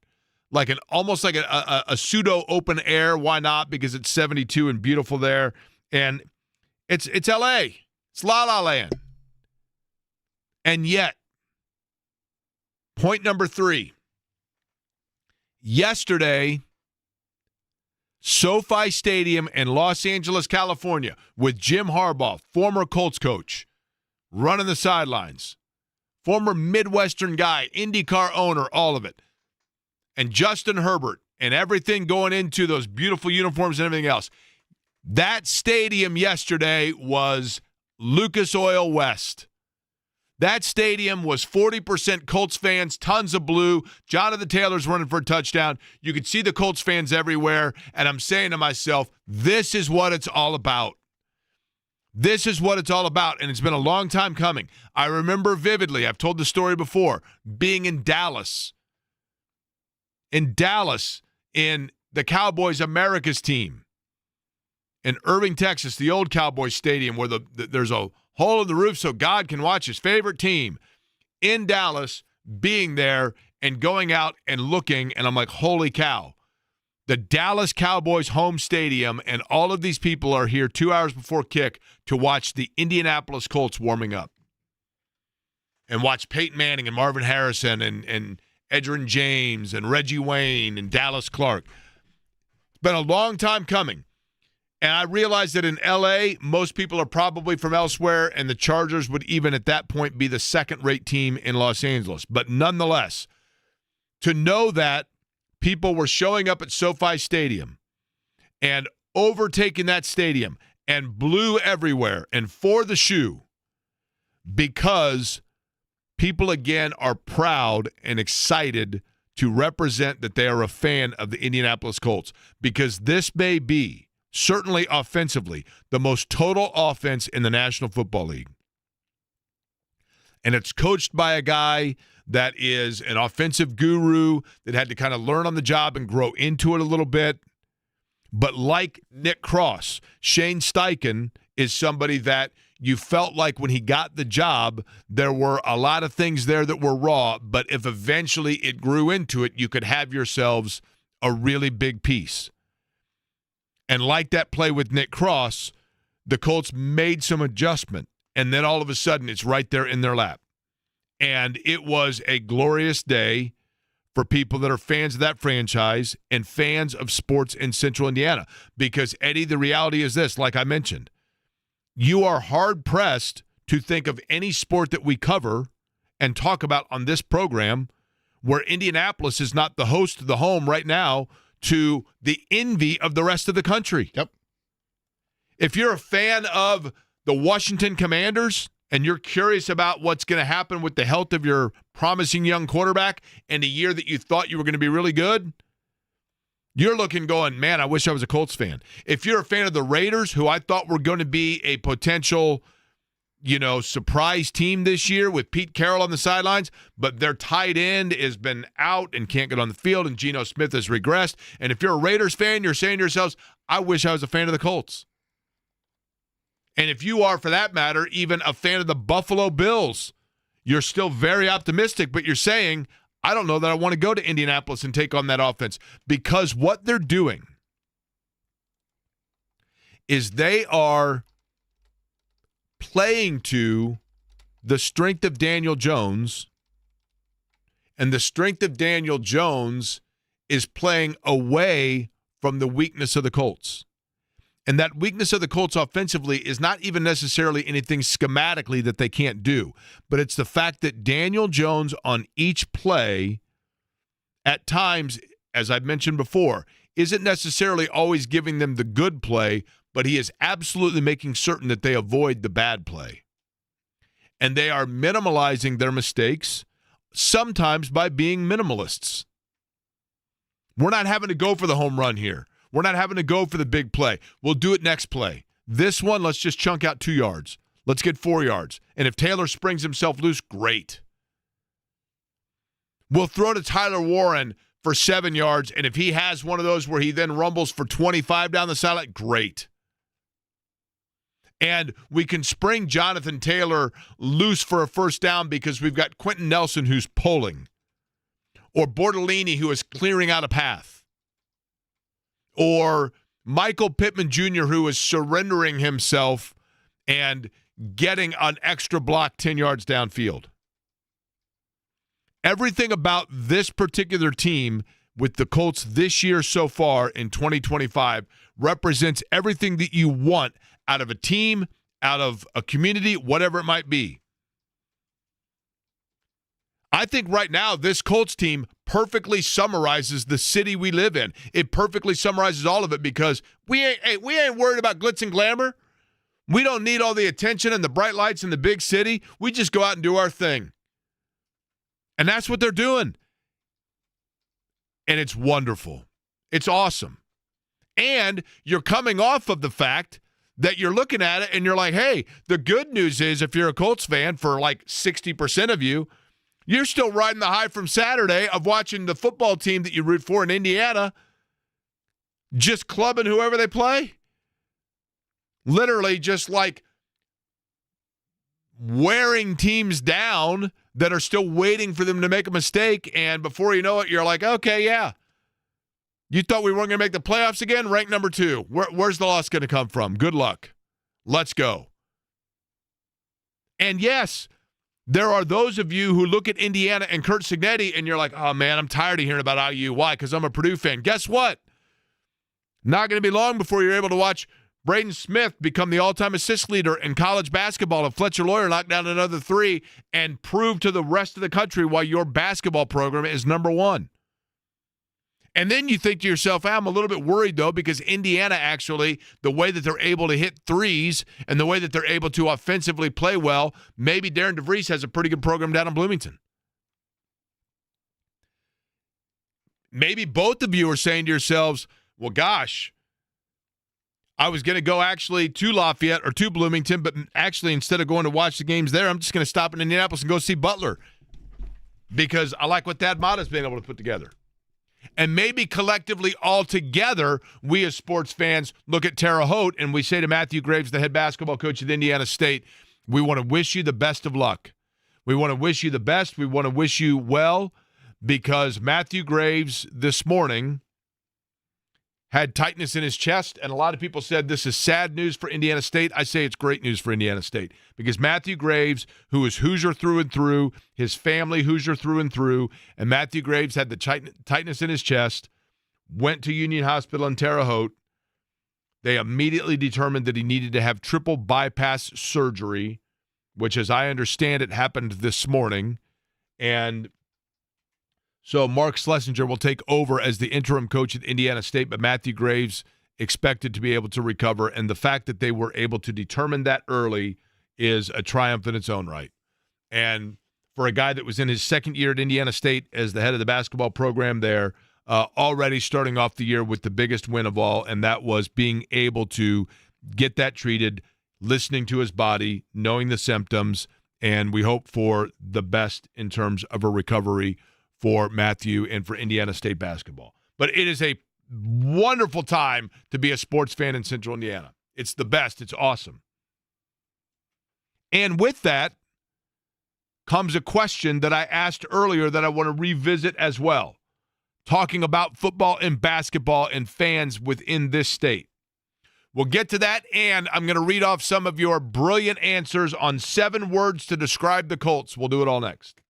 almost like a pseudo open air. Why not? Because it's 72 and beautiful there. And it's L.A. It's La La Land. And yet, point number 3. Yesterday, SoFi Stadium in Los Angeles, California, with Jim Harbaugh, former Colts coach, running the sidelines, former Midwestern guy, IndyCar owner, all of it, and Justin Herbert and everything going into those beautiful uniforms and everything else. That stadium yesterday was Lucas Oil West. That stadium was 40% Colts fans, tons of blue. Jonathan Taylor's running for a touchdown. You could see the Colts fans everywhere, and I'm saying to myself, this is what it's all about. This is what it's all about, and it's been a long time coming. I remember vividly, I've told the story before, being in Dallas. In the Cowboys America's team. In Irving, Texas, the old Cowboys Stadium where there's a hole in the roof so God can watch his favorite team. In Dallas, being there and going out and looking, and I'm like, holy cow. The Dallas Cowboys home stadium, and all of these people are here 2 hours before kick to watch the Indianapolis Colts warming up. And watch Peyton Manning and Marvin Harrison and Edgerrin James and Reggie Wayne and Dallas Clark. It's been a long time coming. And I realize that in L.A., most people are probably from elsewhere, and the Chargers would even at that point be the second-rate team in Los Angeles. But nonetheless, to know that people were showing up at SoFi Stadium and overtaking that stadium and blue everywhere and for the shoe because people, again, are proud and excited to represent that they are a fan of the Indianapolis Colts, because this may be, certainly offensively, the most total offense in the National Football League. And it's coached by a guy that is an offensive guru that had to kind of learn on the job and grow into it a little bit. But like Nick Cross, Shane Steichen is somebody that you felt like when he got the job, there were a lot of things there that were raw, but if eventually it grew into it, you could have yourselves a really big piece. And like that play with Nick Cross, the Colts made some adjustment, and then all of a sudden it's right there in their lap. And it was a glorious day for people that are fans of that franchise and fans of sports in Central Indiana. Because, Eddie, the reality is this, like I mentioned, you are hard-pressed to think of any sport that we cover and talk about on this program where Indianapolis is not the host of the home right now to the envy of the rest of the country. Yep. If you're a fan of the Washington Commanders and you're curious about what's going to happen with the health of your promising young quarterback in a year that you thought you were going to be really good, you're looking going, man, I wish I was a Colts fan. If you're a fan of the Raiders, who I thought were going to be a potential surprise team this year with Pete Carroll on the sidelines, but their tight end has been out and can't get on the field, and Geno Smith has regressed. And if you're a Raiders fan, you're saying to yourselves, I wish I was a fan of the Colts. And if you are, for that matter, even a fan of the Buffalo Bills, you're still very optimistic, but you're saying, I don't know that I want to go to Indianapolis and take on that offense, because what they're doing is they are playing to the strength of Daniel Jones, and the strength of Daniel Jones is playing away from the weakness of the Colts. And that weakness of the Colts offensively is not even necessarily anything schematically that they can't do, but it's the fact that Daniel Jones on each play, at times, as I've mentioned before, isn't necessarily always giving them the good play, but he is absolutely making certain that they avoid the bad play. And they are minimalizing their mistakes, sometimes by being minimalists. We're not having to go for the home run here. We're not having to go for the big play. We'll do it next play. This one, let's just chunk out 2 yards. Let's get 4 yards. And if Taylor springs himself loose, great. We'll throw to Tyler Warren for 7 yards, and if he has one of those where he then rumbles for 25 down the sideline, great. And we can spring Jonathan Taylor loose for a first down because we've got Quentin Nelson who's pulling, or Bortolini who is clearing out a path, or Michael Pittman Jr. who is surrendering himself and getting an extra block 10 yards downfield. Everything about this particular team with the Colts this year so far in 2025 represents everything that you want out of a team, out of a community, whatever it might be. I think right now this Colts team perfectly summarizes the city we live in. It perfectly summarizes all of it because we ain't worried about glitz and glamour. We don't need all the attention and the bright lights in the big city. We just go out and do our thing. And that's what they're doing. And it's wonderful. It's awesome. And you're coming off of the fact that you're looking at it and you're like, hey, the good news is if you're a Colts fan, for like 60% of you, you're still riding the high from Saturday of watching the football team that you root for in Indiana just clubbing whoever they play. Literally just like wearing teams down that are still waiting for them to make a mistake, and before you know it, you're like, okay, yeah. You thought we weren't going to make the playoffs again? Rank number 2. Where's the loss going to come from? Good luck. Let's go. And yes, there are those of you who look at Indiana and Curt Cignetti, and you're like, oh, man, I'm tired of hearing about IU. Why? Because I'm a Purdue fan. Guess what? Not going to be long before you're able to watch Braden Smith become the all-time assist leader in college basketball, and Fletcher Loyer knock down another 3 and prove to the rest of the country why your basketball program is number 1. And then you think to yourself, I'm a little bit worried, though, because Indiana actually, the way that they're able to hit threes and the way that they're able to offensively play well, maybe Darren DeVries has a pretty good program down in Bloomington. Maybe both of you are saying to yourselves, well, gosh, I was going to go actually to Lafayette or to Bloomington, but actually instead of going to watch the games there, I'm just going to stop in Indianapolis and go see Butler because I like what Thad Matta's been able to put together. And maybe collectively all together, we as sports fans look at Terre Haute and we say to Matthew Graves, the head basketball coach at Indiana State, we want to wish you the best of luck. We want to wish you the best. We want to wish you well because Matthew Graves this morning had tightness in his chest, and a lot of people said this is sad news for Indiana State. I say it's great news for Indiana State because Matthew Graves, who is Hoosier through and through, his family Hoosier through and through, and Matthew Graves had the tightness in his chest, went to Union Hospital in Terre Haute. They immediately determined that he needed to have triple bypass surgery, which, as I understand it, happened this morning, and so Mark Schlesinger will take over as the interim coach at Indiana State, but Matthew Graves expected to be able to recover. And the fact that they were able to determine that early is a triumph in its own right. And for a guy that was in his second year at Indiana State as the head of the basketball program there, already starting off the year with the biggest win of all, and that was being able to get that treated, listening to his body, knowing the symptoms, and we hope for the best in terms of a recovery for Matthew and for Indiana State basketball. But it is a wonderful time to be a sports fan in Central Indiana. It's the best. It's awesome. And with that comes a question that I asked earlier that I want to revisit as well, talking about football and basketball and fans within this state. We'll get to that, and I'm going to read off some of your brilliant answers on 7 words to describe the Colts. We'll do it all next.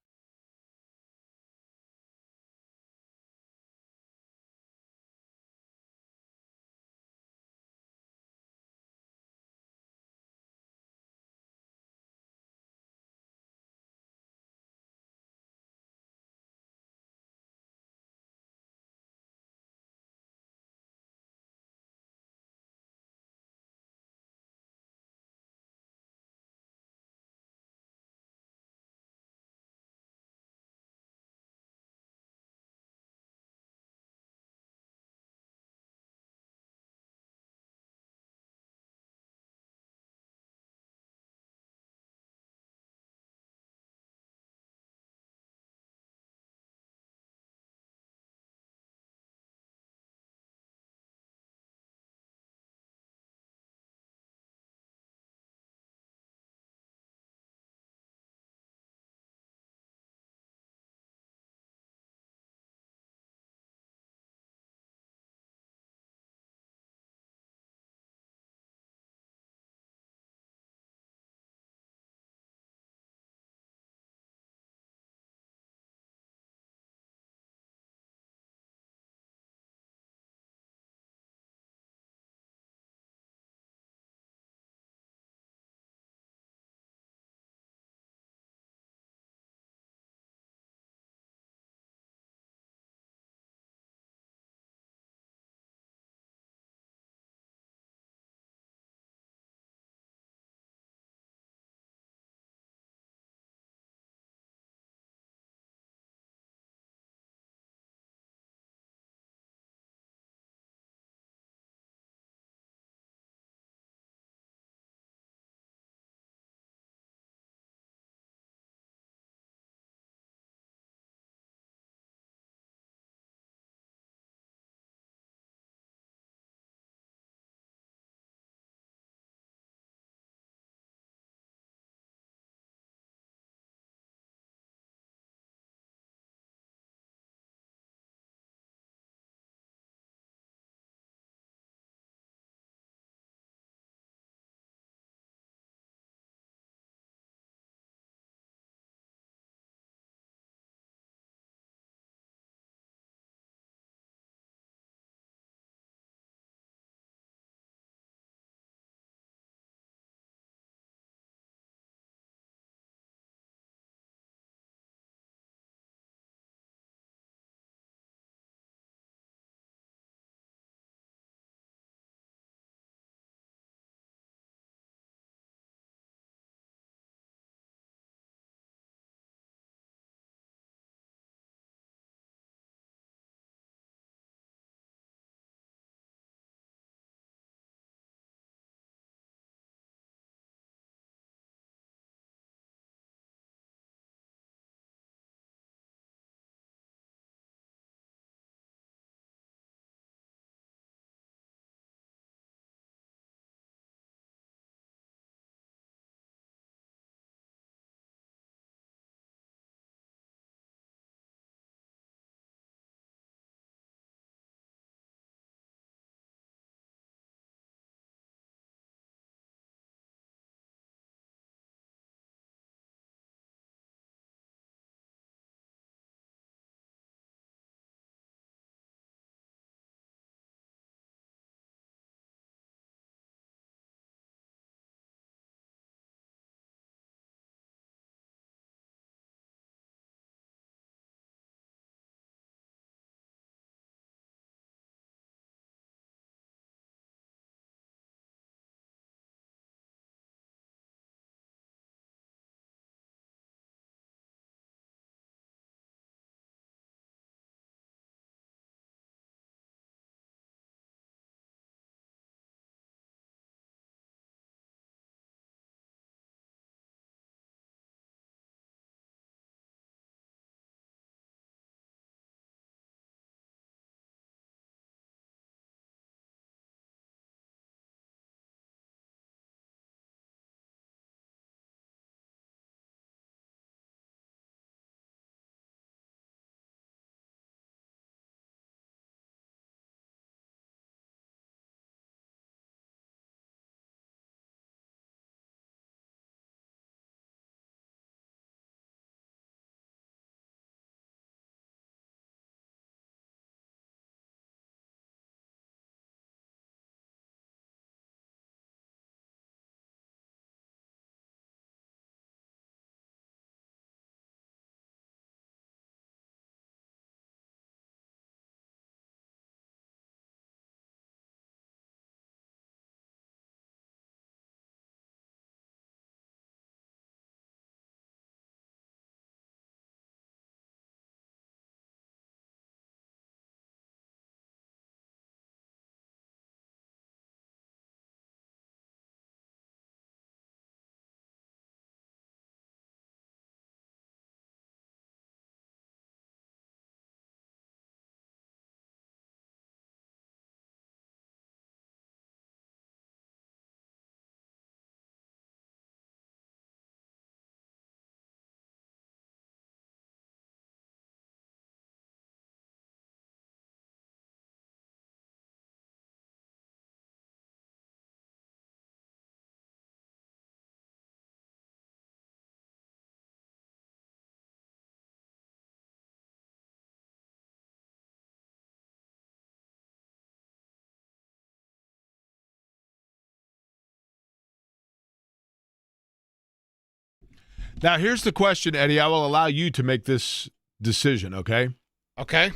Now, here's the question, Eddie. I will allow you to make this decision, okay? Okay.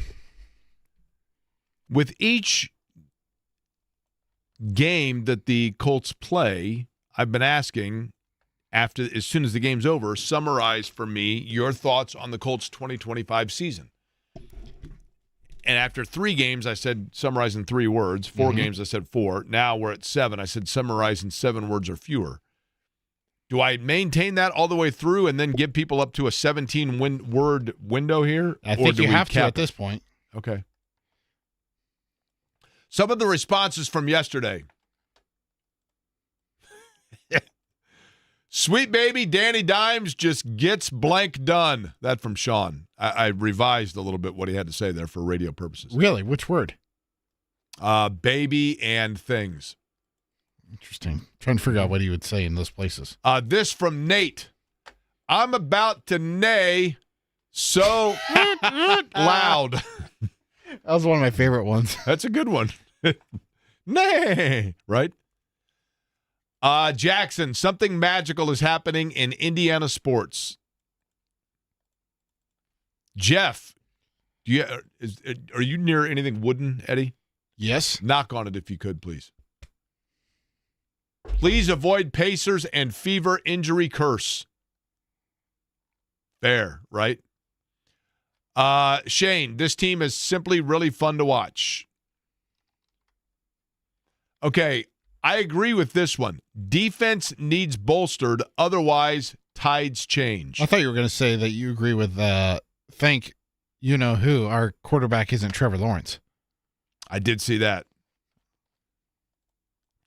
With each game that the Colts play, I've been asking, as soon as the game's over, summarize for me your thoughts on the Colts 2025 season. And after 3 games, I said summarize in 3 words. 4 games, I said 4. Now we're at 7. I said summarize in 7 words or fewer. Do I maintain that all the way through and then give people up to a 17-word window here? I think you have to at this point. Okay. Some of the responses from yesterday. Sweet baby Danny Dimes just gets blank done. That from Sean. I revised a little bit what he had to say there for radio purposes. Really? Which word? Baby and things. Interesting. Trying to figure out what he would say in those places. This from Nate. I'm about to neigh so loud. That was one of my favorite ones. That's a good one. Nay, right? Jackson, something magical is happening in Indiana sports. Jeff, are you near anything wooden, Eddie? Yes. Knock on it if you could, please. Please avoid Pacers and fever injury curse. Fair, right? Shane, this team is simply really fun to watch. Okay, I agree with this one. Defense needs bolstered, otherwise tides change. I thought you were going to say that you agree with thank you know who. Our quarterback isn't Trevor Lawrence. I did see that.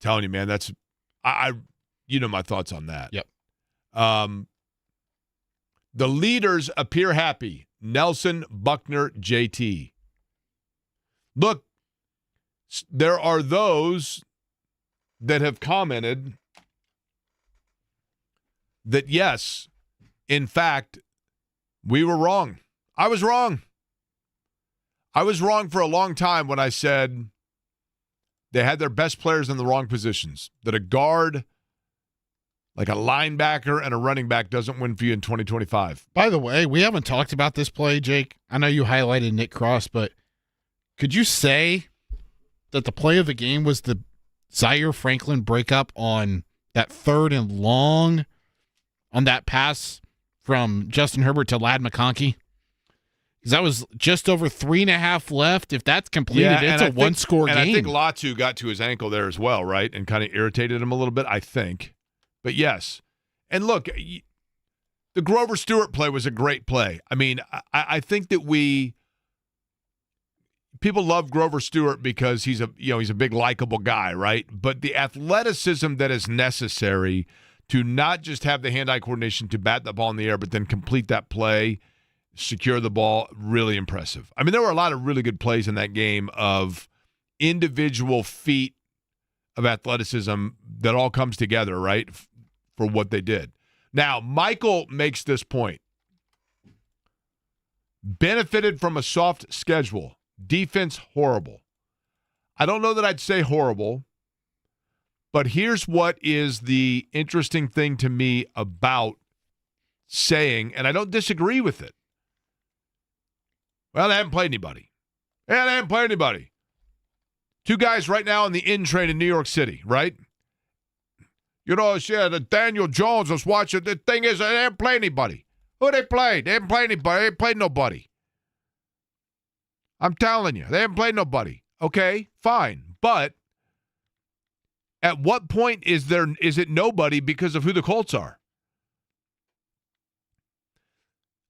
Telling you, man, that's you know my thoughts on that. Yep. The leaders appear happy. Nelson, Buckner, JT. Look, there are those that have commented that, yes, in fact, we were wrong. I was wrong. I was wrong for a long time when I said they had their best players in the wrong positions, that a guard, like a linebacker and a running back, doesn't win for you in 2025. By the way, we haven't talked about this play, Jake. I know you highlighted Nick Cross, but could you say that the play of the game was the Zaire Franklin breakup on that 3rd and long on that pass from Justin Herbert to Ladd McConkey? Because that was just over 3.5 left. If that's completed, it's a one-score game. And I think Latu got to his ankle there as well, right? And kind of irritated him a little bit, I think. But yes. And look, the Grover Stewart play was a great play. I mean, I think that people love Grover Stewart because he's a big likable guy, right? But the athleticism that is necessary to not just have the hand-eye coordination to bat the ball in the air, but then complete that play, secure the ball, really impressive. I mean, there were a lot of really good plays in that game of individual feat of athleticism that all comes together, right, for what they did. Now, Michael makes this point. Benefited from a soft schedule. Defense, horrible. I don't know that I'd say horrible, but here's what is the interesting thing to me about saying, and I don't disagree with it. Well, they haven't played anybody. Yeah, they haven't played anybody. 2 guys right now on the in train in New York City, right? You know, the Daniel Jones was watching. The thing is, they haven't played anybody. Who they played? They haven't played anybody. They haven't played nobody. I'm telling you, they haven't played nobody. Okay, fine. But at what point is it nobody because of who the Colts are?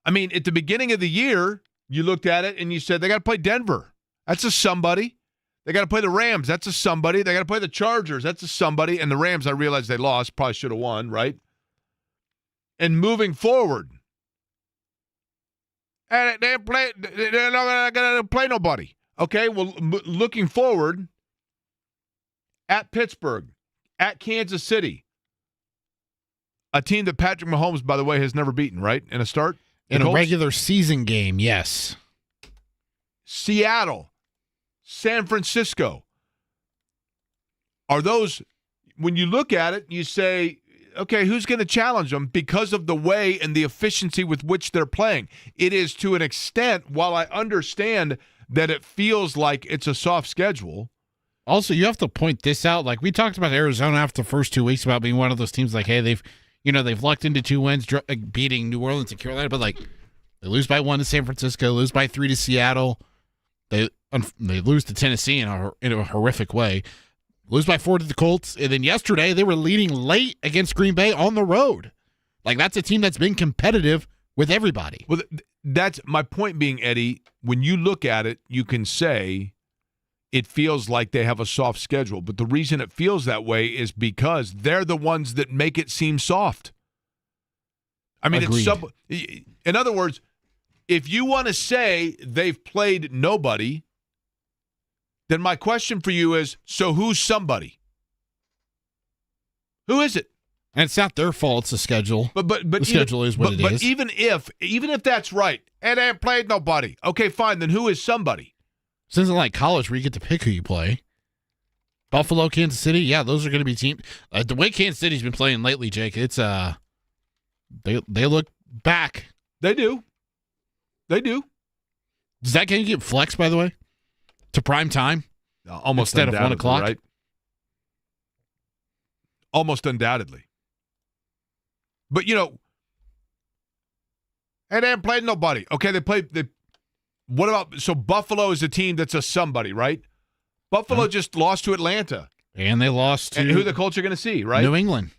I mean, at the beginning of the year, you looked at it and you said, they got to play Denver. That's a somebody. They got to play the Rams. That's a somebody. They got to play the Chargers. That's a somebody. And the Rams, I realized they lost. Probably should have won, right? And moving forward, and they're not going to play nobody. Okay, well, looking forward, at Pittsburgh, at Kansas City, a team that Patrick Mahomes, by the way, has never beaten, right, in a start? In a regular season game, yes. Seattle, San Francisco. Are those, when you look at it, you say, okay, who's going to challenge them because of the way and the efficiency with which they're playing? It is to an extent, while I understand that it feels like it's a soft schedule. Also, you have to point this out. Like we talked about Arizona after the first 2 weeks about being one of those teams like, hey, they've lucked into 2 wins, beating New Orleans and Carolina, but like they lose by 1 to San Francisco, lose by 3 to Seattle. They lose to Tennessee in a horrific way. Lose by 4 to the Colts, and then yesterday they were leading late against Green Bay on the road. Like that's a team that's been competitive with everybody. Well, that's my point being, Eddie, when you look at it, you can say it feels like they have a soft schedule. But the reason it feels that way is because they're the ones that make it seem soft. I mean, in other words, if you want to say they've played nobody, then my question for you is, so who's somebody? Who is it? And it's not their fault, it's the schedule. But the schedule is what it is. But even if that's right, and they ain't played nobody, okay, fine, then who is somebody? This isn't like college where you get to pick who you play. Buffalo, Kansas City, yeah, those are going to be teams. The way Kansas City's been playing lately, Jake, it's they look back. They do. Does that game get flexed, by the way, to prime time? Almost instead of 1 o'clock, right? Almost undoubtedly. But and they haven't played nobody. Okay, what about, so Buffalo is a team that's a somebody, right? Buffalo just lost to Atlanta. And they lost to... And who the Colts are going to see, right? New England.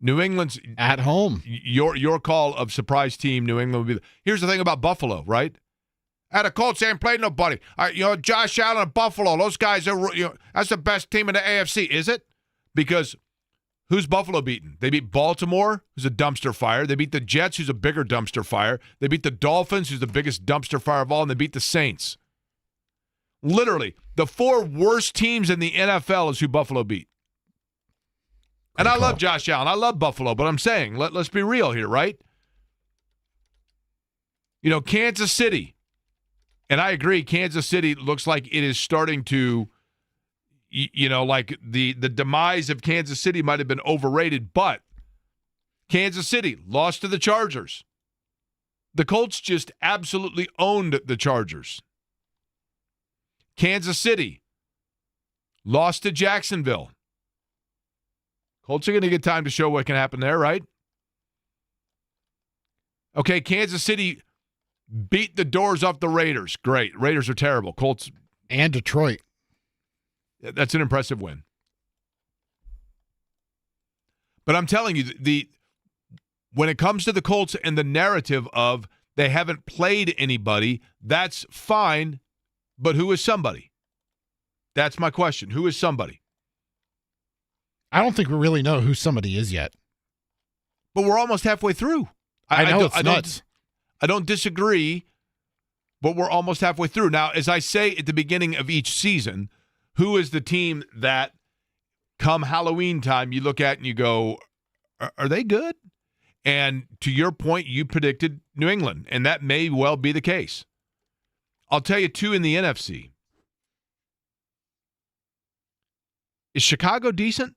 New England's... At home. Your call of surprise team, New England would be... Here's the thing about Buffalo, right? The Colts ain't played nobody. Josh Allen and Buffalo, those guys are... that's the best team in the AFC. Is it? Because... who's Buffalo beaten? They beat Baltimore, who's a dumpster fire. They beat the Jets, who's a bigger dumpster fire. They beat the Dolphins, who's the biggest dumpster fire of all, and they beat the Saints. Literally, the 4 worst teams in the NFL is who Buffalo beat. And I love Josh Allen. I love Buffalo, but I'm saying, let's be real here, right? Kansas City. And I agree, Kansas City looks like it is starting to... like the demise of Kansas City might have been overrated, but Kansas City lost to the Chargers. The Colts just absolutely owned the Chargers. Kansas City lost to Jacksonville. Colts are going to get time to show what can happen there, right? Okay, Kansas City beat the doors off the Raiders. Great. Raiders are terrible. Colts. And Detroit. That's an impressive win. But I'm telling you, when it comes to the Colts and the narrative of they haven't played anybody, that's fine, but who is somebody? That's my question. Who is somebody? I don't think we really know who somebody is yet. But we're almost halfway through. I know it's nuts. I don't disagree, but we're almost halfway through. Now, as I say at the beginning of each season, who is the team that come Halloween time you look at and you go, are they good? And to your point, you predicted New England, and that may well be the case. I'll tell you 2 in the NFC. Is Chicago decent?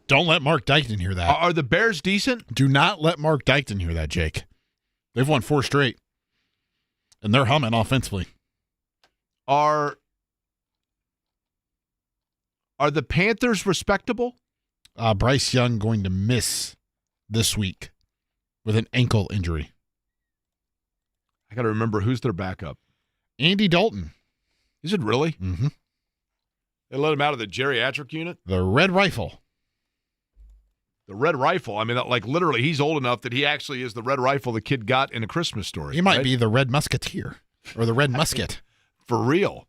Don't let Mark Dykton hear that. Are the Bears decent? Do not let Mark Dykton hear that, Jake. They've won 4 straight, and they're humming offensively. Are the Panthers respectable? Bryce Young going to miss this week with an ankle injury. I got to remember who's their backup. Andy Dalton. Is it really? Mm-hmm. They let him out of the geriatric unit? The Red Rifle. The Red Rifle. I mean, like literally, he's old enough that he actually is the Red Rifle the kid got in A Christmas Story. He might be the Red Musketeer or the Red Musket. For real.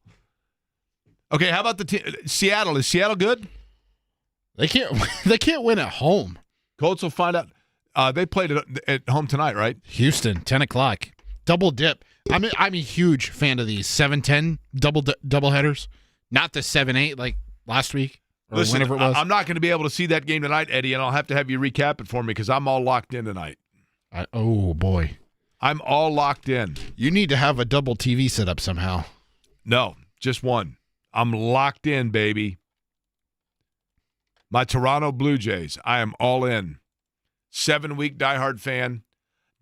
Okay, how about Seattle? Is Seattle good? They can't win at home. Colts will find out. They played at home tonight, right? Houston, 10 o'clock. Double dip. I'm a huge fan of these 7-10 double headers, not the 7-8 like last week or whenever it was. I'm not going to be able to see that game tonight, Eddie, and I'll have to have you recap it for me because I'm all locked in tonight. Oh, boy. I'm all locked in. You need to have a double TV set up somehow. No, just one. I'm locked in, baby. My Toronto Blue Jays, I am all in. 7-week diehard fan.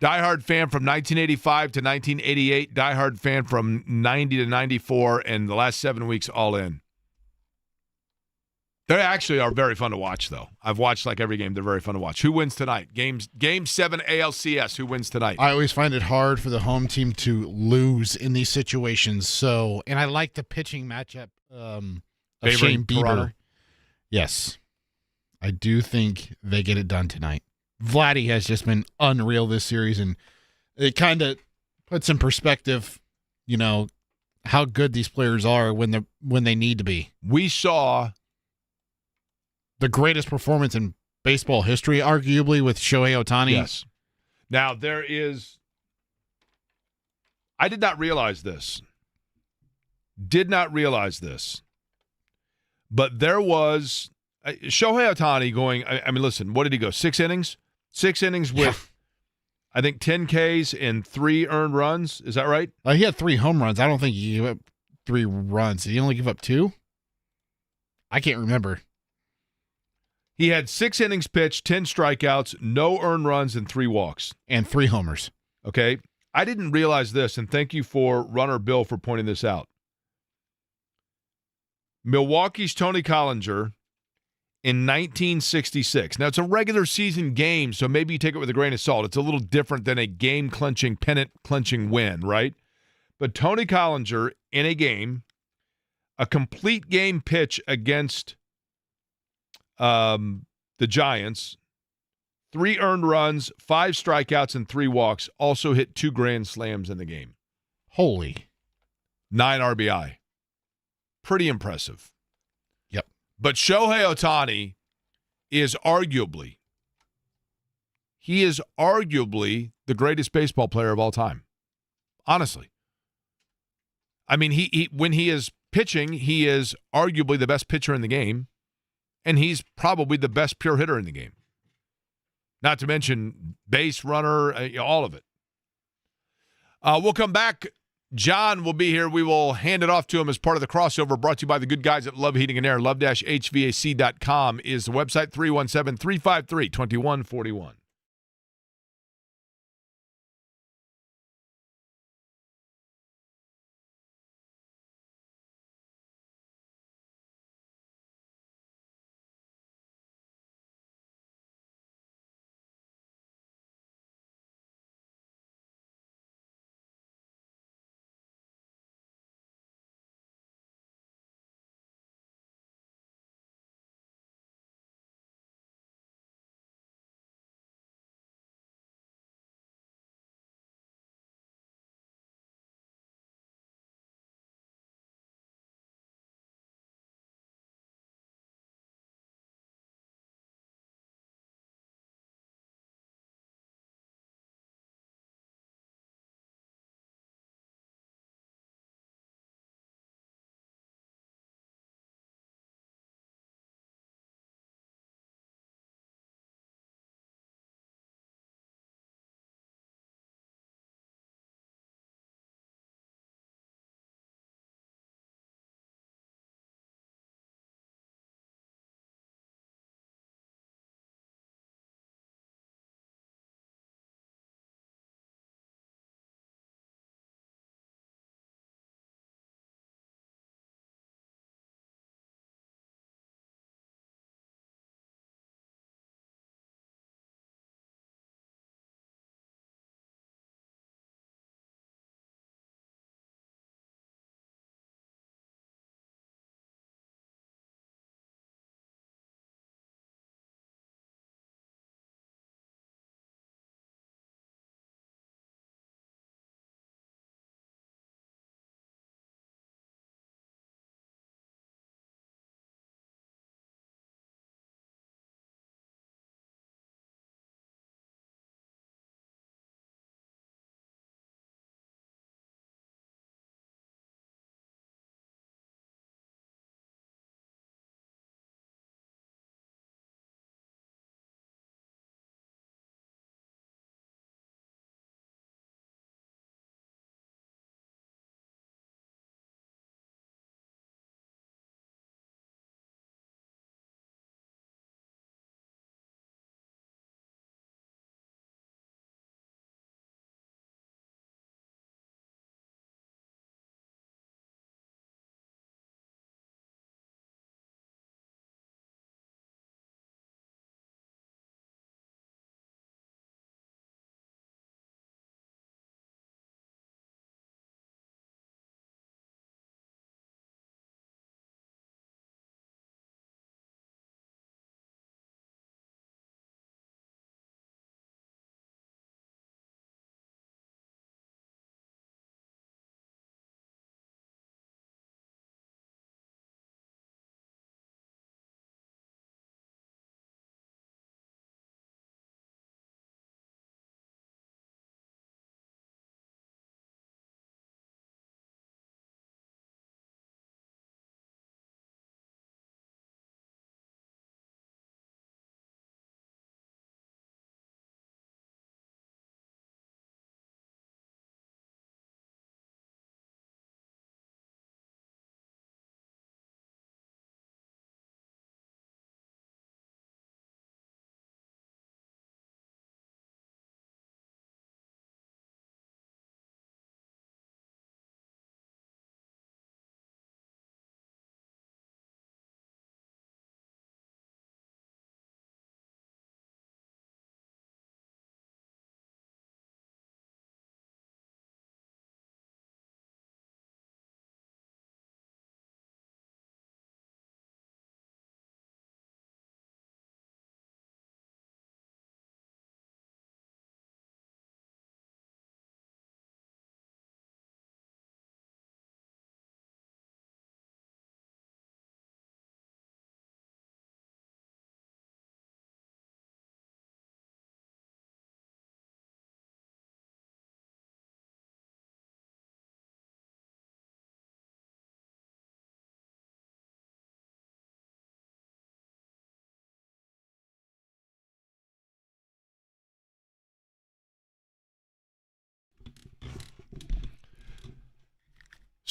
Diehard fan from 1985 to 1988. Diehard fan from 90 to 94. And the last 7 weeks, all in. They actually are very fun to watch, though. I've watched like every game. They're very fun to watch. Who wins tonight? Game 7 ALCS. Who wins tonight? I always find it hard for the home team to lose in these situations. And I like the pitching matchup of Shane Bieber. Toronto? Yes. I do think they get it done tonight. Vladdy has just been unreal this series, and it kind of puts in perspective, how good these players are when they need to be. We saw the greatest performance in baseball history, arguably, with Shohei Ohtani. Yes. Now, I did not realize this. But there was Shohei Ohtani going, I mean, listen, what did he go? 6 innings? 6 innings with, I think, 10 Ks and 3 earned runs. Is that right? He had 3 home runs. I don't think he gave up 3 runs. Did he only give up 2? I can't remember. He had 6 innings pitched, 10 strikeouts, no earned runs, and 3 walks. And 3 homers. Okay. I didn't realize this, and thank you for Runner Bill for pointing this out. Milwaukee's Tony Collinger in 1966. Now, it's a regular season game, so maybe you take it with a grain of salt. It's a little different than a game-clinching, pennant-clinching win, right? But Tony Collinger, in a game, a complete game pitch against the Giants, 3 earned runs, 5 strikeouts, and 3 walks, also hit 2 grand slams in the game. Holy. 9 RBI. Pretty impressive. Yep. But Shohei Ohtani is arguably the greatest baseball player of all time. Honestly. I mean, he when he is pitching, he is arguably the best pitcher in the game, and he's probably the best pure hitter in the game. Not to mention base runner, all of it. We'll come back. John will be here. We will hand it off to him as part of the crossover brought to you by the good guys at Love Heating and Air. Love-HVAC.com is the website. 317-353-2141.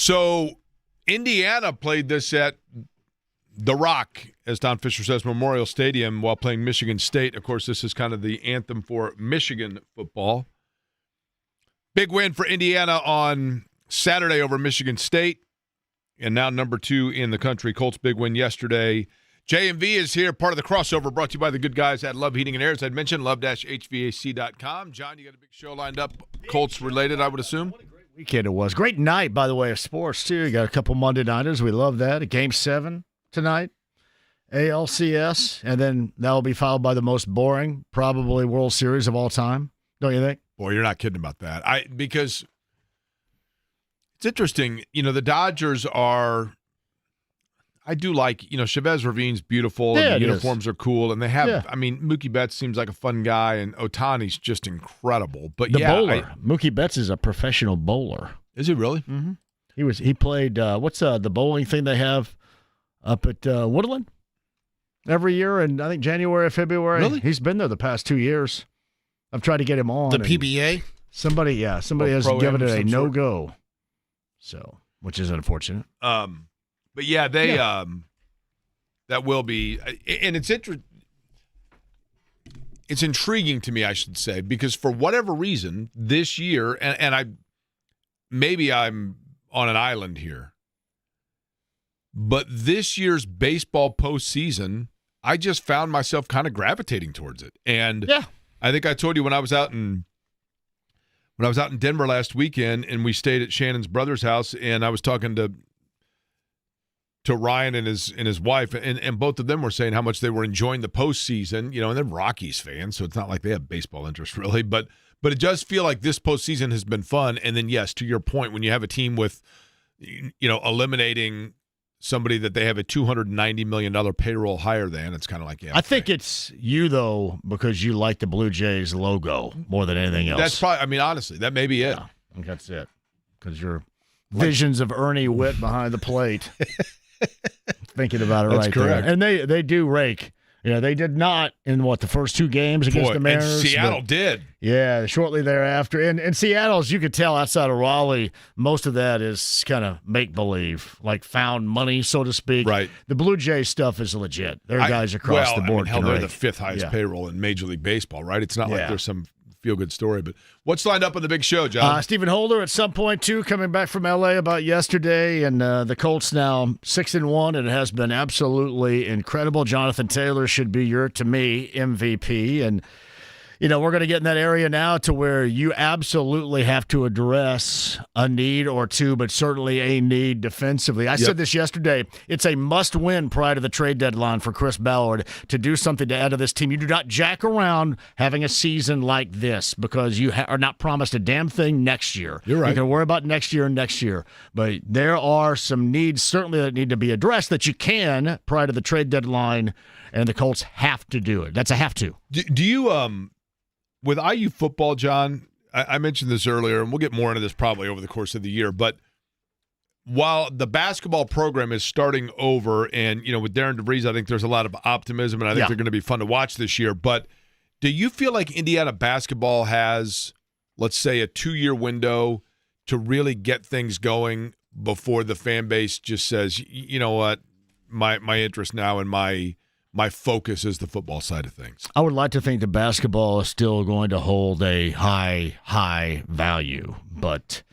So Indiana played this at The Rock, as Don Fischer says, Memorial Stadium, while playing Michigan State. Of course, this is kind of the anthem for Michigan football. Big win for Indiana on Saturday over Michigan State, and now number 2 in the country. Colts big win yesterday. J&V is here, part of the crossover, brought to you by the good guys at Love Heating and Air. As I'd mentioned, love-hvac.com. John, you got a big show lined up, Colts related, I would assume? Weekend it was. Great night, by the way, of sports, too. You got a couple Monday nighters. We love that. A Game 7 tonight, ALCS, and then that will be followed by the most boring, probably, World Series of all time. Don't you think? Boy, you're not kidding about that. Because it's interesting. The Dodgers are – I do like, Chavez Ravine's beautiful, and the uniforms are cool, and they have, Mookie Betts seems like a fun guy, and Ohtani's just incredible. But the bowler, Mookie Betts is a professional bowler. Is he really? Mm-hmm. He played, what's the bowling thing they have up at Woodland every year, and I think January or February. Really? He's been there the past 2 years. I've tried to get him on. The PBA? Somebody has given it a no-go, which is unfortunate. But that will be, and it's intriguing to me, I should say, because for whatever reason this year, and maybe I'm on an island here, but this year's baseball postseason, I just found myself kind of gravitating towards it, and I think I told you when I was out in Denver last weekend, and we stayed at Shannon's brother's house, and I was talking to Ryan and his wife, and both of them were saying how much they were enjoying the postseason, and they're Rockies fans, so it's not like they have baseball interest really, but it does feel like this postseason has been fun. And then, yes, to your point, when you have a team with, eliminating somebody that they have a $290 million payroll higher than, it's kind of like, I think it's you, though, because you like the Blue Jays logo more than anything else. That's probably, honestly, that may be it. Yeah, I think that's it, because you're visions of Ernie Witt behind the plate. Thinking about it. That's right correct. There. And they do rake. They did not in the first 2 games against the Mariners. And Seattle did. Yeah, shortly thereafter. And Seattle, as you could tell outside of Raleigh, most of that is kind of make-believe, like found money, so to speak. Right. The Blue Jays stuff is legit. There are guys across the board. Hell, they're the 5th highest payroll in Major League Baseball, right? It's not like there's some feel-good story. But what's lined up on the big show, John? Stephen Holder at some point, too, coming back from L.A. about yesterday. And the Colts now 6-1, and it has been absolutely incredible. Jonathan Taylor should be to me, MVP. And, we're going to get in that area now to where you absolutely have to address a need or two, but certainly a need defensively. I said this yesterday. It's a must-win prior to the trade deadline for Chris Ballard to do something to add to this team. You do not jack around having a season like this because you are not promised a damn thing next year. You're right. You can worry about next year. But there are some needs certainly that need to be addressed that you can prior to the trade deadline, and the Colts have to do it. That's a have to. Do you with IU football, John, I mentioned this earlier, and we'll get more into this probably over the course of the year, but while the basketball program is starting over, and, with Darren DeVries, I think there's a lot of optimism, and I think they're going to be fun to watch this year, but do you feel like Indiana basketball has, let's say, a 2-year window to really get things going before the fan base just says, you know what, my interest now and my focus is the football side of things? I would like to think the basketball is still going to hold a high value. But,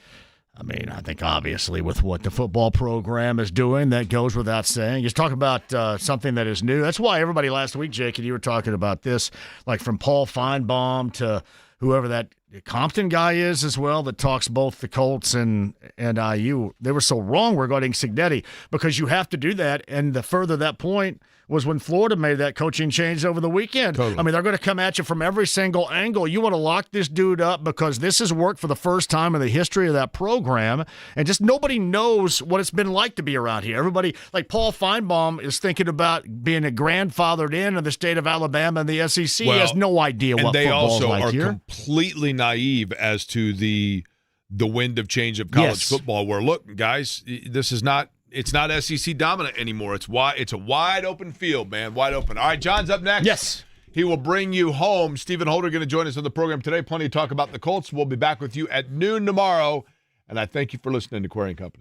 I think obviously with what the football program is doing, that goes without saying. Just talk about something that is new. That's why everybody last week, Jake, and you were talking about this, like from Paul Feinbaum to whoever that Compton guy is as well, that talks both the Colts and IU. They were so wrong regarding Cignetti because you have to do that. And the further that point was when Florida made that coaching change over the weekend. Totally. They're going to come at you from every single angle. You want to lock this dude up because this has worked for the first time in the history of that program. And just nobody knows what it's been like to be around here. Everybody, like Paul Feinbaum, is thinking about being a grandfathered in the state of Alabama and the SEC. He has no idea what football's like here. And they also are completely naive as to the wind of change of college football, where, look, guys, this is not – it's not SEC dominant anymore. It's a wide open field, man, wide open. All right, John's up next. Yes. He will bring you home. Stephen Holder going to join us on the program today. Plenty to talk about the Colts. We'll be back with you at noon tomorrow. And I thank you for listening to Query & Company.